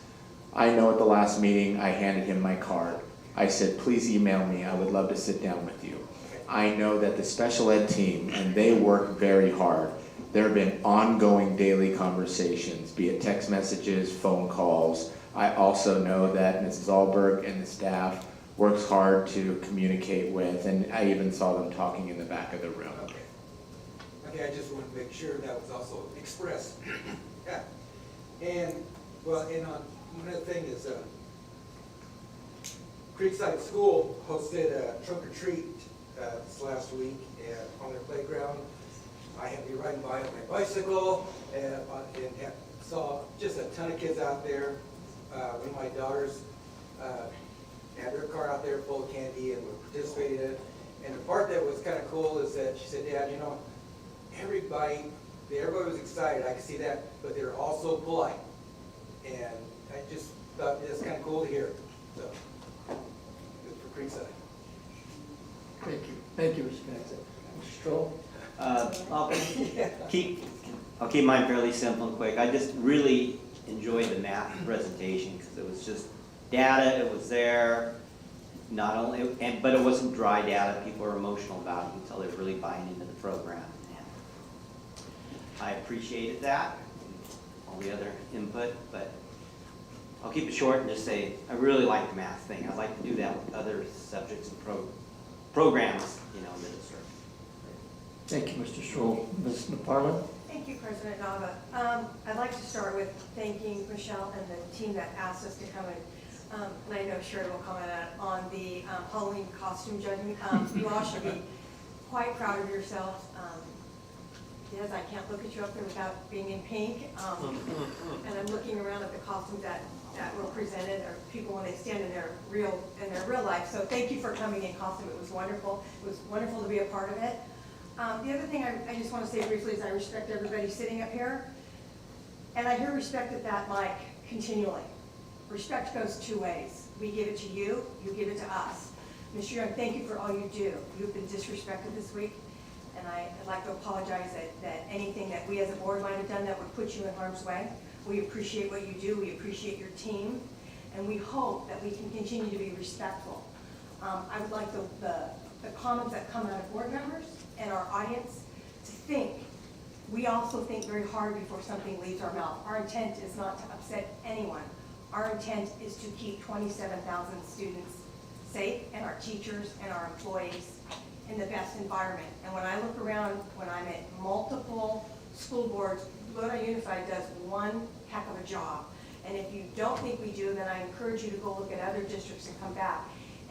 I know at the last meeting I handed him my card. I said, please email me, I would love to sit down with you. I know that the special ed team, and they work very hard. There have been ongoing daily conversations, be it text messages, phone calls. I also know that Mrs. Alberg and the staff works hard to communicate with, and I even saw them talking in the back of the room. Okay. Okay, I just wanted to make sure that was also expressed. Yeah. And, well, and another thing is, Creekside School hosted a trunk or treat this last week on their playground. I had to be riding by on my bicycle and saw just a ton of kids out there. One of my daughters had her car out there full of candy and participated in it. And the part that was kind of cool is that she said, Dad, everybody was excited, I could see that, but they were also polite. And I just thought it was kind of cool to hear. So, good for Creekside. Thank you. Thank you, Mr. Knackstead. Mr. Stroll? I'll keep mine fairly simple and quick. I just really enjoyed the math presentation because it was just data, it was there, not only, but it wasn't dry data. People are emotional about it until they're really buying into the program. And I appreciated that, all the other input, but I'll keep it short and just say I really like the math thing. I'd like to do that with other subjects and programs, in the district. Thank you, Mr. Stroll. Ms. McFarland? Thank you, President Nava. I'd like to start with thanking Michelle and the team that asked us to come and I know Sherry will comment on the Halloween costume judging. You all should be quite proud of yourselves. Yes, I can't look at you up there without being in pink. And I'm looking around at the costumes that were presented, or people when they stand in their real life. So thank you for coming in costume. It was wonderful. It was wonderful to be a part of it. The other thing I just want to say briefly is I respect everybody sitting up here. And I hear respect at that mic continually. Respect goes two ways. We give it to you, you give it to us. Mr. Young, thank you for all you do. You've been disrespected this week. And I'd like to apologize that anything that we as a board might have done that would put you in harm's way. We appreciate what you do, we appreciate your team, and we hope that we can continue to be respectful. I would like the comments that come out of board members and our audience to think. We also think very hard before something leaves our mouth. Our intent is not to upset anyone. Our intent is to keep 27,000 students safe, and our teachers and our employees in the best environment. And when I look around, when I'm at multiple school boards, Lodi Unified does one heck of a job. And if you don't think we do, then I encourage you to go look at other districts and come back.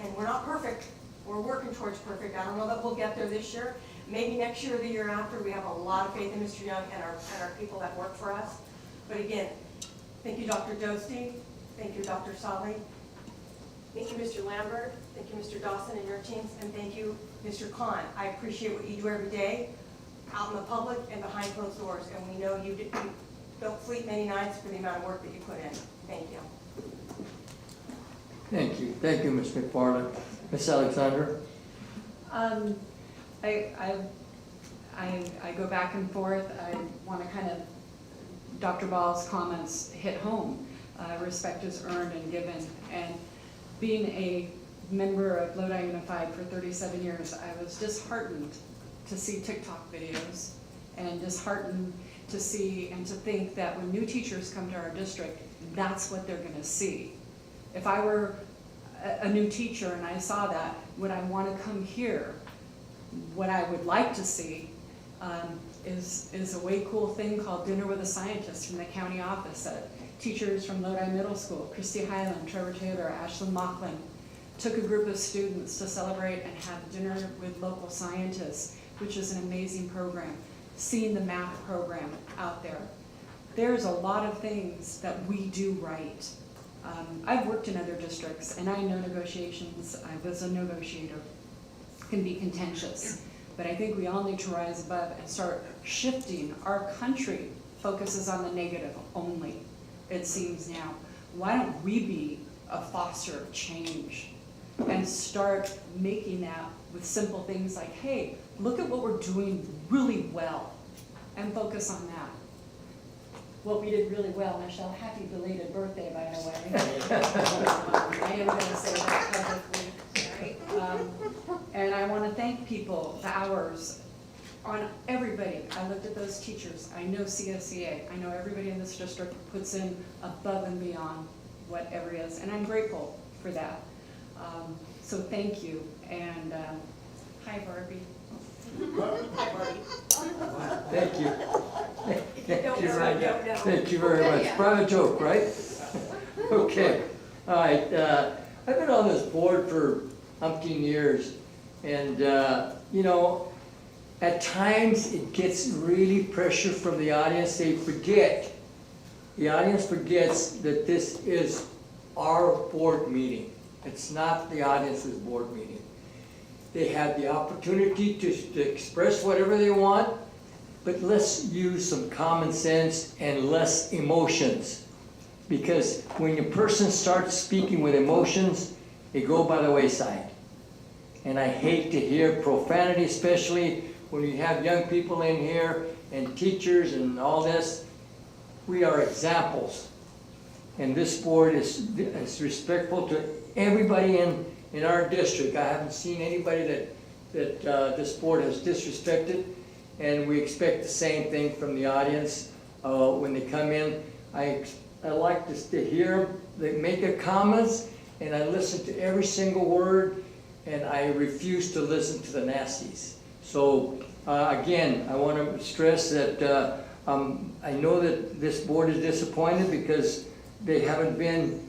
And we're not perfect. We're working towards perfect. I don't know that we'll get there this year. Maybe next year or the year after. We have a lot of faith in Mr. Young and our people that work for us. But again, thank you, Dr. Dosti. Thank you, Dr. Sali. Thank you, Mr. Lambert. Thank you, Mr. Dawson and your teams. And thank you, Mr. Khan. I appreciate what you do every day out in the public and behind closed doors. And we know you don't sleep many nights for the amount of work that you put in. Thank you. Thank you. Thank you, Ms. McFarland. Ms. Alexander? I go back and forth. I want to kind of, Dr. Ball's comments hit home. Respect is earned and given. And being a member of Lodi Unified for 37 years, I was disheartened to see TikTok videos and disheartened to see and to think that when new teachers come to our district, that's what they're going to see. If I were a new teacher and I saw that, would I want to come here? What I would like to see is a way cool thing called Dinner with a Scientist from the county office. Teachers from Lodi Middle School, Christy Highland, Trevor Taylor, Ashlyn Mocklin, took a group of students to celebrate and have dinner with local scientists, which is an amazing program. Seeing the math program out there. There's a lot of things that we do right. I've worked in other districts and I know negotiations, I was a negotiator, can be contentious. But I think we all need to rise above and start shifting. Our country focuses on the negative only, it seems now. Why don't we be a foster of change and start making that with simple things like, hey, look at what we're doing really well and focus on that. What we did really well, Michelle, happy belated birthday, by the way. I am going to say that publicly, right? And I want to thank people, the hours, on everybody. I looked at those teachers. I know CSEA. I know everybody in this district puts in above and beyond whatever it is, and I'm grateful for that. So thank you, and hi, Barbie. Thank you. Thank you very much. Private joke, right? Okay. All right. I've been on this board for umpteen years, and you know, at times it gets really pressure from the audience. They forget. The audience forgets that this is our board meeting. It's not the audience's board meeting. They have the opportunity to express whatever they want, but let's use some common sense and less emotions. Because when a person starts speaking with emotions, they go by the wayside. And I hate to hear profanity, especially when you have young people in here and teachers and all this. We are examples. And this board is respectful to everybody in our district. I haven't seen anybody that this board has disrespected, and we expect the same thing from the audience when they come in. I like to hear them. They make their comments, and I listen to every single word, and I refuse to listen to the nasties. So again, I want to stress that I know that this board is disappointed because they haven't been.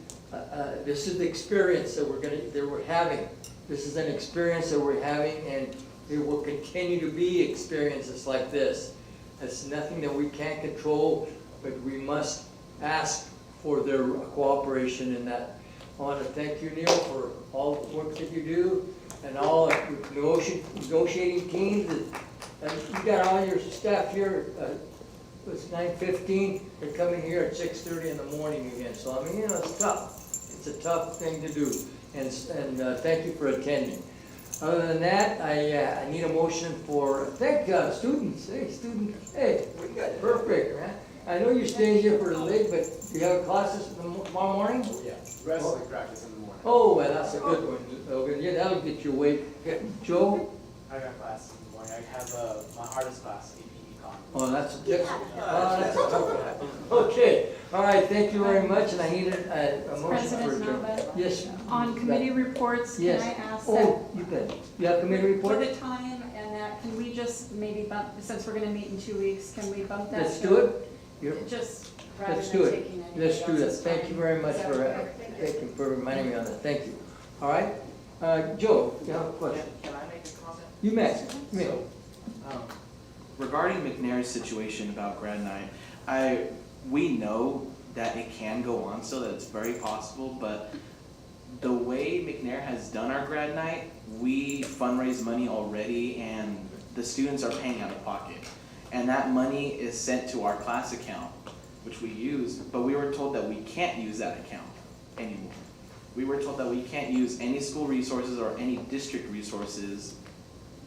This is the experience that we're having. This is an experience that we're having, and There will continue to be experiences like this. It's nothing that we can't control, but we must ask for their cooperation in that. I want to thank you, Neil, for all the work that you do and all the negotiating teams. And you got all your staff here. It's 9:15. They're coming here at 6:30 in the morning again. So I mean, you know, it's tough. It's a tough thing to do. And thank you for attending. Other than that, I need a motion for students. Hey, students. Hey, we got perfect, man. I know you're staying here for the late, but do you have classes tomorrow morning? Oh, yeah. Wrestling practice in the morning. Oh, well, that's a good one. Okay, yeah, that'll get you awake. Joe? I got classes in the morning. I have my hardest class, AP Econ. Oh, that's a tough one. Okay, all right, thank you very much, and I need a motion for President adjournment. Nava? Yes. On committee reports, can Yes. I ask that? Oh, you bet. You have committee report? For the time and that, can we just maybe bump, since we're gonna meet in 2 weeks, can we bump that? Let's to- do it. Yep. Just rather Let's than do it. taking anybody Let's do that. else's Thank time. you very much Is that for, okay? thank you for reminding me on that. Thank you. All right, Joe, you have a question? Can I make a comment? You may. So, regarding McNair's situation about grad night, we know that it can go on still, that it's very possible, but the way McNair has done our grad night, we fundraise money already and the students are paying out of pocket. And that money is sent to our class account, which we use, but we were told that we can't use that account anymore. We were told that we can't use any school resources or any district resources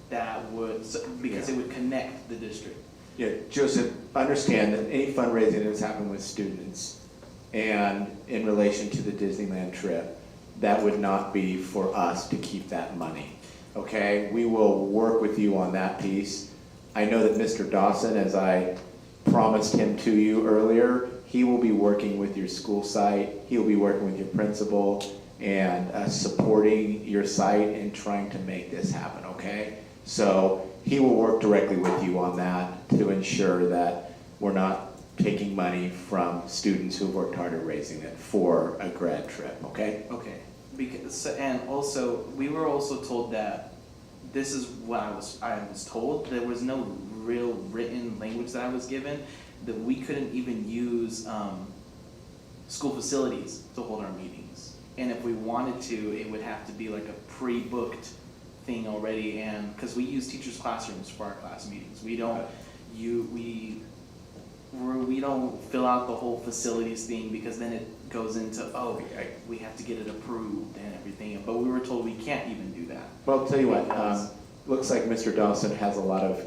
that would, because it would connect the district. Yeah, Joseph, understand that any fundraising that has happened with students and in relation to the Disneyland trip, that would not be for us to keep that money, okay? We will work with you on that piece. I know that Mr. Dawson, as I promised him to you earlier, he will be working with your school site, he'll be working with your principal and supporting your site and trying to make this happen, okay? So he will work directly with you on that to ensure that we're not taking money from students who've worked hard at raising it for a grad trip, okay? Okay, because, and also, we were also told that, this is what I was told, there was no real written language that I was given, that we couldn't even use school facilities to hold our meetings. And if we wanted to, it would have to be like a pre-booked thing already, and, because we use teachers' classrooms for our class meetings. We don't, we don't fill out the whole facilities thing, because then it goes into, oh, we have to get it approved and everything, but we were told we can't even do that. Well, I'll tell you what, looks like Mr. Dawson has a lot of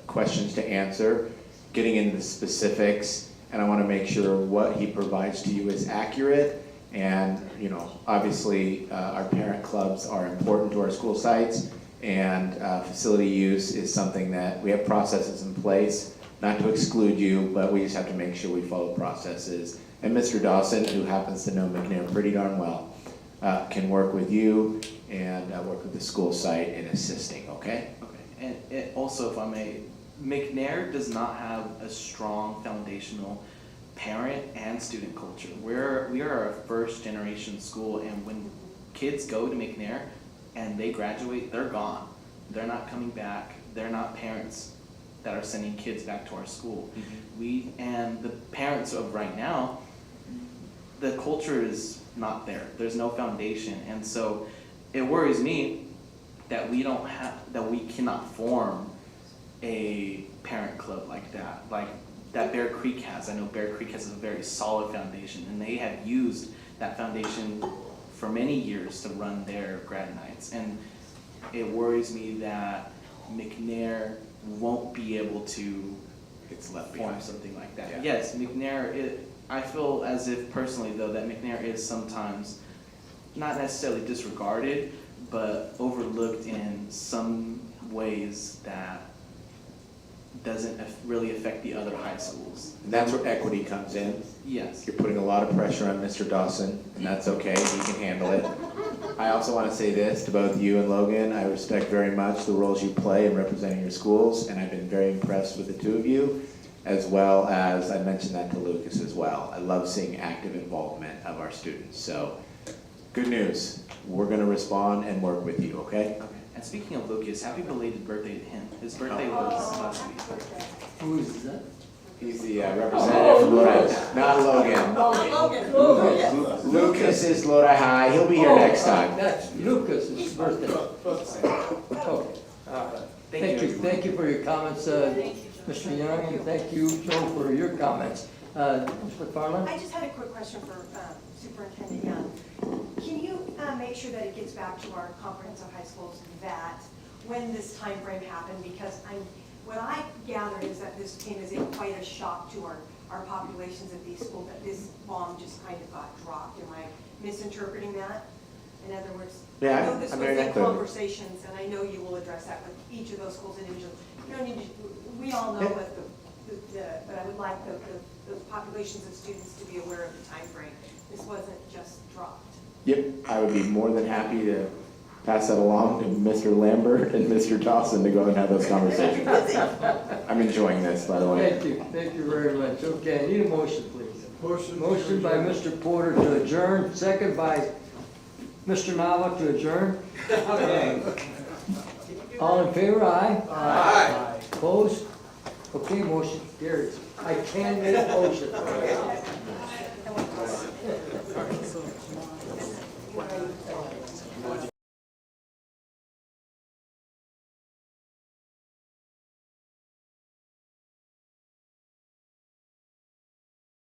questions to answer, getting into the specifics, and I want to make sure what he provides to you is accurate. And, you know, obviously, our parent clubs are important to our school sites, and facility use is something that we have processes in place, not to exclude you, but we just have to make sure we follow processes. And Mr. Dawson, who happens to know McNair pretty darn well, can work with you and work with the school site in assisting, okay? Okay, and it also, if I may, McNair does not have a strong foundational parent and student culture. We are a first generation school, and when kids go to McNair and they graduate, they're gone. They're not coming back. They're not parents that are sending kids back to our school. And the parents of right now, the culture is not there. There's no foundation, and so it worries me that we cannot form a parent club like that Bear Creek has. I know Bear Creek has a very solid foundation, and they have used that foundation for many years to run their grad nights. And it worries me that McNair won't be able to form something like that. Yeah. Yes, McNair, I feel as if personally though that McNair is sometimes not necessarily disregarded, but overlooked in some ways that doesn't really affect the other high schools. That's where equity comes in. Yes. You're putting a lot of pressure on Mr. Dawson, and that's okay, he can handle it. I also want to say this to both you and Logan, I respect very much the roles you play in representing your schools, and I've been very impressed with the two of you, as well as, I mentioned that to Lucas as well. I love seeing active involvement of our students, so good news. We're going to respond and work with you, okay? And speaking of Lucas, happy belated birthday to him. His birthday was last week. Who is that? He's the representative from Lodi, not Logan. Lucas is Lodi High, he'll be here next time. That's Lucas's birthday. Okay, all right. Thank you. Thank you for your comments, Mr. Young, and thank you, Joe, for your comments. Ms. McFarland? I just had a quick question for Superintendent Young. Can you make sure that it gets back to our comprehensive high schools that when this time frame happened, because what I gathered is that this came as quite a shock to our populations at these schools, that this bomb just kind of got dropped. Am I misinterpreting that? In other words, Yeah, I know this I'm was very in clear. conversations, and I know you will address that with each of those schools individually. You don't need to, we all know what but I would like those populations of students to be aware of the time frame. This wasn't just dropped. Yep, I would be more than happy to pass that along to Mr. Lambert and Mr. Dawson to go and have those conversations. I'm enjoying this, by the way. Thank you very much. Okay, I need a motion, please. Motion by Mr. Porter to adjourn, second by Mr. Nava to adjourn. All in favor, aye? Aye. Opposed? Okay, motion carries. I can make a motion.